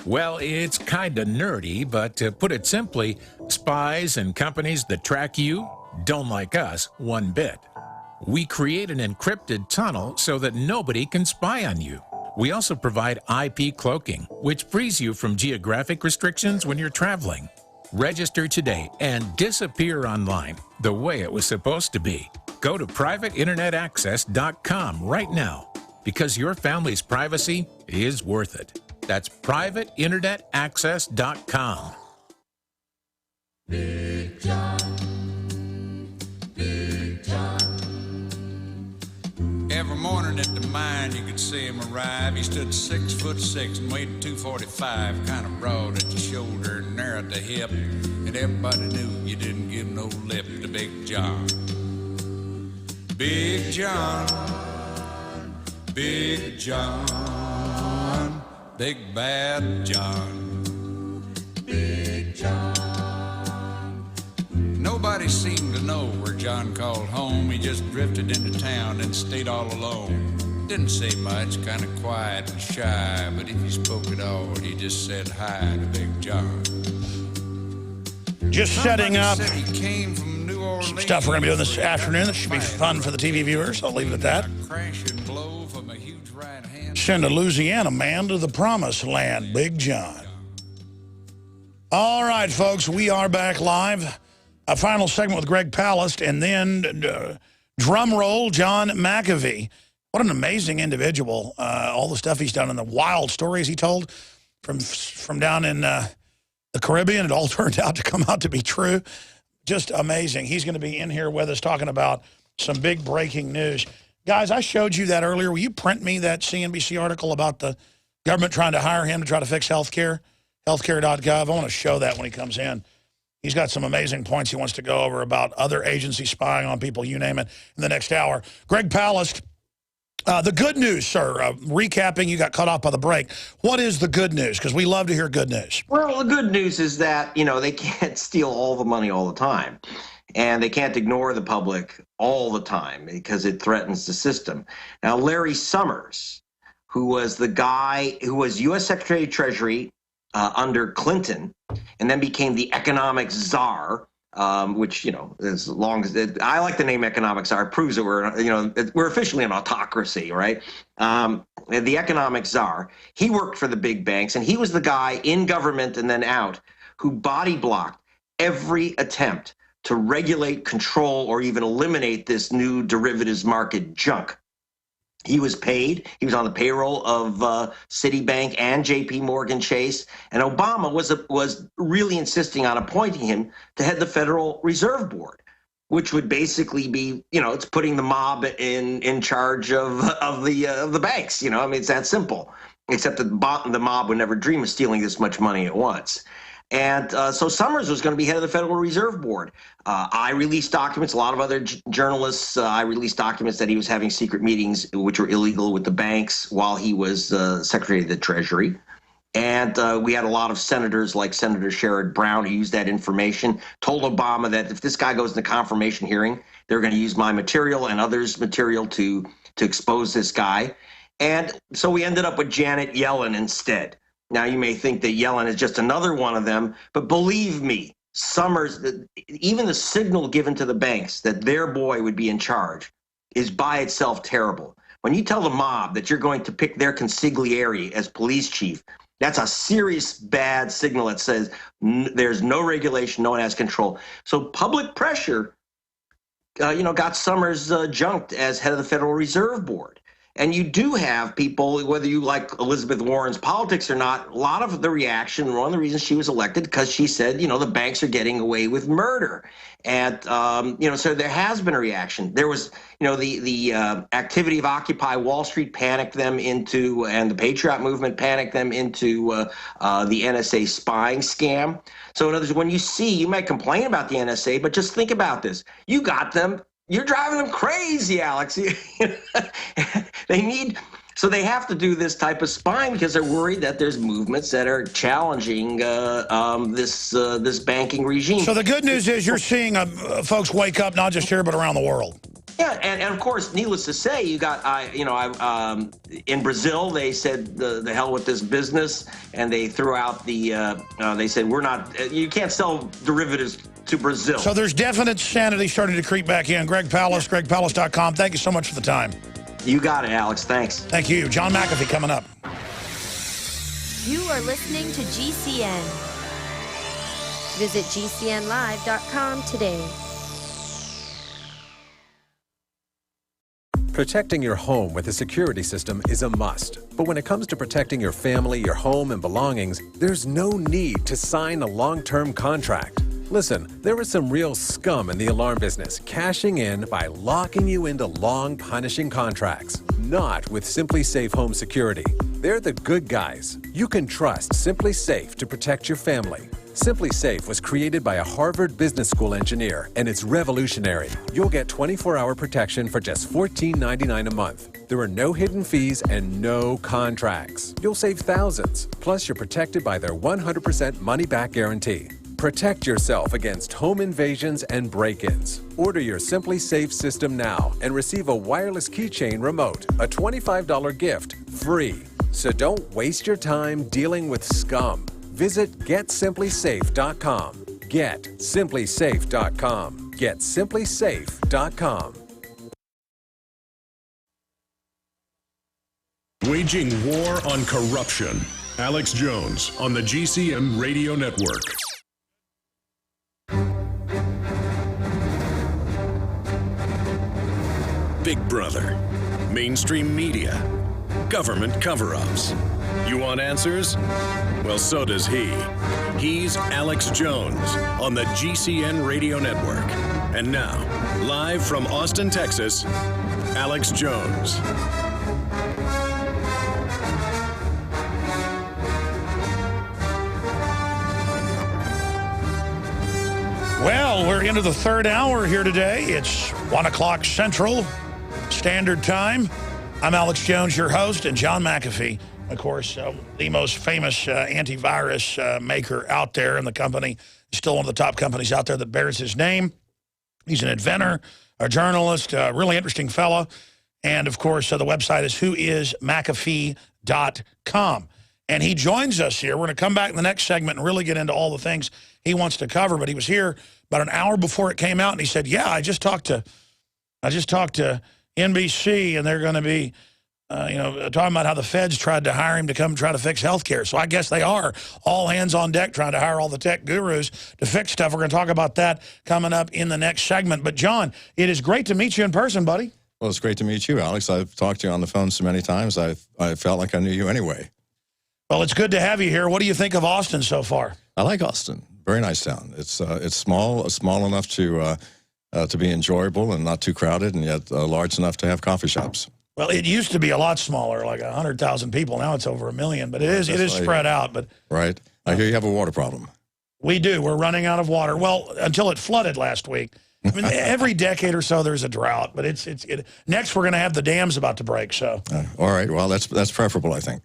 Well, it's kinda nerdy, but to put it simply, spies and companies that track you don't like us one bit. We create an encrypted tunnel so that nobody can spy on you. We also provide IP cloaking, which frees you from geographic restrictions when you're traveling. Register today and disappear online the way it was supposed to be. Go to privateinternetaccess.com right now, because your family's privacy is worth it. That's privateinternetaccess.com. Big John. Big John. Every morning at the mine, you could see him arrive. He stood 6'6" and weighed 245, kind of broad at the shoulder and narrow at the hip. And everybody knew you didn't give no lip to Big John. Big John, Big John, Big Bad John, Big John. Nobody seemed to know where John called home. He just drifted into town and stayed all alone. Didn't say much, kind of quiet and shy, but if he spoke at all, he just said hi to Big John. Just setting up some stuff we're going to be doing this afternoon that should be fun for the TV viewers. I'll leave it at that. Send a Louisiana man to the promised land, Big John. All right, folks, we are back live. A final segment with Greg Palast, and then drum roll, John McAfee. What an amazing individual. All the stuff he's done and the wild stories he told from down in the Caribbean, it all turned out to come out to be true. Just amazing. He's going to be in here with us talking about some big breaking news. Guys, I showed you that earlier. Will you print me that CNBC article about the government trying to hire him to try to fix healthcare? Healthcare.gov. I want to show that when he comes in. He's got some amazing points he wants to go over about other agencies spying on people, you name it, in the next hour. Greg Palast, the good news, sir, recapping, you got cut off by the break. What is the good news? Because we love to hear good news. Well, the good news is that, they can't steal all the money all the time. And they can't ignore the public all the time because it threatens the system. Now, Larry Summers, who was the guy who was U.S. Secretary of Treasury under Clinton and then became the economic czar, which, as long as I like the name economic czar, it proves that we're officially an autocracy, right? The economic czar, he worked for the big banks, and he was the guy in government and then out who body blocked every attempt to regulate, control, or even eliminate this new derivatives market junk. He was paid. He was on the payroll of Citibank and J.P. Morgan Chase, and Obama was really insisting on appointing him to head the Federal Reserve Board, which would basically be, it's putting the mob in charge of the banks. It's that simple. Except that the mob would never dream of stealing this much money at once. And so Summers was going to be head of the Federal Reserve Board. I released documents, a lot of other journalists, I released documents that he was having secret meetings which were illegal with the banks while he was Secretary of the Treasury. And we had a lot of senators like Senator Sherrod Brown who used that information, told Obama that if this guy goes in the confirmation hearing, they're going to use my material and others' material to expose this guy. And so we ended up with Janet Yellen instead. Now, you may think that Yellen is just another one of them, but believe me, Summers, even the signal given to the banks that their boy would be in charge is by itself terrible. When you tell the mob that you're going to pick their consigliere as police chief, that's a serious bad signal that says there's no regulation, no one has control. So public pressure, got Summers junked as head of the Federal Reserve Board. And you do have people, whether you like Elizabeth Warren's politics or not, a lot of the reaction, one of the reasons she was elected, because she said, the banks are getting away with murder. And, so there has been a reaction. There was, the activity of Occupy Wall Street panicked them into, and the Patriot movement panicked them into the NSA spying scam. So in other words, when you might complain about the NSA, but just think about this. You got them. You're driving them crazy, Alex. They have to do this type of spying because they're worried that there's movements that are challenging this banking regime. So the good news is you're seeing folks wake up not just here but around the world. Yeah, and of course, needless to say, you got in Brazil they said the hell with this business, and they threw out they said you can't sell derivatives to Brazil. So there's definite sanity starting to creep back in. Greg Palast, GregPalast.com. Thank you so much for the time. You got it, Alex. Thanks. Thank you. John McAfee coming up. You are listening to GCN. Visit GCNlive.com today. Protecting your home with a security system is a must. But when it comes to protecting your family, your home, and belongings, there's no need to sign a long-term contract. Listen, there is some real scum in the alarm business, cashing in by locking you into long, punishing contracts. Not with Simply Safe Home Security. They're the good guys. You can trust Simply Safe to protect your family. Simply Safe was created by a Harvard Business School engineer, and it's revolutionary. You'll get 24-hour protection for just $14.99 a month. There are no hidden fees and no contracts. You'll save thousands. Plus, you're protected by their 100% money-back guarantee. Protect yourself against home invasions and break-ins. Order your Simply Safe system now and receive a wireless keychain remote, a $25 gift, free. So don't waste your time dealing with scum. Visit GetSimplySafe.com. GetSimplySafe.com. GetSimplySafe.com. Waging war on corruption. Alex Jones on the GCN Radio Network. Big Brother, mainstream media, government cover-ups. You want answers? Well, so does he. He's Alex Jones on the GCN Radio Network. And now, live from Austin, Texas, Alex Jones. Well, we're into the third hour here today. It's 1 o'clock Central Standard Time. I'm Alex Jones, your host, and John McAfee, of course, the most famous antivirus maker out there in the company. Still one of the top companies out there that bears his name. He's an inventor, a journalist, a really interesting fella. And, of course, the website is whoismcafee.com. And he joins us here. We're going to come back in the next segment and really get into all the things he wants to cover. But he was here about an hour before it came out, and he said, yeah, I just talked to NBC, and they're going to be, talking about how the feds tried to hire him to come try to fix healthcare. So I guess they are all hands on deck trying to hire all the tech gurus to fix stuff. We're going to talk about that coming up in the next segment. But, John, it is great to meet you in person, buddy. Well, it's great to meet you, Alex. I've talked to you on the phone so many times, I felt like I knew you anyway. Well, it's good to have you here. What do you think of Austin so far? I like Austin. Very nice town. It's small enough to be enjoyable and not too crowded, and yet large enough to have coffee shops. Well, it used to be a lot smaller, like 100,000 people. Now it's over 1 million, but it is spread out. But right. I hear you have a water problem. We do. We're running out of water. Well, until it flooded last week. I mean, every decade or so there's a drought, but next we're going to have the dams about to break. So. All right. Well, that's preferable, I think.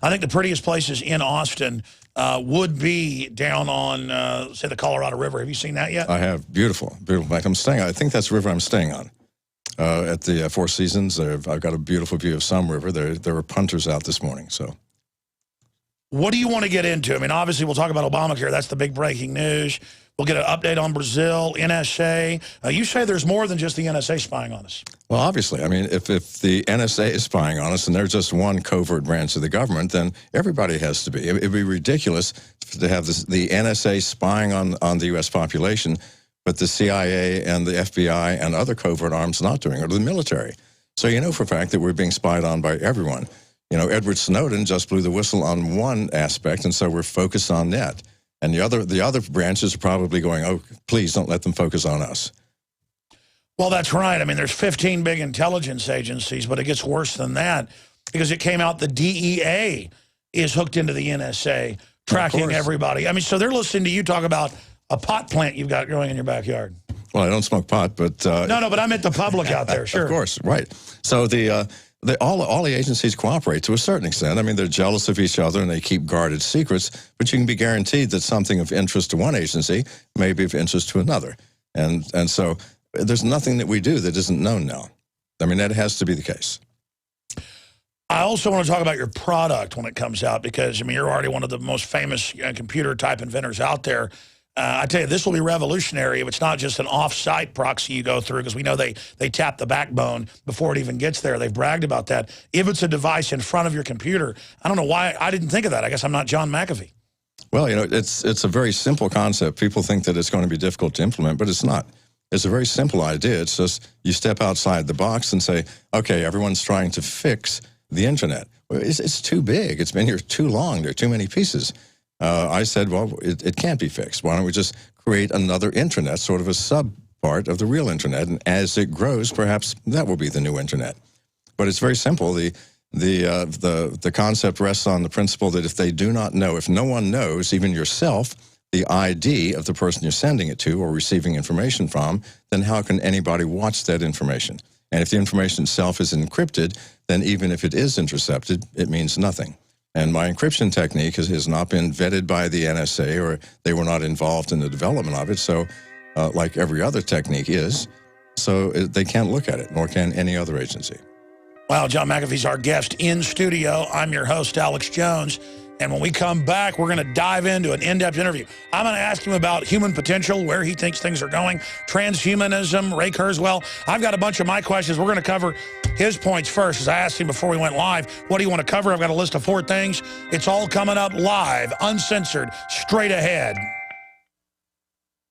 I think the prettiest places in Austin would be down on, say, the Colorado River. Have you seen that yet? I have. Beautiful. Beautiful. In fact, I think that's the river I'm staying on. At the Four Seasons, I've got a beautiful view of some river. There were punters out this morning. So, what do you want to get into? I mean, obviously, we'll talk about Obamacare. That's the big breaking news. We'll get an update on Brazil, NSA. You say there's more than just the NSA spying on us. Well, obviously. I mean, if the NSA is spying on us and they're just one covert branch of the government, then everybody has to be. It would be ridiculous to have the NSA spying on the U.S. population, but the CIA and the FBI and other covert arms not doing it, or the military. So you know for a fact that we're being spied on by everyone. You know, Edward Snowden just blew the whistle on one aspect, and so we're focused on that. And the other branches are probably going, oh, please don't let them focus on us. Well, that's right. I mean, there's 15 big intelligence agencies, but it gets worse than that because it came out the DEA is hooked into the NSA, tracking everybody. I mean, so they're listening to you talk about a pot plant you've got growing in your backyard. Well, I don't smoke pot, but... No, but I meant the public out there, sure. Of course, right. So all the agencies cooperate to a certain extent. I mean, they're jealous of each other and they keep guarded secrets, but you can be guaranteed that something of interest to one agency may be of interest to another. And so there's nothing that we do that isn't known now. I mean, that has to be the case. I also want to talk about your product when it comes out because, I mean, you're already one of the most famous computer-type inventors out there. I tell you, this will be revolutionary if it's not just an off-site proxy you go through, because we know they tap the backbone before it even gets there. They've bragged about that. If it's a device in front of your computer, I don't know why I didn't think of that. I guess I'm not John McAfee. Well, you know, it's a very simple concept. People think that it's going to be difficult to implement, but it's not. It's a very simple idea. It's just you step outside the box and say, okay, everyone's trying to fix the internet. It's too big. It's been here too long. There are too many pieces. I said, well, it can't be fixed. Why don't we just create another internet, sort of a sub-part of the real internet, and as it grows, perhaps that will be the new internet. But it's very simple. The concept rests on the principle that if they do not know, if no one knows, even yourself, the ID of the person you're sending it to or receiving information from, then how can anybody watch that information? And if the information itself is encrypted, then even if it is intercepted, it means nothing. And my encryption technique has not been vetted by the NSA, or they were not involved in the development of it. So like every other technique is, so they can't look at it, nor can any other agency. Wow, John McAfee's our guest in studio. I'm your host, Alex Jones. And when we come back, we're going to dive into an in-depth interview. I'm going to ask him about human potential, where he thinks things are going, transhumanism, Ray Kurzweil. I've got a bunch of my questions. We're going to cover his points first. As I asked him before we went live, what do you want to cover? I've got a list of 4 things. It's all coming up live, uncensored, straight ahead.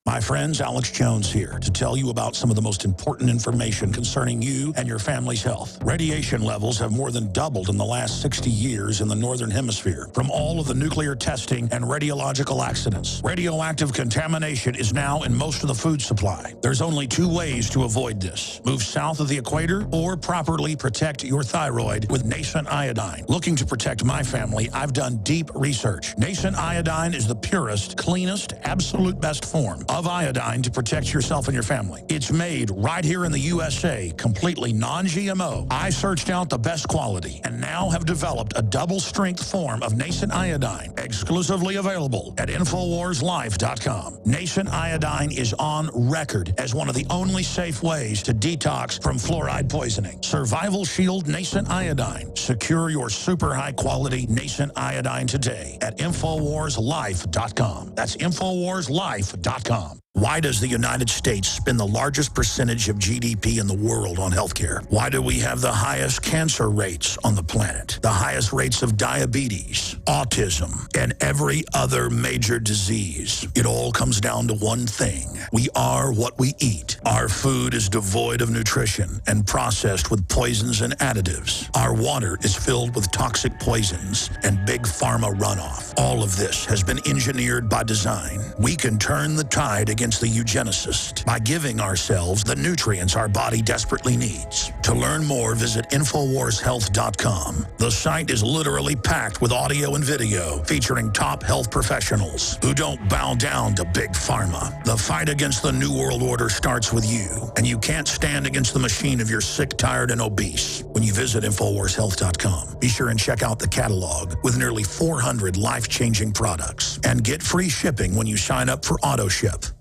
My friends, Alex Jones here to tell you about some of the most important information concerning you and your family's health. Radiation levels have more than doubled in the last 60 years in the Northern Hemisphere from all of the nuclear testing and radiological accidents. Radioactive contamination is now in most of the food supply. There's only 2 ways to avoid this. Move south of the equator or properly protect your thyroid with nascent iodine. Looking to protect my family, I've done deep research. Nascent iodine is the purest, cleanest, absolute best form of iodine to protect yourself and your family. It's made right here in the USA, completely non-GMO. I searched out the best quality and now have developed a double-strength form of nascent iodine, exclusively available at InfoWarsLife.com. Nascent iodine is on record as one of the only safe ways to detox from fluoride poisoning. Survival Shield Nascent Iodine. Secure your super high-quality nascent iodine today at InfoWarsLife.com. That's InfoWarsLife.com. Why does the United States spend the largest percentage of GDP in the world on healthcare? Why do we have the highest cancer rates on the planet, the highest rates of diabetes, autism, and every other major disease? It all comes down to one thing. We are what we eat. Our food is devoid of nutrition and processed with poisons and additives. Our water is filled with toxic poisons and big pharma runoff. All of this has been engineered by design. We can turn the tide against the eugenicist by giving ourselves the nutrients our body desperately needs. To learn more, visit InfoWarsHealth.com. The site is literally packed with audio and video featuring top health professionals who don't bow down to big pharma. The fight against the New World Order starts with you, and you can't stand against the machine if you're sick, tired, and obese. When you visit InfoWarsHealth.com, be sure and check out the catalog with nearly 400 life-changing products and get free shipping when you sign up for AutoShip.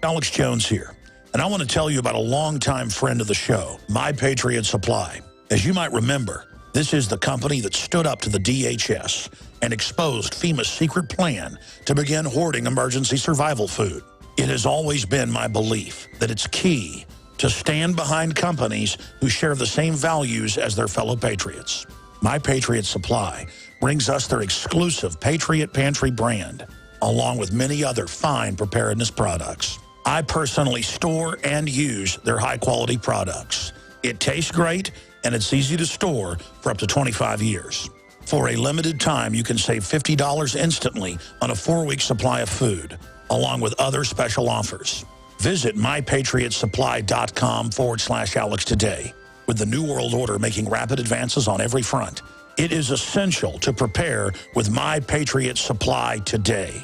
Alex Jones here, and I want to tell you about a longtime friend of the show, My Patriot Supply. As you might remember, this is the company that stood up to the DHS and exposed FEMA's secret plan to begin hoarding emergency survival food. It has always been my belief that it's key to stand behind companies who share the same values as their fellow patriots. My Patriot Supply brings us their exclusive Patriot Pantry brand, along with many other fine preparedness products. I personally store and use their high-quality products. It tastes great, and it's easy to store for up to 25 years. For a limited time, you can save $50 instantly on a 4-week supply of food, along with other special offers. Visit mypatriotsupply.com/Alex today. With the New World Order making rapid advances on every front, it is essential to prepare with My Patriot Supply today.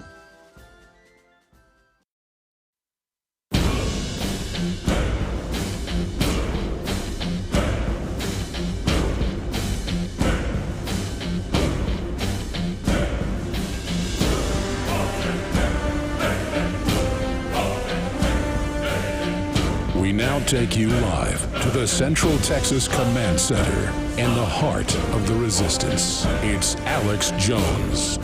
We now take you live to the Central Texas Command Center in the heart of the resistance. It's Alex Jones.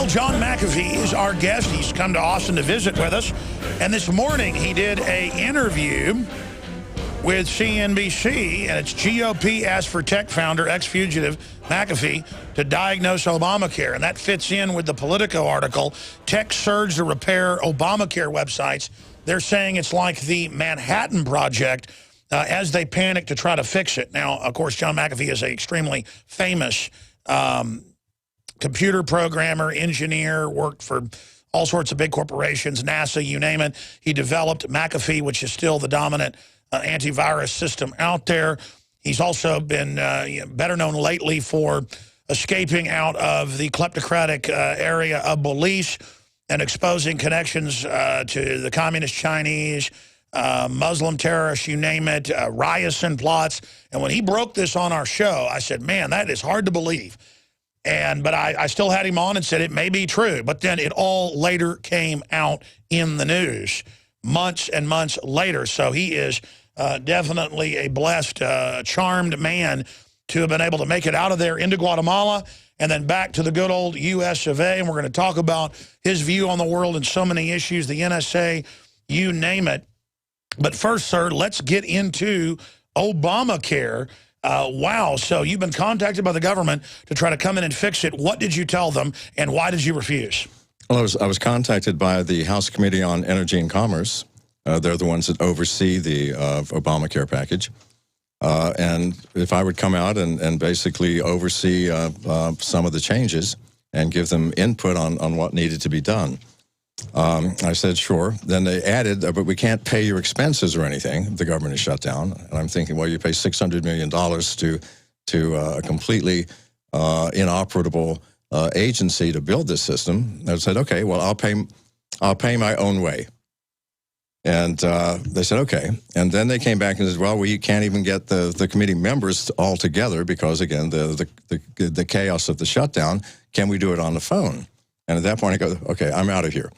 Well, John McAfee is our guest. He's come to Austin to visit with us. And this morning he did an interview with CNBC, and it's GOP asked for tech founder, ex-fugitive McAfee to diagnose Obamacare. And that fits in with the Politico article, Tech Surge to Repair Obamacare Websites. They're saying it's like the Manhattan Project as they panic to try to fix it. Now, of course, John McAfee is an extremely famous computer programmer, engineer, worked for all sorts of big corporations, NASA, you name it. He developed McAfee, which is still the dominant antivirus system out there. He's also been better known lately for escaping out of the kleptocratic area of Belize and exposing connections to the communist Chinese, Muslim terrorists, you name it, Ryerson plots. And when he broke this on our show, I said, man, that is hard to believe. But I still had him on and said it may be true. But then it all later came out in the news months and months later. So he is definitely a blessed, charmed man to have been able to make it out of there into Guatemala and then back to the good old U.S. of A. And we're going to talk about his view on the world and so many issues, the NSA, you name it. But first, sir, let's get into Obamacare. Wow. So you've been contacted by the government to try to come in and fix it. What did you tell them, and why did you refuse? Well, I was contacted by the House Committee on Energy and Commerce. They're the ones that oversee the Obamacare package. And if I would come out and basically oversee some of the changes and give them input on what needed to be done. I said, sure. Then they added, but we can't pay your expenses or anything. The government is shut down. And I'm thinking, well, you pay $600 million to a completely inoperable agency to build this system. And I said, okay, well, I'll pay my own way. And they said, okay. And then they came back and said, well, we can't even get the committee members all together because, again, the chaos of the shutdown. Can we do it on the phone? And at that point, I go, okay, I'm out of here.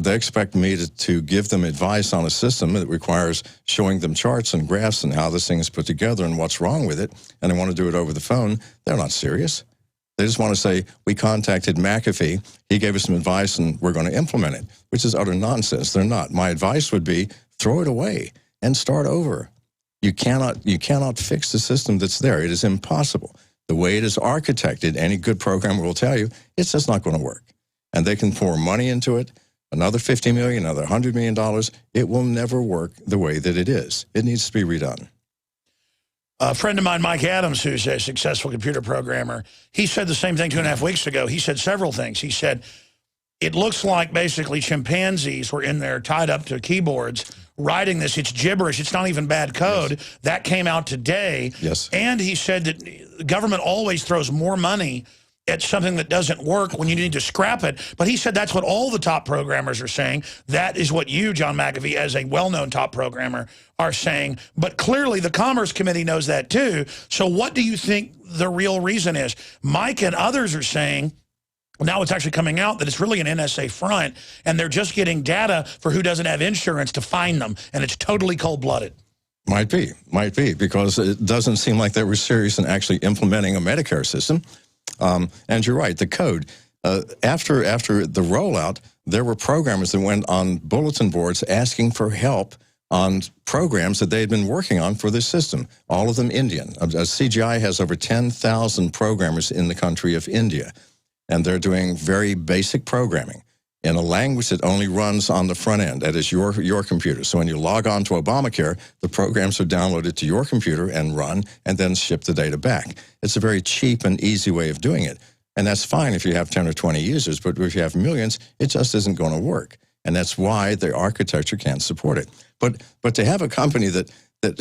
They expect me to give them advice on a system that requires showing them charts and graphs and how this thing is put together and what's wrong with it, and they want to do it over the phone. They're not serious. They just want to say, we contacted McAfee, he gave us some advice, and we're going to implement it, which is utter nonsense. They're not. My advice would be, throw it away and start over. You cannot fix the system that's there. It is impossible. The way it is architected, any good programmer will tell you, it's just not going to work. And they can pour money into it, another $50 million, another $100 million. It will never work the way that it is. It needs to be redone. A friend of mine, Mike Adams, who's a successful computer programmer, he said the same thing 2.5 weeks ago. He said several things. He said, it looks like basically chimpanzees were in there tied up to keyboards writing this. It's gibberish. It's not even bad code. Yes. That came out today. Yes. And he said that the government always throws more money at something that doesn't work when you need to scrap it. But he said that's what all the top programmers are saying. That is what you, John McAfee, as a well-known top programmer, are saying. But clearly the Commerce Committee knows that too. So what do you think the real reason is? Mike and others are saying, now it's actually coming out that it's really an NSA front, and they're just getting data for who doesn't have insurance to find them, and it's totally cold-blooded. Might be, because it doesn't seem like they were serious in actually implementing a Medicare system. And you're right, the code. After the rollout, there were programmers that went on bulletin boards asking for help on programs that they had been working on for this system, all of them Indian. CGI has over 10,000 programmers in the country of India, and they're doing very basic programming in a language that only runs on the front end, that is your computer. So when you log on to Obamacare, the programs are downloaded to your computer and run, and then ship the data back. It's a very cheap and easy way of doing it. And that's fine if you have 10 or 20 users, but if you have millions, it just isn't going to work. And that's why the architecture can't support it. But to have a company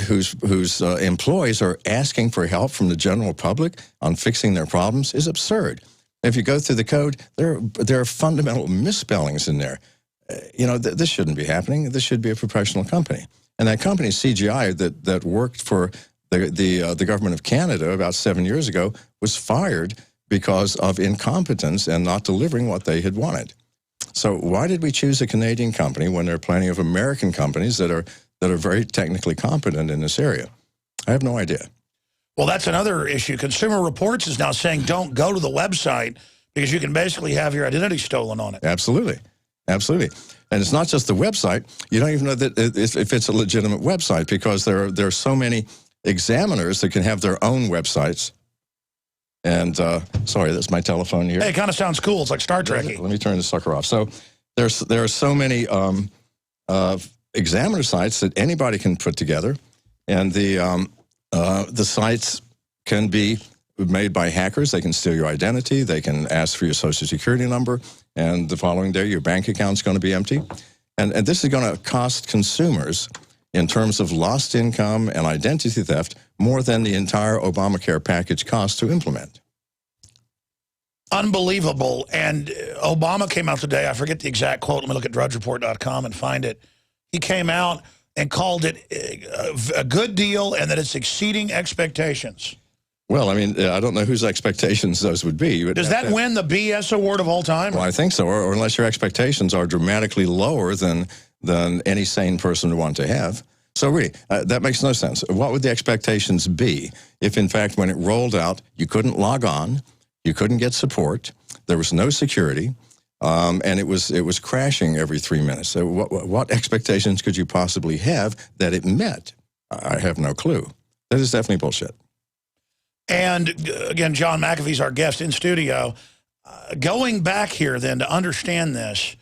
whose employees are asking for help from the general public on fixing their problems is absurd. If you go through the code, there are fundamental misspellings in there. This shouldn't be happening. This should be a professional company. And that company, CGI, that worked for the government of Canada about 7 years ago, was fired because of incompetence and not delivering what they had wanted. So why did we choose a Canadian company when there are plenty of American companies that are very technically competent in this area? I have no idea. Well, that's another issue. Consumer Reports is now saying don't go to the website because you can basically have your identity stolen on it. Absolutely. Absolutely. And it's not just the website. You don't even know that if it's a legitimate website, because there are so many examiners that can have their own websites. And sorry, that's my telephone here. Hey, it kind of sounds cool. It's like Star Trek. Let me turn the sucker off. So there are so many examiner sites that anybody can put together, and the sites can be made by hackers. They can steal your identity. They can ask for your Social Security number, and the following day your bank account's going to be empty. And this is going to cost consumers, in terms of lost income and identity theft, more than the entire Obamacare package cost to implement. Unbelievable. And Obama came out today, I forget the exact quote, let me look at drudgereport.com and find it. He came out and called it a good deal and that it's exceeding expectations. Well, I mean, I don't know whose expectations those would be. Does that win the BS award of all time? Well, I think so, or unless your expectations are dramatically lower than any sane person would want to have. So really, that makes no sense. What would the expectations be if, in fact, when it rolled out, you couldn't log on, you couldn't get support, there was no security, and it was crashing every 3 minutes? So what expectations could you possibly have that it met? I have no clue. That is definitely bullshit. And again, John McAfee's our guest in studio. Going back here then to understand this,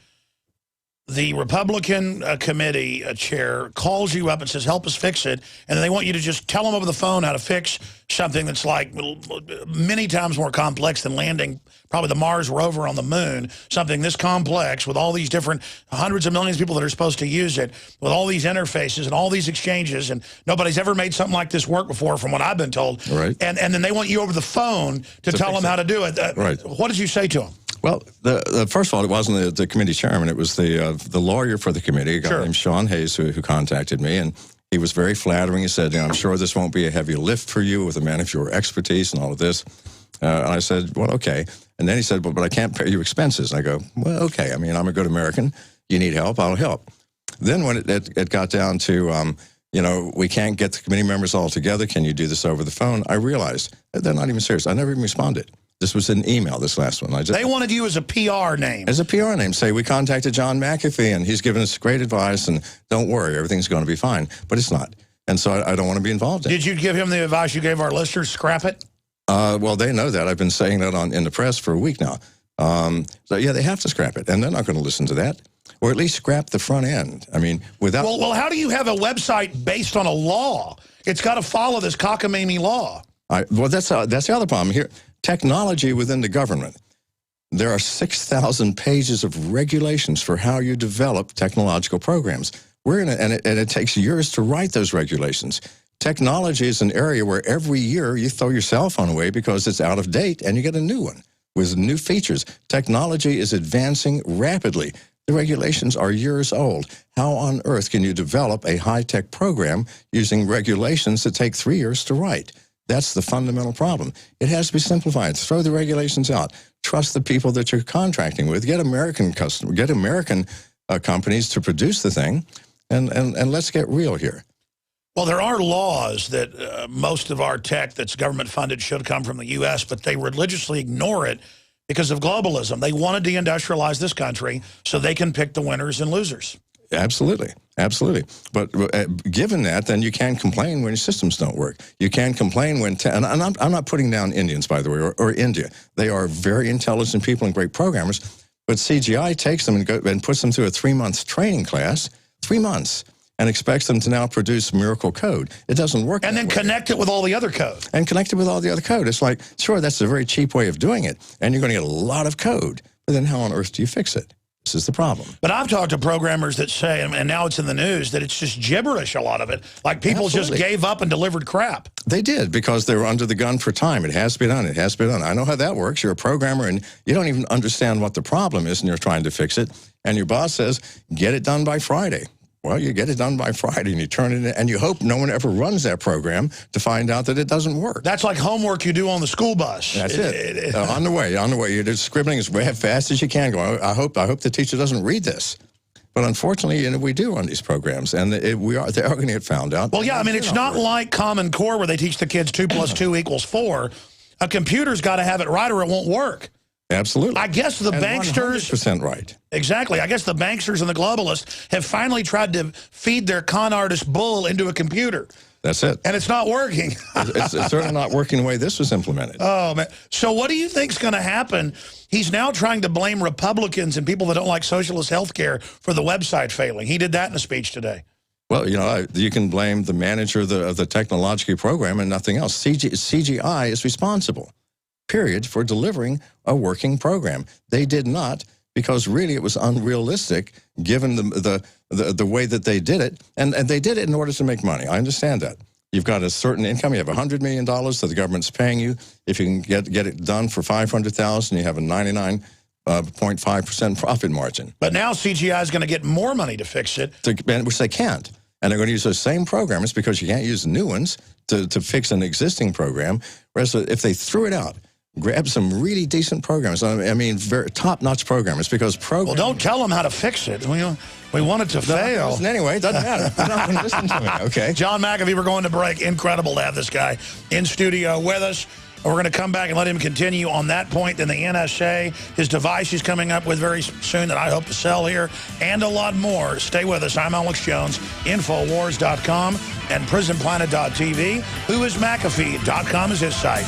the Republican committee chair calls you up and says, help us fix it. And then they want you to just tell them over the phone how to fix something that's like many times more complex than landing probably the Mars rover on the moon, something this complex with all these different hundreds of millions of people that are supposed to use it, with all these interfaces and all these exchanges. And nobody's ever made something like this work before, from what I've been told. Right. And then they want you over the phone to tell them how to do it. Right. What did you say to them? Well, first of all, it wasn't the committee chairman. It was the lawyer for the committee, a guy named Sean Hayes, who contacted me, and he was very flattering. He said, I'm sure this won't be a heavy lift for you with a man of your expertise and all of this. And I said, well, okay. And then he said, but I can't pay you expenses. And I go, well, okay. I mean, I'm a good American. You need help, I'll help. Then when it got down to, we can't get the committee members all together, can you do this over the phone? I realized they're not even serious. I never even responded. This was an email, this last one. They wanted you as a PR name. As a PR name. Say, we contacted John McAfee, and he's given us great advice, and don't worry, everything's going to be fine. But it's not. And so I don't want to be involved in it. Did you give him the advice you gave our listeners, scrap it? Well, they know that. I've been saying that in the press for a week now. So, yeah, they have to scrap it, and they're not going to listen to that. Or at least scrap the front end. I mean, without... Well, how do you have a website based on a law? It's got to follow this cockamamie law. Well, that's the other problem here. Technology within the government. There are 6,000 pages of regulations for how you develop technological programs. And it takes years to write those regulations. Technology is an area where every year you throw your cell phone away because it's out of date and you get a new one with new features. Technology is advancing rapidly. The regulations are years old. How on earth can you develop a high-tech program using regulations that take 3 years to write? That's the fundamental problem. It has to be simplified. Throw the regulations out. Trust the people that you're contracting with. Get American companies to produce the thing, and let's get real here. Well, there are laws that most of our tech that's government funded should come from the U.S., but they religiously ignore it because of globalism. They want to deindustrialize this country so they can pick the winners and losers. Absolutely. Absolutely. But given that, then you can complain when your systems don't work. You can complain when, and I'm not putting down Indians, by the way, or India. They are very intelligent people and great programmers, but CGI takes them and puts them through a 3-month training class, 3 months, and expects them to now produce miracle code. It doesn't work. And then connect it with all the other code. And connect it with all the other code. It's like, sure, that's a very cheap way of doing it, and you're going to get a lot of code, but then how on earth do you fix it? This is the problem. But I've talked to programmers that say, and now it's in the news, that it's just gibberish, a lot of it. Like people just gave up and delivered crap. They did, because they were under the gun for time. It has to be done. It has to be done. I know how that works. You're a programmer, and you don't even understand what the problem is, and you're trying to fix it. And your boss says, get it done by Friday. Well, you get it done by Friday, and you turn it in, and you hope no one ever runs that program to find out that it doesn't work. That's like homework you do on the school bus. That's it. On the way. You're just scribbling as fast as you can. Go. I hope the teacher doesn't read this. But unfortunately, we do on these programs, and they are going to get found out. Well, yeah, I mean, it's not like Common Core where they teach the kids 2 + 2 = 4. A computer's got to have it right or it won't work. Absolutely. I guess the and banksters... 100% right. Exactly. I guess the banksters and the globalists have finally tried to feed their con artist bull into a computer. That's it. And it's not working. it's certainly not working the way this was implemented. Oh, man. So what do you think's going to happen? He's now trying to blame Republicans and people that don't like socialist health care for the website failing. He did that in a speech today. Well, you know, you can blame the manager of the technological program and nothing else. CGI is responsible, period, for delivering a working program. They did not, because really it was unrealistic given the way that they did it. And they did it in order to make money. I understand that. You've got a certain income. You have $100 million that the government's paying you. If you can get it done for $500,000, you have a 99.5% profit margin. But now CGI is going to get more money to fix it. Which they can't. And they're going to use those same programs because you can't use new ones to fix an existing program. Whereas if they threw it out, grab some really decent programs. I mean, very top-notch programmers, because Well, don't tell them how to fix it. We want it to fail. Listen anyway, it doesn't matter. They're not going to listen to me, okay? John McAfee, we're going to break. Incredible to have this guy in studio with us. We're going to come back and let him continue on that point. Then the NSA, his device he's coming up with very soon that I hope to sell here, and a lot more. Stay with us. I'm Alex Jones, Infowars.com and PrisonPlanet.tv. Who is McAfee.com is his site.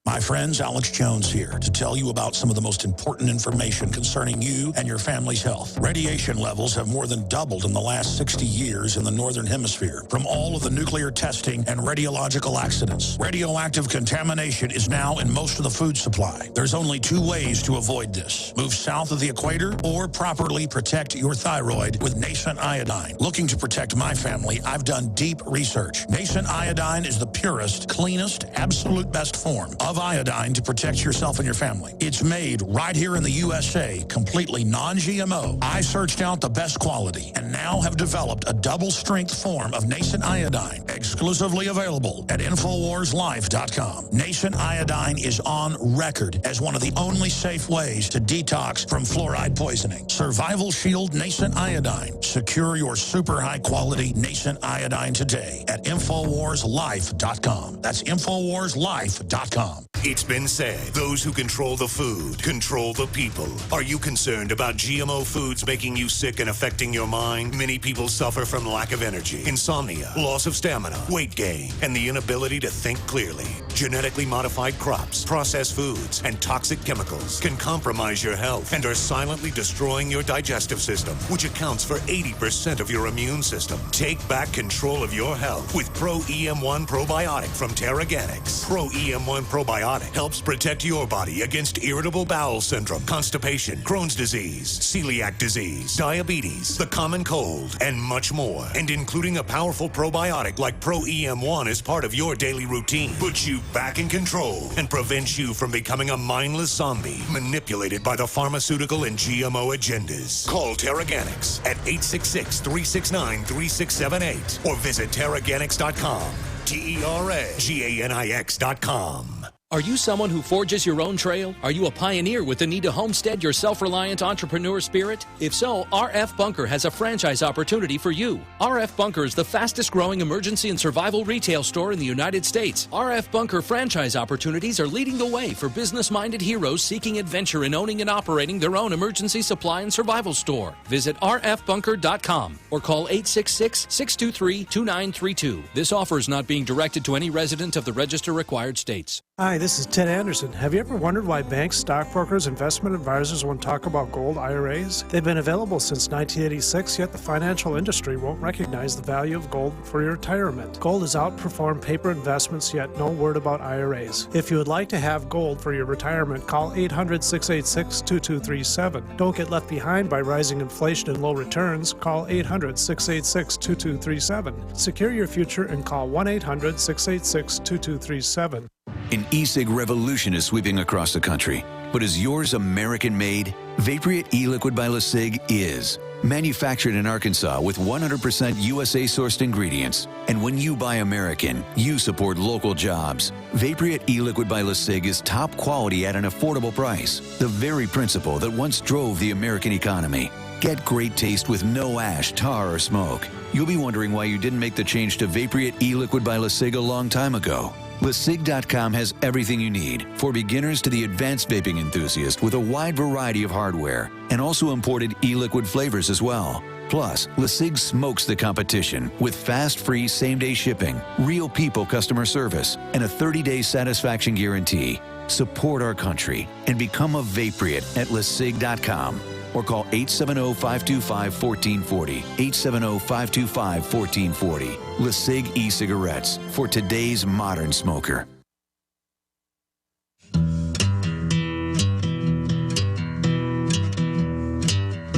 My friends, Alex Jones here to tell you about some of the most important information concerning you and your family's health. Radiation levels have more than doubled in the last 60 years in the Northern Hemisphere from all of the nuclear testing and radiological accidents. Radioactive contamination is now in most of the food supply. There's only 2 ways to avoid this. Move south of the equator or properly protect your thyroid with nascent iodine. Looking to protect my family, I've done deep research. Nascent iodine is the purest, cleanest, absolute best form of iodine to protect yourself and your family. It's made right here in the USA, completely non-GMO. I searched out the best quality and now have developed a double-strength form of nascent iodine, exclusively available at InfoWarsLife.com. Nascent iodine is on record as one of the only safe ways to detox from fluoride poisoning. Survival Shield Nascent Iodine. Secure your super high-quality nascent iodine today at InfoWarsLife.com. That's InfoWarsLife.com. It's been said, those who control the food control the people. Are you concerned about GMO foods making you sick and affecting your mind? Many people suffer from lack of energy, insomnia, loss of stamina, weight gain, and the inability to think clearly. Genetically modified crops, processed foods, and toxic chemicals can compromise your health and are silently destroying your digestive system, which accounts for 80% of your immune system. Take back control of your health with Pro EM1 Probiotic from Terraganics. Pro EM1 Probiotic helps protect your body against irritable bowel syndrome, constipation, Crohn's disease, celiac disease, diabetes, the common cold, and much more. And including a powerful probiotic like Pro EM1 as part of your daily routine puts you back in control and prevents you from becoming a mindless zombie manipulated by the pharmaceutical and GMO agendas. Call Terraganics at 866-369-3678 or visit Terraganics.com. Terraganix.com. Are you someone who forges your own trail? Are you a pioneer with the need to homestead your self-reliant entrepreneur spirit? If so, RF Bunker has a franchise opportunity for you. RF Bunker is the fastest growing emergency and survival retail store in the United States. RF Bunker franchise opportunities are leading the way for business-minded heroes seeking adventure in owning and operating their own emergency supply and survival store. Visit rfbunker.com or call 866-623-2932. This offer is not being directed to any resident of the register required states. Hi, this is Ted Anderson. Have you ever wondered why banks, stockbrokers, investment advisors won't talk about gold IRAs? They've been available since 1986, yet the financial industry won't recognize the value of gold for your retirement. Gold has outperformed paper investments, yet no word about IRAs. If you would like to have gold for your retirement, call 800-686-2237. Don't get left behind by rising inflation and low returns. Call 800-686-2237. Secure your future and call 1-800-686-2237. An e-cig revolution is sweeping across the country. But is yours American-made? Vaporite e-liquid by LeSig is. Manufactured in Arkansas with 100% USA-sourced ingredients. And when you buy American, you support local jobs. Vaporite e-liquid by LeSig is top quality at an affordable price. The very principle that once drove the American economy. Get great taste with no ash, tar, or smoke. You'll be wondering why you didn't make the change to Vaporite e-liquid by LeSig a long time ago. LeSig.com has everything you need, for beginners to the advanced vaping enthusiast, with a wide variety of hardware, and also imported e-liquid flavors as well. Plus, LeSig smokes the competition with fast, free, same-day shipping, real people customer service, and a 30-day satisfaction guarantee. Support our country and become a Vapriot at LeSig.com. Or call 870-525-1440, 870-525-1440. LeSig e-cigarettes for today's modern smoker.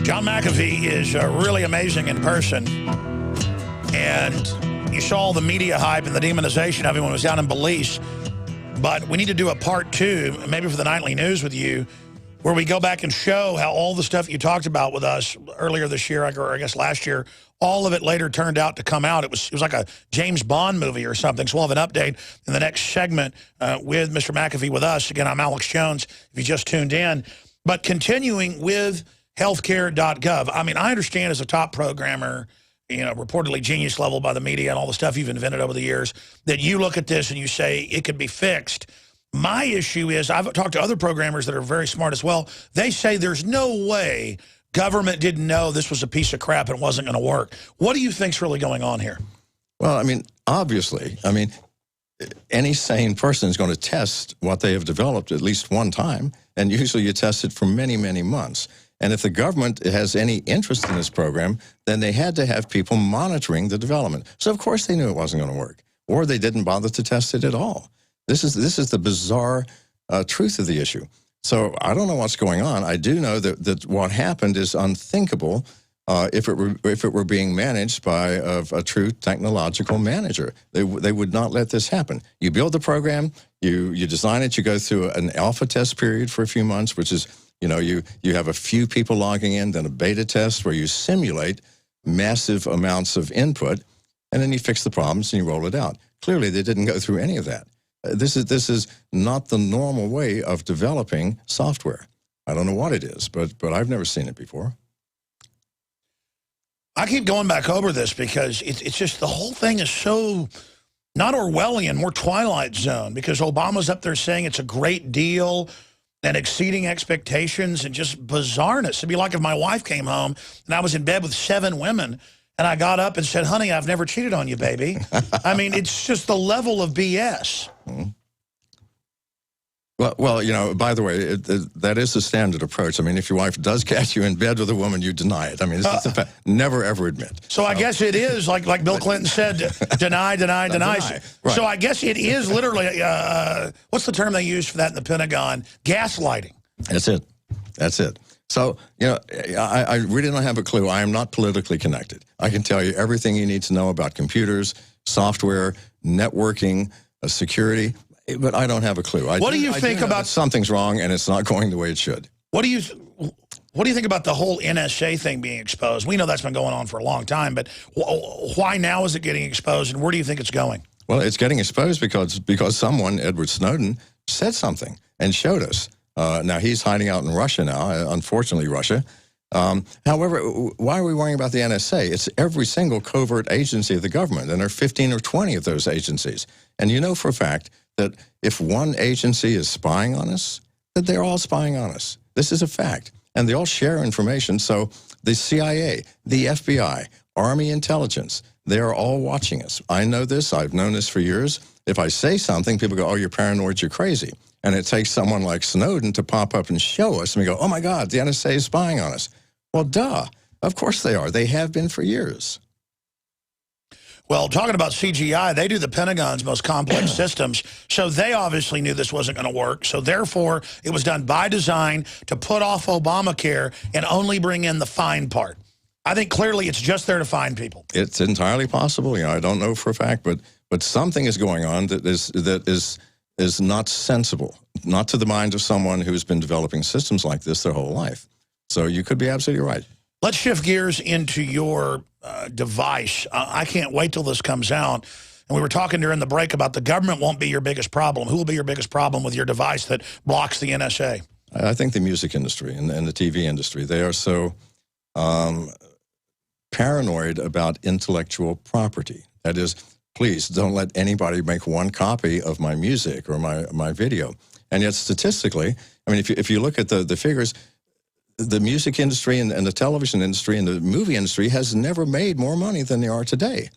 John McAfee is really amazing in person. And you saw all the media hype and the demonization of him when he was down in Belize. But we need to do a part 2, maybe for the nightly news with you, where we go back and show how all the stuff you talked about with us earlier this year, or I guess last year, all of it later turned out to come out. It was like a James Bond movie or something. So we'll have an update in the next segment with Mr. McAfee with us. Again, I'm Alex Jones, if you just tuned in. But continuing with healthcare.gov, I mean, I understand as a top programmer, you know, reportedly genius level by the media and all the stuff you've invented over the years, that you look at this and you say it could be fixed. My issue is, I've talked to other programmers that are very smart as well. They say there's no way government didn't know this was a piece of crap and it wasn't going to work. What do you think's really going on here? Well, I mean, obviously, I mean, any sane person is going to test what they have developed at least one time, and usually you test it for many, many months. And if the government has any interest in this program, then they had to have people monitoring the development. So, of course, they knew it wasn't going to work, or they didn't bother to test it at all. This is the bizarre truth of the issue. So I don't know what's going on. I do know that what happened is unthinkable if it were being managed by a true technological manager. They would not let this happen. You build the program, you design it, you go through an alpha test period for a few months, which is, you know, you have a few people logging in, then a beta test where you simulate massive amounts of input, and then you fix the problems and you roll it out. Clearly, they didn't go through any of that. This is not the normal way of developing software. I don't know what it is, but I've never seen it before. I keep going back over this because it's just the whole thing is so not Orwellian, more Twilight Zone, because Obama's up there saying it's a great deal and exceeding expectations and just bizarreness. It'd be like if my wife came home and I was in bed with 7 women and I got up and said, honey, I've never cheated on you, baby. I mean, it's just the level of BS. Mm-hmm. Well, you know, by the way, that is the standard approach. I mean, if your wife does catch you in bed with a woman, you deny it. I mean, it's a fact. Never, ever admit. So I guess it is, like Bill Clinton said, deny. Right. So I guess it is literally, what's the term they use for that in the Pentagon? Gaslighting. That's it. That's it. So, you know, I really don't have a clue. I am not politically connected. I can tell you everything you need to know about computers, software, networking, security, but I don't have a clue. What do you think about something's wrong and it's not going the way it should? What do you think about the whole NSA thing being exposed? We know that's been going on for a long time, but why now is it getting exposed, and where do you think it's going? Well, it's getting exposed because someone, Edward Snowden, said something and showed us. Now, he's hiding out in Russia now, unfortunately, Russia. However, why are we worrying about the NSA? It's every single covert agency of the government, and there are 15 or 20 of those agencies. And you know for a fact that if one agency is spying on us, that they're all spying on us. This is a fact. And they all share information. So the CIA, the FBI, Army intelligence, they are all watching us. I know this. I've known this for years. If I say something, people go, oh, you're paranoid, you're crazy. And it takes someone like Snowden to pop up and show us, and we go, oh, my God, the NSA is spying on us. Well, duh. Of course they are. They have been for years. Well, talking about CGI, they do the Pentagon's most complex systems, so they obviously knew this wasn't going to work. So therefore, it was done by design to put off Obamacare and only bring in the fine part. I think clearly it's just there to find people. It's entirely possible. You know, I don't know for a fact, but something is going on that is not sensible, not to the mind of someone who's been developing systems like this their whole life. So you could be absolutely right. Let's shift gears into your device. I can't wait till this comes out. And we were talking during the break about the government won't be your biggest problem. Who will be your biggest problem with your device that blocks the NSA? I think the music industry and the TV industry, they are so paranoid about intellectual property. That is, please don't let anybody make one copy of my music or my video. And yet statistically, I mean, if you look at the figures, the music industry and the television industry and the movie industry has never made more money than they are today,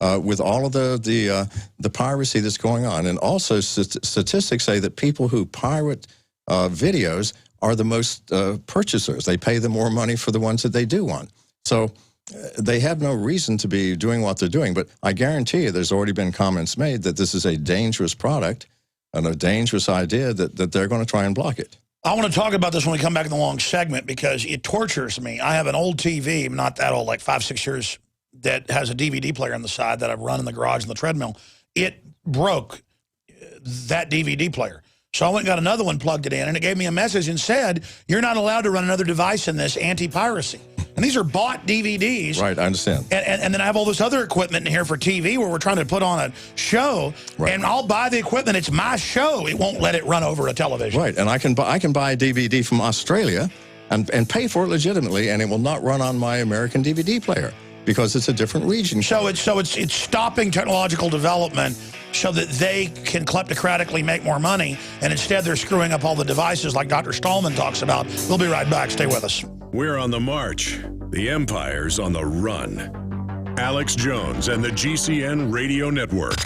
with all of the piracy that's going on. And also statistics say that people who pirate videos are the most purchasers. They pay them more money for the ones that they do want. So they have no reason to be doing what they're doing. But I guarantee you there's already been comments made that this is a dangerous product and a dangerous idea that they're going to try and block it. I want to talk about this when we come back in the long segment because it tortures me. I have an old TV, not that old, like 5-6 years, that has a DVD player on the side that I've run in the garage on the treadmill. It broke that DVD player. So I went and got another one, plugged it in, and it gave me a message and said, you're not allowed to run another device in this, anti-piracy. And these are bought DVDs. Right, I understand. And then I have all this other equipment in here for TV where we're trying to put on a show, and I'll buy the equipment. It's my show. It won't let it run over a television. Right, and I can buy a DVD from Australia and pay for it legitimately, and it will not run on my American DVD player because it's a different region. So it's stopping technological development so that they can kleptocratically make more money, and instead they're screwing up all the devices like Dr. Stallman talks about. We'll be right back. Stay with us. We're on the march. The empire's on the run. Alex Jones and the GCN Radio Network.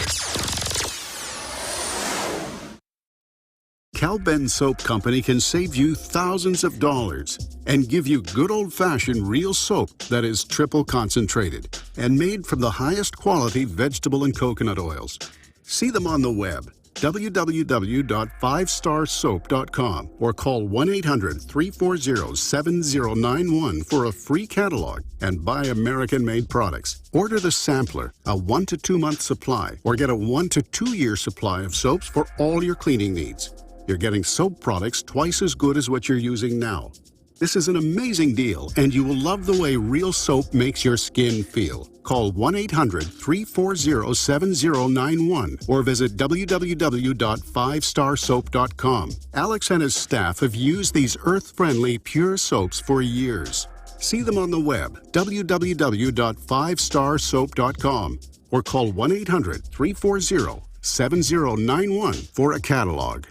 Cal-Ben Soap Company can save you thousands of dollars and give you good old-fashioned real soap that is triple concentrated and made from the highest quality vegetable and coconut oils. See them on the web, www.5starsoap.com, or call 1-800-340-7091 for a free catalog and buy American-made products. Order the sampler, a 1 to 2 month supply, or get a 1 to 2 year supply of soaps for all your cleaning needs. You're getting soap products twice as good as what you're using now. This is an amazing deal, and you will love the way real soap makes your skin feel. Call 1-800-340-7091 or visit www.5starsoap.com. Alex and his staff have used these earth-friendly, pure soaps for years. See them on the web, www.5starsoap.com, or call 1-800-340-7091 for a catalog.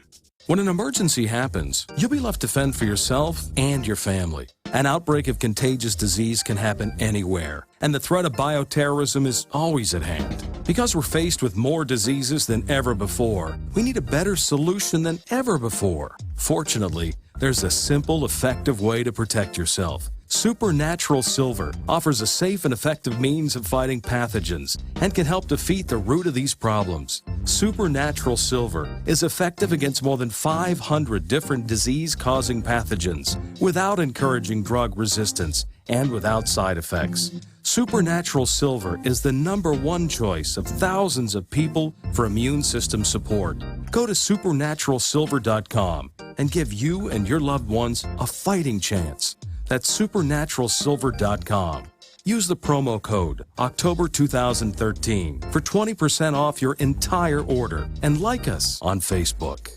When an emergency happens, you'll be left to fend for yourself and your family. An outbreak of contagious disease can happen anywhere, and the threat of bioterrorism is always at hand. Because we're faced with more diseases than ever before, we need a better solution than ever before. Fortunately, there's a simple, effective way to protect yourself. Supernatural Silver offers a safe and effective means of fighting pathogens and can help defeat the root of these problems. Supernatural Silver is effective against more than 500 different disease-causing pathogens without encouraging drug resistance and without side effects. Supernatural Silver is the #1 choice of thousands of people for immune system support. Go to supernaturalsilver.com and give you and your loved ones a fighting chance. That's supernaturalsilver.com. Use the promo code October 2013 for 20% off your entire order and like us on Facebook.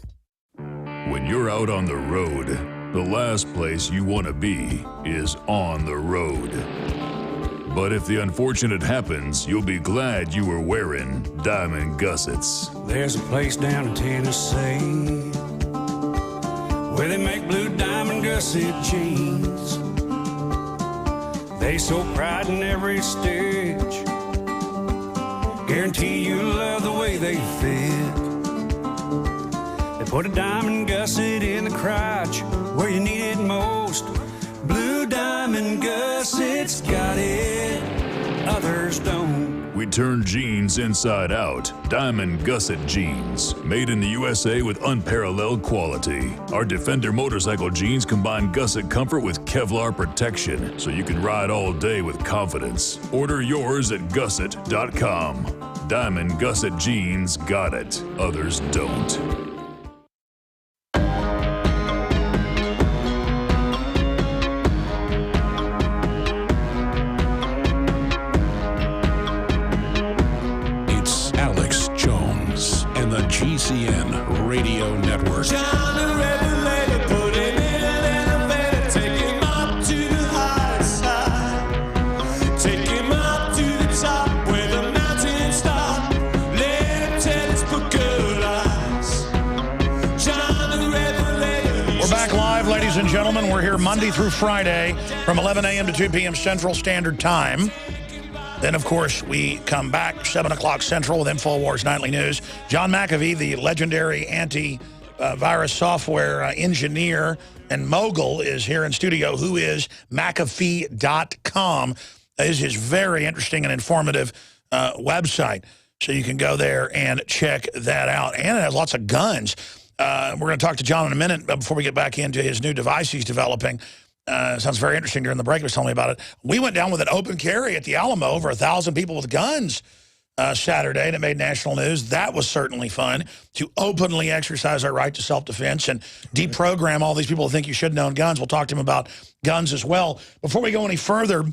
When you're out on the road, the last place you want to be is on the road. But if the unfortunate happens, you'll be glad you were wearing diamond gussets. There's a place down in Tennessee where they make blue diamond gusset jeans. They so pride in every stitch, guarantee you love the way they fit. They put a diamond gusset in the crotch where you need it most. Blue diamond gussets got it, others don't. We turn jeans inside out. Diamond gusset jeans. Made in the USA with unparalleled quality. Our Defender motorcycle jeans combine gusset comfort with Kevlar protection, so you can ride all day with confidence. Order yours at gusset.com. Diamond gusset jeans got it. Others don't. GCN Radio Network. John the Revelator, put him in an elevator, take him up to the high side, take him up to the top where the mountains stop. We're here Monday through Friday from 11 a.m. to 2 p.m. Central Standard Time. Then, of course, we come back 7 o'clock Central with InfoWars Nightly News. John McAfee, the legendary anti-virus software engineer and mogul, is here in studio. Who is McAfee.com is his very interesting and informative website. So you can go there and check that out. And it has lots of guns. We're going to talk to John in a minute before we get back into his new device he's developing. Sounds very interesting. During the break, he was telling me about it. We went down with an open carry at the Alamo, over 1,000 people with guns Saturday, and it made national news. That was certainly fun, to openly exercise our right to self-defense and deprogram all these people who think you shouldn't own guns. We'll talk to him about guns as well. Before we go any further,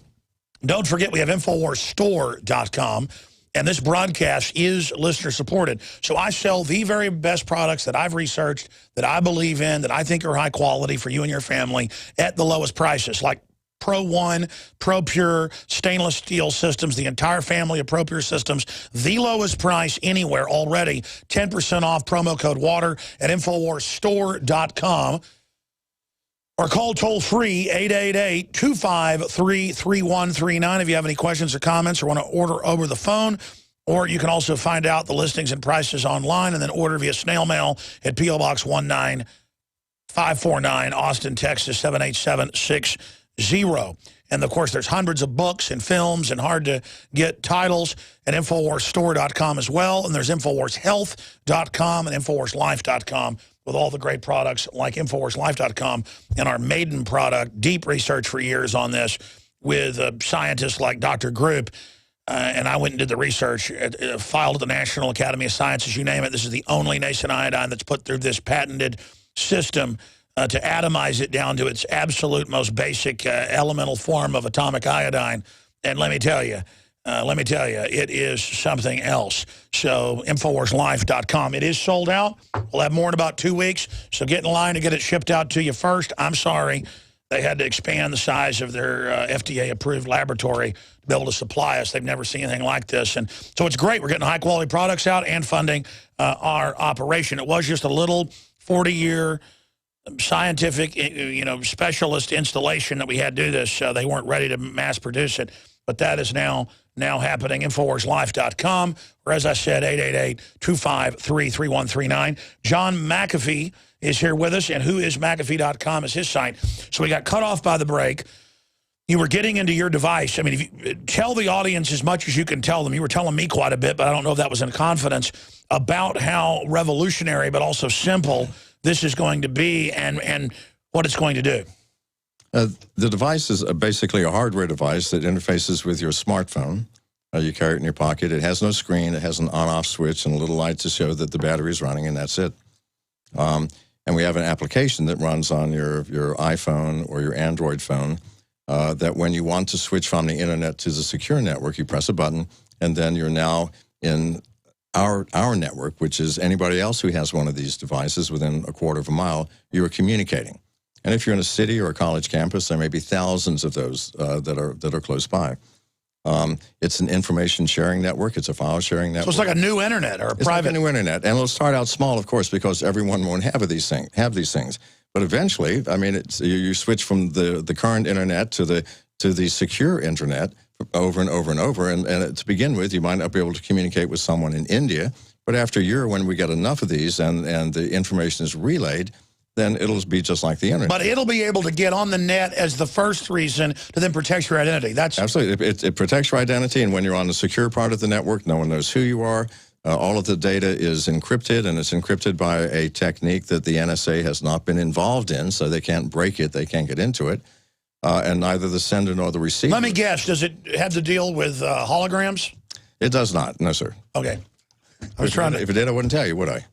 don't forget we have InfoWarsStore.com. And this broadcast is listener-supported. So I sell the very best products that I've researched, that I believe in, that I think are high quality for you and your family at the lowest prices, like Pro One, Pro Pure, stainless steel systems, the entire family of Pro Pure systems, the lowest price anywhere already, 10% off, promo code WATER at InfoWarsStore.com. Or call toll-free 888-253-3139 if you have any questions or comments or want to order over the phone. Or you can also find out the listings and prices online and then order via snail mail at P.O. Box 19549, Austin, Texas 78760. And, of course, there's hundreds of books and films and hard-to-get titles at InfoWarsStore.com as well. And there's InfoWarsHealth.com and InfoWarsLife.com. with all the great products like InfoWarsLife.com and our maiden product, deep research for years on this with scientists like Dr. Group. And I went and did the research, filed at the National Academy of Sciences, you name it. This is the only nascent iodine that's put through this patented system to atomize it down to its absolute most basic elemental form of atomic iodine. And let me tell you, it is something else. So, InfoWarsLife.com. It is sold out. We'll have more in about 2 weeks. So get in line to get it shipped out to you first. I'm sorry. They had to expand the size of their FDA-approved laboratory to be able to supply us. They've never seen anything like this. And so it's great. We're getting high-quality products out and funding our operation. It was just a little 40-year scientific, specialist installation that we had to do this. They weren't ready to mass produce it. But that is now happening. InfoWarsLife.com, or as I said, 888-253-3139. John McAfee is here with us, and whoismcafee.com is his site. So we got cut off by the break. You were getting into your device. I mean, if you tell the audience as much as you can tell them. You were telling me quite a bit, but I don't know if that was in confidence, about how revolutionary but also simple this is going to be and what it's going to do. The device is basically a hardware device that interfaces with your smartphone. You carry it in your pocket. It has no screen. It has an on-off switch and a little light to show that the battery is running, and that's it. And we have an application that runs on your iPhone or your Android phone that when you want to switch from the internet to the secure network, you press a button, and then you're now in our network, which is anybody else who has one of these devices within a quarter of a mile, you are communicating. And if you're in a city or a college campus, there may be thousands of those that are close by. It's an information sharing network. It's a file sharing network. So it's like a new internet or a private. Like a new internet, and it'll start out small, of course, because everyone won't have these things. But eventually, I mean, you switch from the current internet to the secure internet over and over and over. And to begin with, you might not be able to communicate with someone in India. But after a year, when we get enough of these and the information is relayed, then it'll be just like the internet. But it'll be able to get on the net as the first reason to then protect your identity. That's absolutely. It protects your identity, and when you're on the secure part of the network, no one knows who you are. All of the data is encrypted, and it's encrypted by a technique that the NSA has not been involved in, so they can't break it, they can't get into it, and neither the sender nor the receiver. Let me guess, does it have to deal with holograms? It does not, no, sir. Okay. If it did, I wouldn't tell you, would I?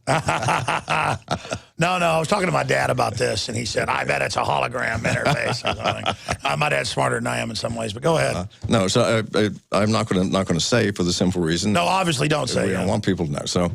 No, I was talking to my dad about this, and he said, I bet it's a hologram interface or something. My dad's smarter than I am in some ways, but go ahead. No, so I'm not going to say for the simple reason. No, obviously don't say. We don't want people to know. So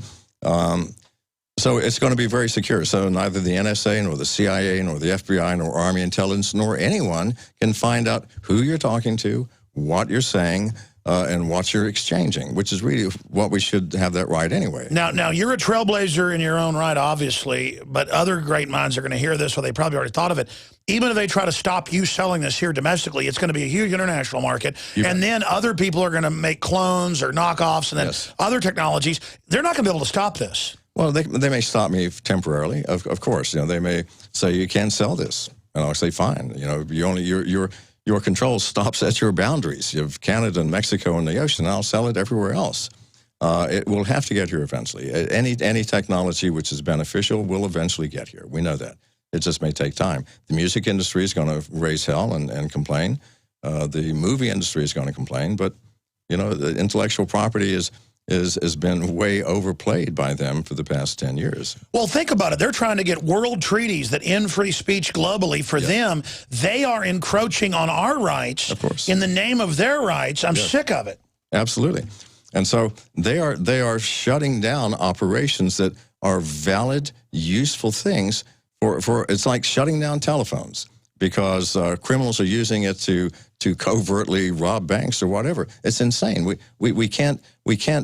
it's going to be very secure. So neither the NSA nor the CIA nor the FBI nor Army intelligence nor anyone can find out who you're talking to, what you're saying, and what you're exchanging, which is really what we should have that right anyway. Now you're a trailblazer in your own right, obviously, but other great minds are going to hear this, or they probably already thought of it. Even if they try to stop you selling this here domestically, it's going to be a huge international market, and then other people are going to make clones or knockoffs, and then other technologies. They're not going to be able to stop this. Well, they may stop me temporarily, of course. You know, they may say you can't sell this, and I'll say fine. You know, your control stops at your boundaries. You have Canada and Mexico and the ocean, and I'll sell it everywhere else. It will have to get here eventually. Any technology which is beneficial will eventually get here. We know that. It just may take time. The music industry is going to raise hell and complain. The movie industry is going to complain. But, you know, the intellectual property has been way overplayed by them for the past 10 years. Well, think about it. They're trying to get world treaties that end free speech globally. For them, they are encroaching on our rights in the name of their rights. I'm sick of it. Absolutely. And so they are shutting down operations that are valid, useful things for it's like shutting down telephones because criminals are using it to covertly rob banks or whatever. It's insane. We can't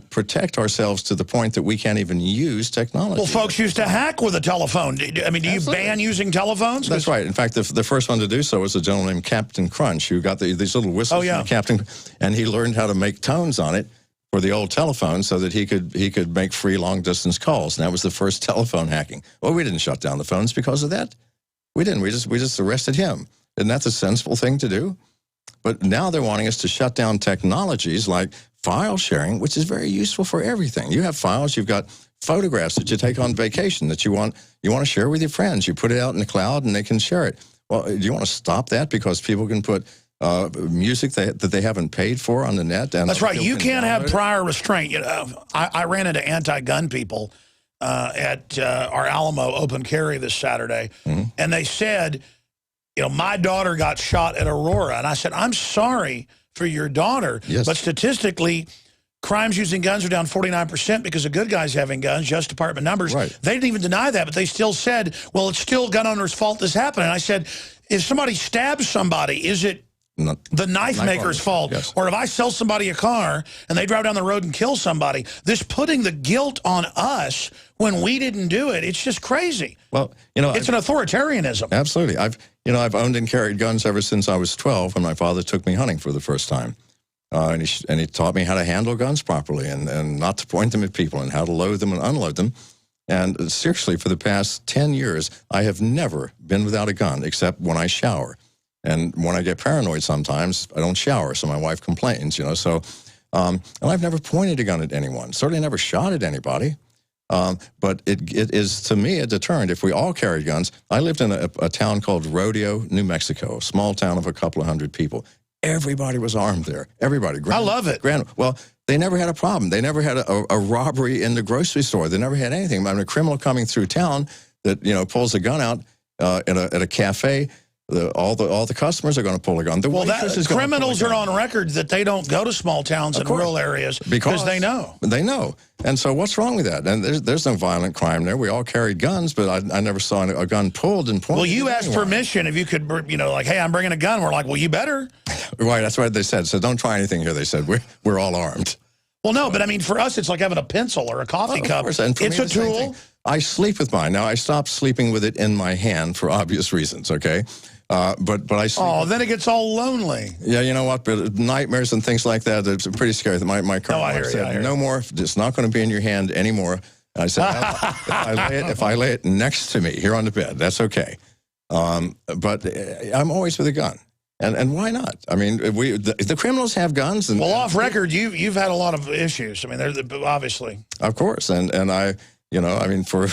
protect ourselves to the point that we can't even use technology. Well, folks used to hack with a telephone. I mean, do you ban using telephones? That's right. In fact, the first one to do so was a gentleman named Captain Crunch, who got these little whistles from the captain, and he learned how to make tones on it for the old telephone so that he could make free long-distance calls. And that was the first telephone hacking. Well, we didn't shut down the phones because of that. We didn't. We just arrested him. Isn't that the sensible thing to do? But now they're wanting us to shut down technologies like file sharing, which is very useful for everything. You have files, you've got photographs that you take on vacation that you want to share with your friends. You put it out in the cloud and they can share it. Well, do you want to stop that because people can put music that they haven't paid for on the net? And that's right. You can't have prior restraint. You know, I ran into anti-gun people at our Alamo open carry this Saturday, and they said, you know, my daughter got shot at Aurora. And I said, I'm sorry for your daughter, but statistically, crimes using guns are down 49% because of good guys having guns, Justice Department numbers. They didn't even deny that, but they still said, well, it's still gun owners' fault this happened. And I said, if somebody stabs somebody, is it the knife maker's fault? Or if I sell somebody a car and they drive down the road and kill somebody, this putting the guilt on us when we didn't do it, it's just crazy. Well, you know, it's an authoritarianism. Absolutely. I've owned and carried guns ever since I was 12 when my father took me hunting for the first time. And he taught me how to handle guns properly and not to point them at people and how to load them and unload them. And seriously, for the past 10 years, I have never been without a gun except when I shower. And when I get paranoid sometimes, I don't shower, so my wife complains, you know. So, and I've never pointed a gun at anyone, certainly never shot at anybody. But it is, to me, a deterrent. If we all carried guns, I lived in a town called Rodeo, New Mexico, a small town of a couple of hundred people. Everybody was armed there. Everybody. I love it. Well, they never had a problem. They never had a robbery in the grocery store. They never had anything. I mean, a criminal coming through town that, you know, pulls a gun out at a cafe, all the customers are going to pull a gun. Criminals are on record that they don't go to small towns and rural areas because they know. They know. And so what's wrong with that? And there's no violent crime there. We all carried guns, but I never saw a gun pulled and pointed. Well, you asked permission if you could, you know, like, hey, I'm bringing a gun. We're like, well, you better. Right, that's what they said. So don't try anything here, they said. We're all armed. Well, no, but I mean, for us, it's like having a pencil or a coffee cup. It's a tool. I sleep with mine. Now, I stopped sleeping with it in my hand for obvious reasons, okay? But I sleep. Oh, then it gets all lonely. Yeah, you know what? But nightmares and things like that, it's pretty scary. My current wife said, no more. It's not going to be in your hand anymore. And I said, if I lay it next to me here on the bed, that's okay. But I'm always with a gun. And why not? I mean, the criminals have guns. And, well, off record, you've had a lot of issues. I mean, they're obviously. Of course, and I, you know, I mean, for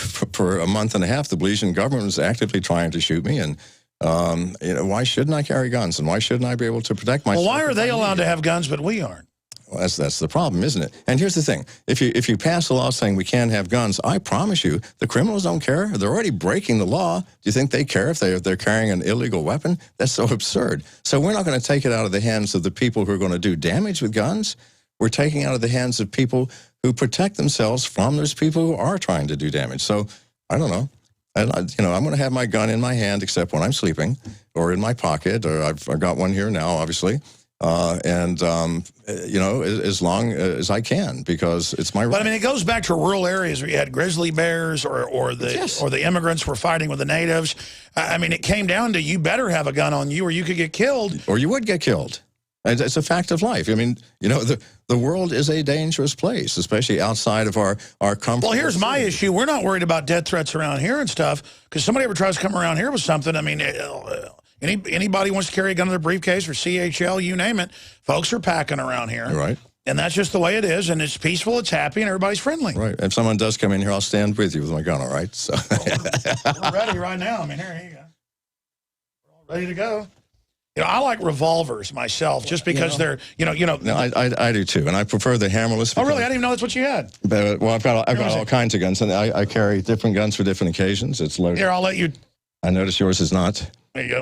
a month and a half, the Belizean government was actively trying to shoot me, and you know, why shouldn't I carry guns, and why shouldn't I be able to protect myself? Well, why are they allowed to have guns, but we aren't? Well, that's the problem, isn't it? And here's the thing: if you pass a law saying we can't have guns, I promise you, the criminals don't care. They're already breaking the law. Do you think they care if they're carrying an illegal weapon? That's so absurd. So we're not going to take it out of the hands of the people who are going to do damage with guns. We're taking it out of the hands of people who protect themselves from those people who are trying to do damage. So I don't know. You know, I'm going to have my gun in my hand except when I'm sleeping, or in my pocket, or I've got one here now, obviously. you know, as long as I can, because it's my right. But I mean, it goes back to rural areas where you had grizzly bears or the immigrants were fighting with the natives. I mean, it came down to you better have a gun on you or you could get killed. Or you would get killed. It's a fact of life. I mean, you know, the world is a dangerous place, especially outside of our comfort. Well, here's my issue. We're not worried about death threats around here and stuff, because somebody ever tries to come around here with something, I mean, anybody wants to carry a gun in their briefcase or CHL, you name it, folks are packing around here. Right. And that's just the way it is, and it's peaceful, it's happy, and everybody's friendly. Right. If someone does come in here, I'll stand with you with my gun, all right? So. We're ready right now. I mean, here you go. We're all ready to go. You know, I like revolvers myself, just because they're, you know. No, I do too, and I prefer the hammerless. Oh, really? I didn't even know that's what you had. But, well, I've got all kinds of guns, and I carry different guns for different occasions. It's loaded. Here, I'll let you. I notice yours is not. There you go.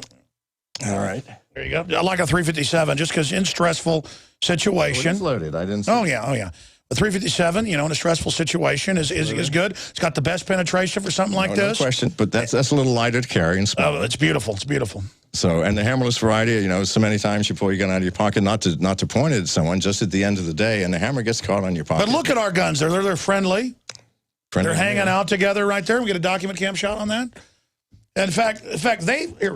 All right. There you go. I like a 357, just because in stressful situation. It's loaded. I didn't see. Oh, yeah. A 357, you know, in a stressful situation is good. It's got the best penetration for something like this. No question, but that's a little lighter to carry and small. Oh, it's beautiful. It's beautiful. So, and the hammerless variety, you know, so many times you pull your gun out of your pocket, not to point it at someone, just at the end of the day, and the hammer gets caught on your pocket. But look at our guns. They're friendly. They're hanging out together right there. We get a document cam shot on that. In fact,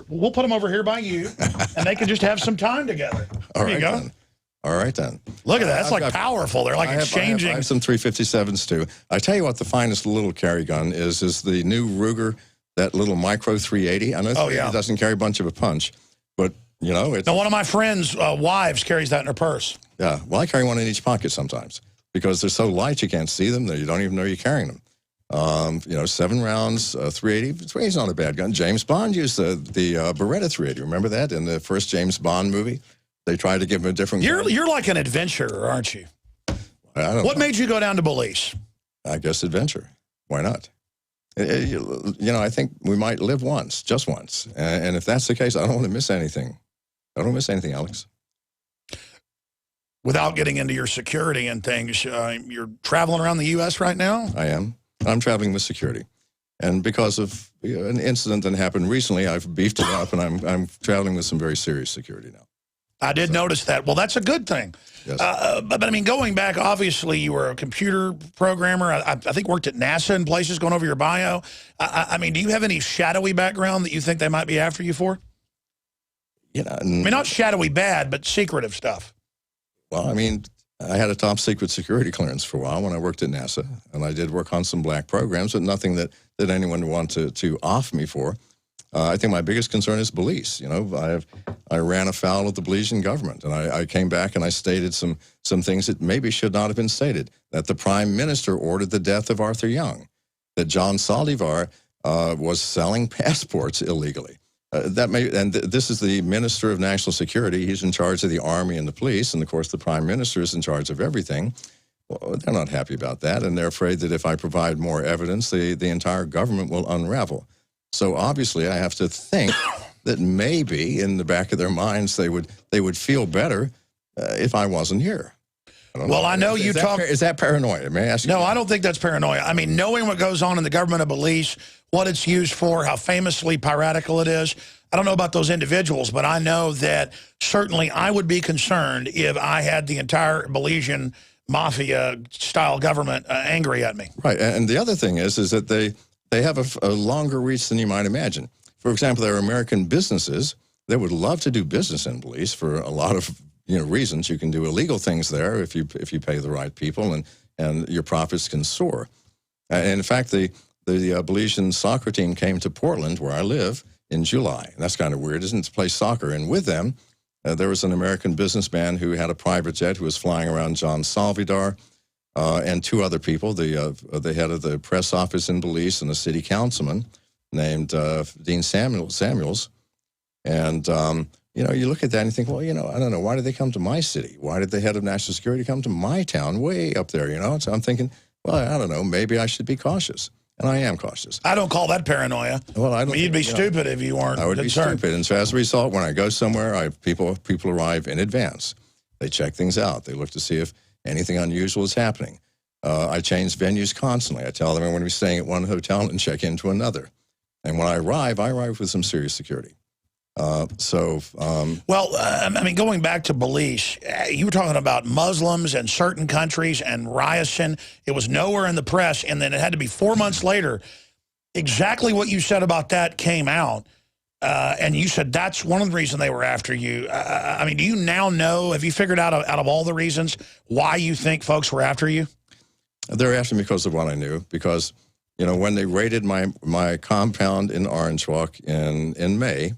we'll put them over here by you, and they can just have some time together. There you go. Then. All right, then. Look at that. That's like powerful. They're like exchanging. I have some 357s, too. I tell you what the finest little carry gun is the new Ruger, that little micro 380. I know 380 doesn't carry much of a punch, but, you know. Now, one of my friends' wives carries that in her purse. Yeah. Well, I carry one in each pocket sometimes because they're so light you can't see them. You don't even know you're carrying them. You know, 7 rounds, 380. 380's not a bad gun. James Bond used the Beretta 380. Remember that in the first James Bond movie? They tried to give him a different gun. You're like an adventurer, aren't you? What made you go down to Belize? I guess adventure. Why not? You know, I think we might live once, just once. And if that's the case, I don't want to miss anything. I don't miss anything, Alex. Without getting into your security and things, you're traveling around the U.S. right now? I am. I'm traveling with security. And because of an incident that happened recently, I've beefed it up, and I'm traveling with some very serious security now. I did notice that. Well, that's a good thing. Yes. But I mean, going back, obviously, you were a computer programmer. I think worked at NASA and places, going over your bio. I mean, do you have any shadowy background that you think they might be after you for? You know, I mean, not shadowy bad, but secretive stuff. Well, I mean, I had a top secret security clearance for a while when I worked at NASA, and I did work on some black programs, but nothing that anyone would want to off me for. I think my biggest concern is Belize. You know, I ran afoul of the Belizean government, and I came back and I stated some things that maybe should not have been stated. That the Prime Minister ordered the death of Arthur Young, that John Saldivar was selling passports illegally. This is the Minister of National Security. He's in charge of the Army and the police, and of course the Prime Minister is in charge of everything. Well, they're not happy about that, and they're afraid that if I provide more evidence, the entire government will unravel. So obviously, I have to think that maybe in the back of their minds they would feel better if I wasn't here. I know you talk. Is that paranoia? May I ask you? No, I don't think that's paranoia. I mean, knowing what goes on in the government of Belize, what it's used for, how famously piratical it is. I don't know about those individuals, but I know that certainly I would be concerned if I had the entire Belizean mafia-style government angry at me. Right, and the other thing is that they have a longer reach than you might imagine. For example, there are American businesses that would love to do business in Belize for a lot of reasons. You can do illegal things there if you pay the right people, and your profits can soar. And in fact, the Belizean soccer team came to Portland, where I live, in July. And that's kind of weird, isn't it, to play soccer? And with them, there was an American businessman who had a private jet who was flying around John Saldivar, and 2 other people, the head of the press office in Belize and a city councilman named Dean Samuels. And, you look at that and you think, well, I don't know, why did they come to my city? Why did the head of national security come to my town way up there, So I'm thinking, well, I don't know, maybe I should be cautious. And I am cautious. I don't call that paranoia. Well, I don't. You'd be stupid if you weren't. I would concerned. be stupid. And so as a result, when I go somewhere, people arrive in advance. They check things out. They look to see if anything unusual is happening. I change venues constantly. I tell them I'm going to be staying at one hotel and check into another. And when I arrive with some serious security. Well, I mean, going back to beliefs, you were talking about Muslims and certain countries and ryerson. It was nowhere in the press, and then it had to be 4 months later. Exactly what you said about that came out, and you said that's one of the reasons they were after you. I mean, do you now know, have you figured out of all the reasons why you think folks were after you? They're after me because of what I knew, because, you know, when they raided my compound in Orange Walk in May,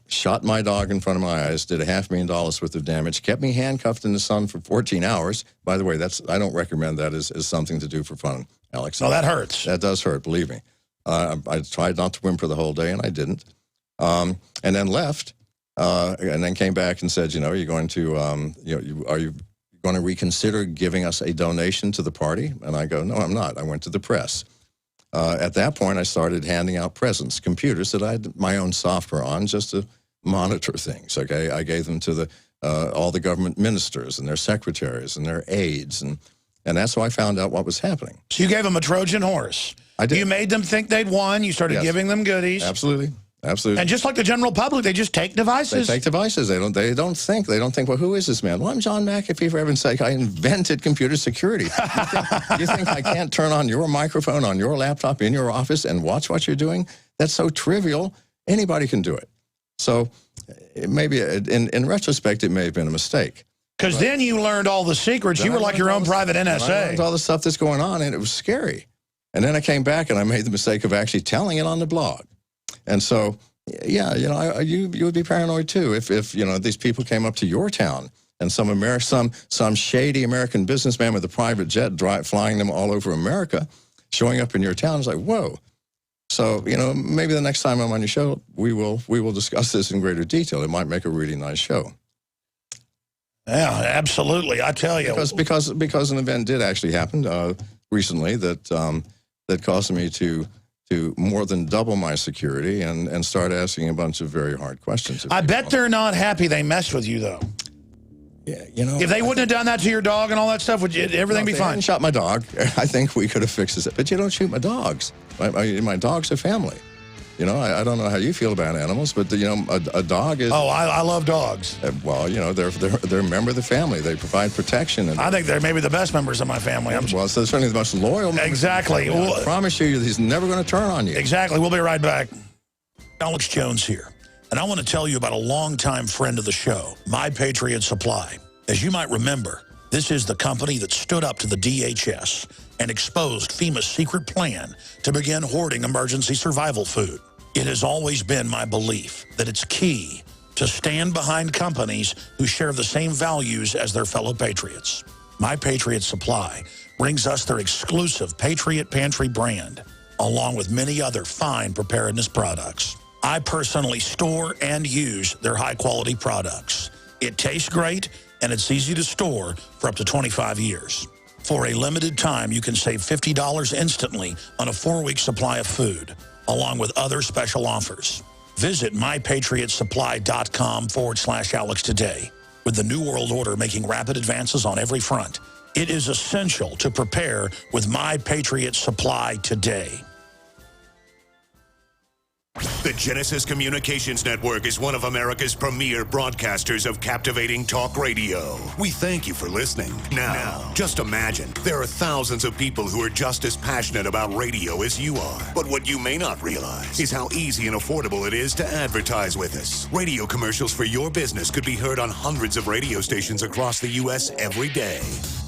shot my dog in front of my eyes, did $500,000 worth of damage, kept me handcuffed in the sun for 14 hours. By the way, I don't recommend that as something to do for fun, Alex. No, that hurts. That does hurt, believe me. I tried not to whimper the whole day, and I didn't. And then left, and then came back and said, you know, you're going to, are you going to reconsider giving us a donation to the party? And I go, no, I'm not. I went to the press. At that point, I started handing out presents, computers that I had my own software on just to monitor things, okay? I gave them to all the government ministers and their secretaries and their aides, and that's how I found out what was happening. So you gave them a Trojan horse. I did. You made them think they'd won. You started giving them goodies. Absolutely. Absolutely. And just like the general public, they just take devices. They take devices. They don't think. They don't think, well, who is this man? Well, I'm John McAfee, for heaven's sake. I invented computer security. You think I can't turn on your microphone on your laptop in your office and watch what you're doing? That's so trivial. Anybody can do it. So maybe in retrospect, it may have been a mistake. Because then you learned all the secrets. You were like your own private NSA. I learned all the stuff that's going on, and it was scary. And then I came back, and I made the mistake of actually telling it on the blog. And so, yeah, you know, you would be paranoid too if you know, these people came up to your town and some shady American businessman with a private jet flying them all over America, showing up in your town. It's like, whoa. So, you know, maybe the next time I'm on your show, we will discuss this in greater detail. It might make a really nice show. Yeah, absolutely. I tell you, because an event did actually happen recently that caused me to more than double my security and start asking a bunch of very hard questions. I bet they're not happy they messed with you, though. Yeah, you know. If they wouldn't have done that to your dog and all that stuff, would everything be fine? If they hadn't shot my dog, I think we could have fixed this. But you don't shoot my dogs. My dogs are family. You know, I don't know how you feel about animals, but, you know, a dog is... Oh, I love dogs. Well, you know, they're a member of the family. They provide protection. And I think they're maybe the best members of my family. Well, so they're certainly the most loyal members. Exactly. I promise you, he's never going to turn on you. Exactly. We'll be right back. Alex Jones here, and I want to tell you about a longtime friend of the show, My Patriot Supply. As you might remember, this is the company that stood up to the DHS and exposed FEMA's secret plan to begin hoarding emergency survival food. It has always been my belief that it's key to stand behind companies who share the same values as their fellow patriots. My Patriot Supply brings us their exclusive Patriot Pantry brand, along with many other fine preparedness products. I personally store and use their high-quality products. It tastes great, and it's easy to store for up to 25 years. For a limited time, you can save $50 instantly on a 4-week supply of food, along with other special offers. Visit mypatriotsupply.com/Alex today. With the New World Order making rapid advances on every front, it is essential to prepare with My Patriot Supply today. The Genesis Communications Network is one of America's premier broadcasters of captivating talk radio. We thank you for listening. Now, just imagine, there are thousands of people who are just as passionate about radio as you are. But what you may not realize is how easy and affordable it is to advertise with us. Radio commercials for your business could be heard on hundreds of radio stations across the U.S. every day.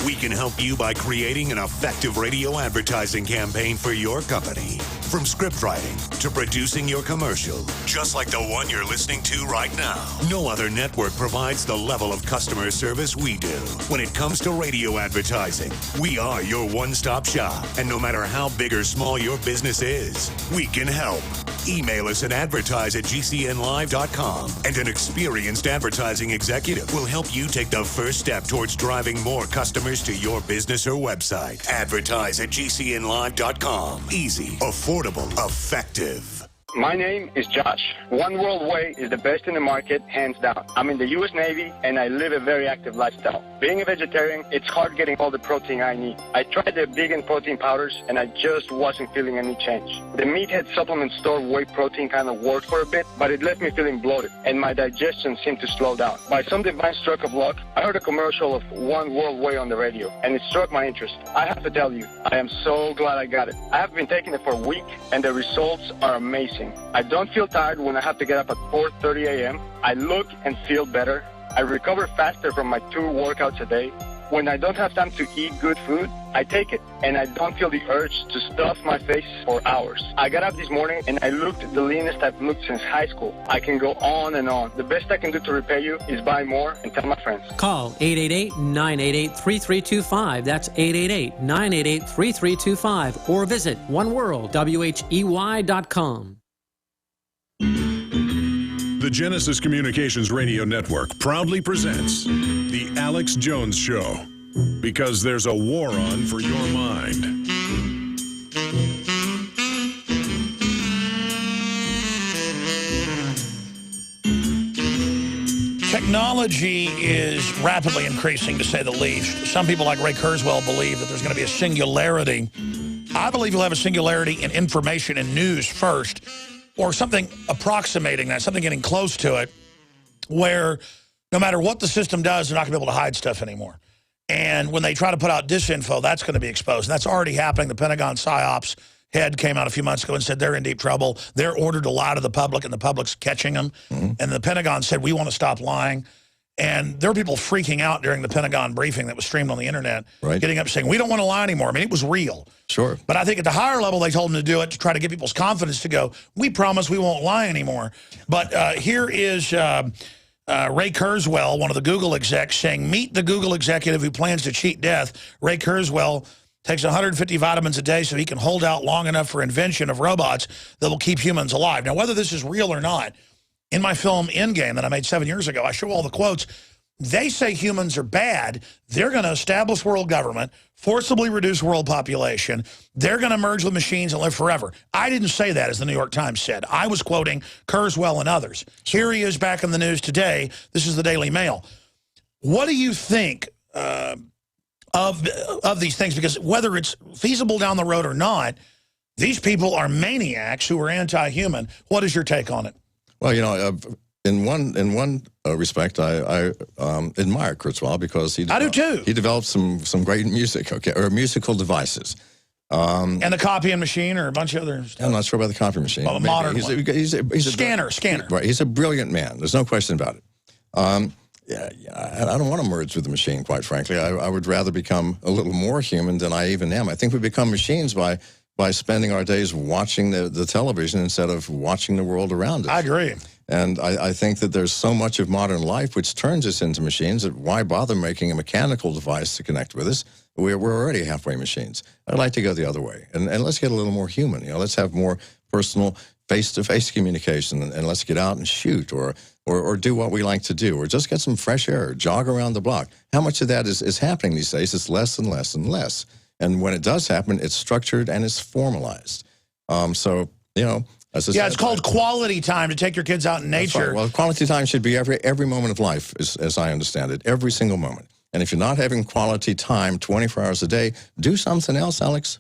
We can help you by creating an effective radio advertising campaign for your company. From script writing to producing your commercial, just like the one you're listening to right now. No other network provides the level of customer service we do. When it comes to radio advertising, we are your one-stop shop. And no matter how big or small your business is, we can help. Email us at advertise@gcnlive.com, and an experienced advertising executive will help you take the first step towards driving more customers to your business or website. Advertise@gcnlive.com. Easy, affordable, effective. My name is Josh. One World Way is the best in the market, hands down. I'm in the U.S. Navy, and I live a very active lifestyle. Being a vegetarian, it's hard getting all the protein I need. I tried the vegan protein powders, and I just wasn't feeling any change. The Meathead supplement store whey protein kind of worked for a bit, but it left me feeling bloated, and my digestion seemed to slow down. By some divine stroke of luck, I heard a commercial of One World Way on the radio, and it struck my interest. I have to tell you, I am so glad I got it. I have been taking it for a week, and the results are amazing. I don't feel tired when I have to get up at 4:30 a.m. I look and feel better. I recover faster from my 2 workouts a day. When I don't have time to eat good food, I take it, and I don't feel the urge to stuff my face for hours. I got up this morning, and I looked the leanest I've looked since high school. I can go on and on. The best I can do to repay you is buy more and tell my friends. Call 888-988-3325. That's 888-988-3325. Or visit oneworldwhey.com. The Genesis Communications Radio Network proudly presents The Alex Jones Show, because there's a war on for your mind. Technology is rapidly increasing, to say the least. Some people like Ray Kurzweil believe that there's going to be a singularity. I believe you'll have a singularity in information and news first, or something approximating that, something getting close to it, where no matter what the system does, they're not going to be able to hide stuff anymore. And when they try to put out disinfo, that's going to be exposed. And that's already happening. The Pentagon PSYOPs head came out a few months ago and said they're in deep trouble. They're ordered to lie to the public, and the public's catching them. And the Pentagon said, we want to stop lying. And there were people freaking out during the Pentagon briefing that was streamed on the internet, getting up saying, we don't want to lie anymore. I mean, it was real. Sure. But I think at the higher level, they told them to do it to try to get people's confidence to go, we promise we won't lie anymore. But here is Ray Kurzweil, one of the Google execs, saying, meet the Google executive who plans to cheat death. Ray Kurzweil takes 150 vitamins a day so he can hold out long enough for invention of robots that will keep humans alive. Now, whether this is real or not, in my film Endgame that I made 7 years ago, I show all the quotes. They say humans are bad. They're going to establish world government, forcibly reduce world population. They're going to merge with machines and live forever. I didn't say that, as the New York Times said. I was quoting Kurzweil and others. Here he is back in the news today. This is the Daily Mail. What do you think of these things? Because whether it's feasible down the road or not, these people are maniacs who are anti-human. What is your take on it? Well, you know, in one respect, I admire Kurzweil because he I do too. He developed some great music, or musical devices. And the copying machine, or a bunch of other stuff. I'm not sure about the copy machine. Oh, a modern one. He's a Scanner. Right, he's a brilliant man. There's no question about it. Yeah, I don't want to merge with the machine, quite frankly. I would rather become a little more human than I even am. I think we become machines by spending our days watching the television instead of watching the world around us. I agree. And I think that there's so much of modern life which turns us into machines that why bother making a mechanical device to connect with us? We're already halfway machines. I'd like to go the other way. And let's get a little more human. You know, let's have more personal face-to-face communication, and let's get out and shoot or do what we like to do, or just get some fresh air, jog around the block. How much of that is happening these days? It's less and less and less. And when it does happen, it's structured and it's formalized. So, you know, as I said, it's called quality time, to take your kids out in nature. Right. Well, quality time should be every moment of life, as I understand it, every single moment. And if you're not having quality time 24 hours a day, do something else, Alex.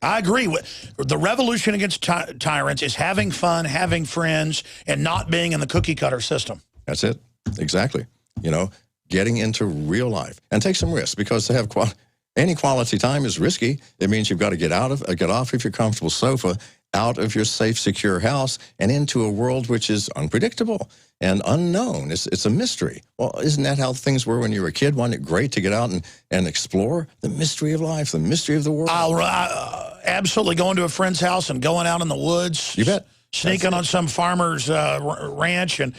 I agree. The revolution against tyrants is having fun, having friends, and not being in the cookie-cutter system. That's it. Exactly. You know, getting into real life. And take some risks, because to have any quality time is risky. It means you've got to get off of your comfortable sofa, out of your safe, secure house, and into a world which is unpredictable and unknown. It's a mystery. Well, isn't that how things were when you were a kid? Wasn't it great to get out and explore the mystery of life, the mystery of the world? Absolutely. Going to a friend's house and going out in the woods. You bet. Sneaking on some farmer's ranch and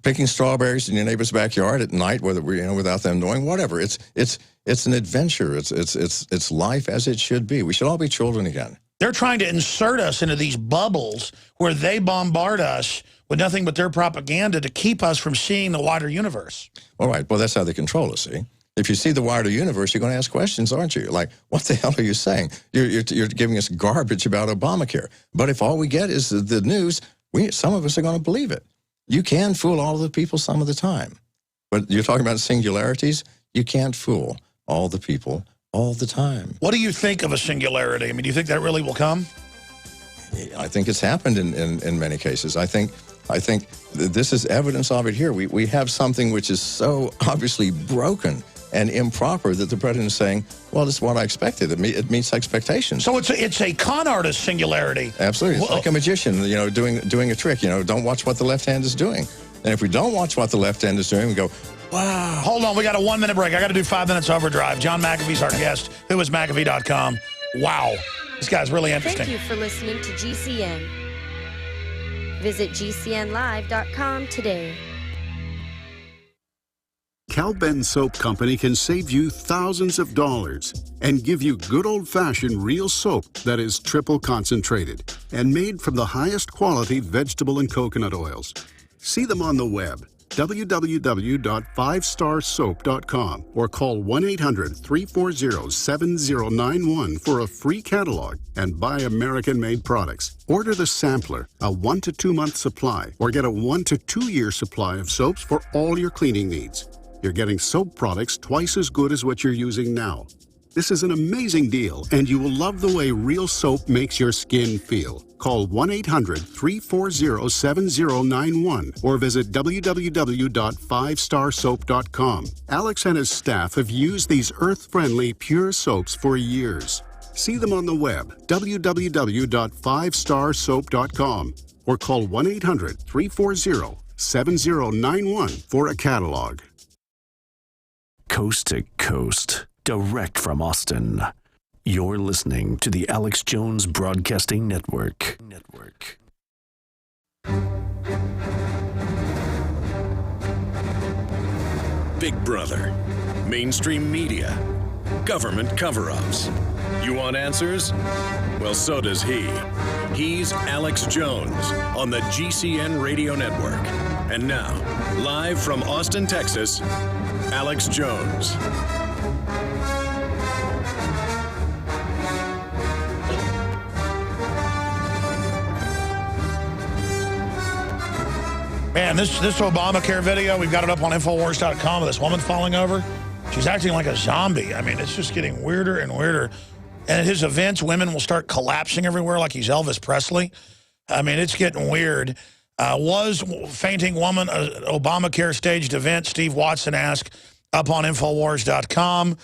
picking strawberries in your neighbor's backyard at night, without them knowing. Whatever. It's an adventure. It's life as it should be. We should all be children again. They're trying to insert us into these bubbles where they bombard us with nothing but their propaganda to keep us from seeing the wider universe. All right. Well, that's how they control us. See. If you see the wider universe, you're going to ask questions, aren't you? Like, what the hell are you saying? You're giving us garbage about Obamacare. But if all we get is the news, some of us are going to believe it. You can fool all of the people some of the time. But you're talking about singularities. You can't fool all the people all the time. What do you think of a singularity? I mean, do you think that really will come? I think it's happened in many cases. I think this is evidence of it here. We have something which is so obviously broken and improper that the president is saying, well, this is what I expected. It meets expectations. So it's a con artist singularity. Absolutely. It's like a magician, doing a trick. Don't watch what the left hand is doing. And if we don't watch what the left hand is doing, we go, wow. Hold on, we got a 1-minute break. I got to do 5 minutes overdrive. John McAfee's our guest. Who is McAfee.com? Wow. This guy's really interesting. Thank you for listening to GCN. Visit GCNlive.com today. Cal-Ben Soap Company can save you thousands of dollars and give you good old-fashioned real soap that is triple concentrated and made from the highest quality vegetable and coconut oils. See them on the web, www.5starsoap.com, or call 1-800-340-7091 for a free catalog and buy American-made products. Order the sampler, a 1 to 2 month supply, or get a 1 to 2 year supply of soaps for all your cleaning needs. You're getting soap products twice as good as what you're using now. This is an amazing deal, and you will love the way real soap makes your skin feel. Call 1-800-340-7091 or visit www.5starsoap.com. Alex and his staff have used these earth-friendly, pure soaps for years. See them on the web, www.5starsoap.com, or call 1-800-340-7091 for a catalog. Coast to coast, direct from Austin. You're listening to the Alex Jones Broadcasting Network. Big Brother, mainstream media, government cover-ups. You want answers? Well, so does he. He's Alex Jones on the GCN Radio Network. And now, live from Austin, Texas, Alex Jones. Man, this Obamacare video, we've got it up on Infowars.com of this woman falling over. She's acting like a zombie. I mean, it's just getting weirder and weirder. And at his events, women will start collapsing everywhere like he's Elvis Presley. I mean, it's getting weird. Was fainting woman an Obamacare staged event? Steve Watson asked up on Infowars.com.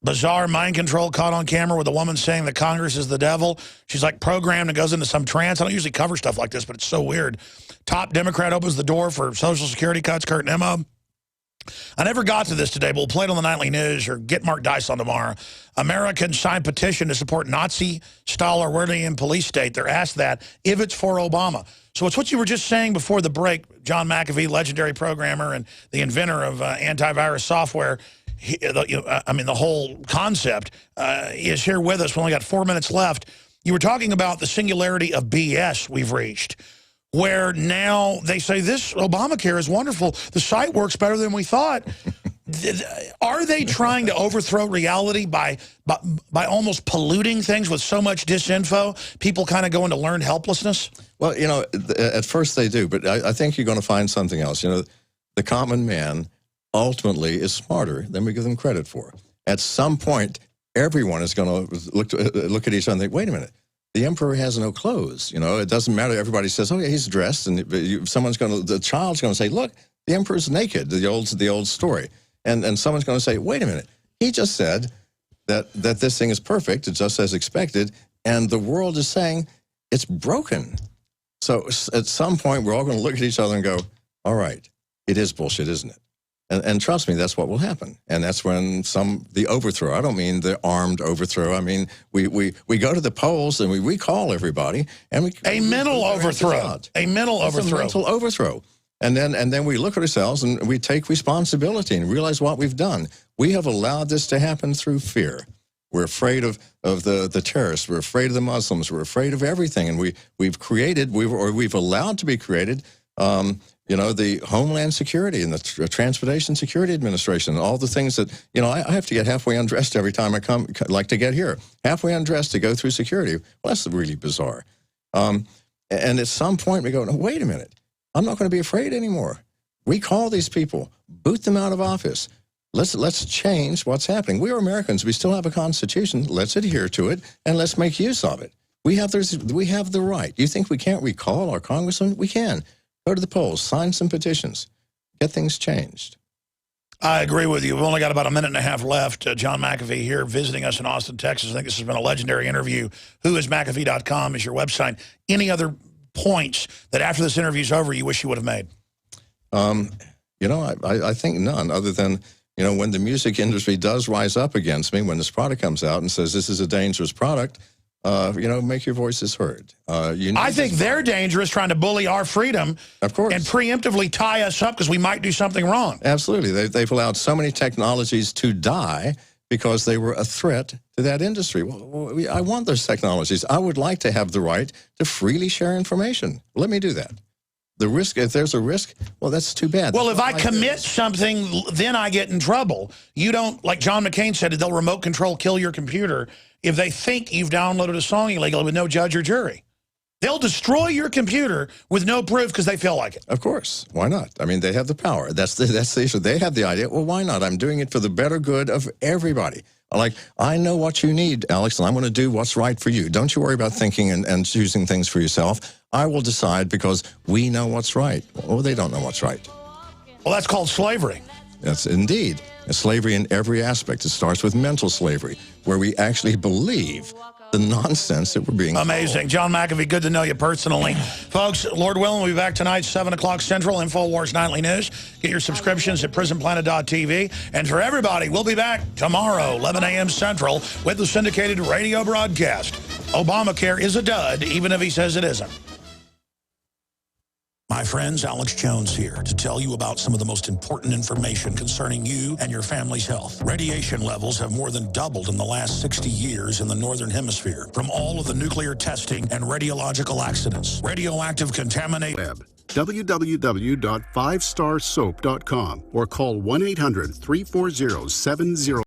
Bizarre mind control caught on camera with a woman saying that Congress is the devil. She's like programmed and goes into some trance. I don't usually cover stuff like this, but it's so weird. Top Democrat opens the door for Social Security cuts, Kurt Nimmo. I never got to this today, but we'll play it on the nightly news or get Mark Dice on tomorrow. Americans signed petition to support Nazi-style Orwellian police state. They're asked that if it's for Obama. So it's what you were just saying before the break. John McAfee, legendary programmer and the inventor of antivirus software. I mean, the whole concept is here with us. We only got 4 minutes left. You were talking about the singularity of BS we've reached, where now they say this Obamacare is wonderful. The site works better than we thought. Are they trying to overthrow reality by almost polluting things with so much disinfo? People kind of go into learned helplessness? Well, at first they do, but I think you're going to find something else. The common man ultimately is smarter than we give them credit for. At some point, everyone is going to look at each other and think, wait a minute, the emperor has no clothes. It doesn't matter. Everybody says, oh, yeah, he's dressed. And the child's going to say, look, the emperor's naked, the old story. And someone's going to say, wait a minute, he just said that this thing is perfect, it's just as expected, and the world is saying it's broken. So at some point, we're all going to look at each other and go, all right, it is bullshit, isn't it? And trust me, that's what will happen. And that's when the overthrow, I don't mean the armed overthrow. I mean, we go to the polls and we recall everybody. And a mental overthrow. A mental overthrow. And then we look at ourselves and we take responsibility and realize what we've done. We have allowed this to happen through fear. We're afraid of the terrorists. We're afraid of the Muslims. We're afraid of everything. And we've allowed to be created You know, the Homeland Security and the Transportation Security Administration, all the things that, you know, I have to get halfway undressed every time I come, like to get here. Halfway undressed to go through security. Well, that's really bizarre. And at some point we go, no, wait a minute. I'm not going to be afraid anymore. Recall these people. Boot them out of office. Let's change what's happening. We are Americans. We still have a Constitution. Let's adhere to it, and let's make use of it. We have the right. You think we can't recall our congressman? We can. Go to the polls, sign some petitions, get things changed. I agree with you. We've only got about a minute and a half left. John McAfee here visiting us in Austin, Texas. I think this has been a legendary interview. Whoismcafee.com is your website. Any other points that after this interview is over you wish you would have made? You know, I think none, other than, you know, when the music industry does rise up against me, when this product comes out and says this is a dangerous product, you know, make your voices heard. I think they're dangerous, trying to bully our freedom, of course, and preemptively tie us up because we might do something wrong. Absolutely. They've allowed so many technologies to die because they were a threat to that industry. Well, I want those technologies. I would like to have the right to freely share information. Let me do that. The risk, if there's a risk, well, that's too bad. Well, if I commit something, then I get in trouble. You don't, like John McCain said, they'll remote control kill your computer if they think you've downloaded a song illegally with no judge or jury. They'll destroy your computer with no proof because they feel like it. Of course. Why not? I mean, they have the power. That's the issue. They have the idea. Well, why not? I'm doing it for the better good of everybody. Like, I know what you need, Alex, and I'm going to do what's right for you. Don't you worry about thinking and choosing things for yourself. I will decide because we know what's right. Or they don't know what's right. Well, that's called slavery. That's indeed. Slavery in every aspect. It starts with mental slavery, where we actually believe the nonsense that we're being Amazing. told. John McAfee, good to know you personally. Folks, Lord willing, we'll be back tonight, 7 o'clock Central, InfoWars Nightly News. Get your subscriptions at prisonplanet.tv. And for everybody, we'll be back tomorrow, 11 a.m. Central, with the syndicated radio broadcast. Obamacare is a dud, even if he says it isn't. My friends, Alex Jones here to tell you about some of the most important information concerning you and your family's health. Radiation levels have more than doubled in the last 60 years in the Northern Hemisphere from all of the nuclear testing and radiological accidents. Radioactive contamination. www.5starsoap.com or call 1-800-340-70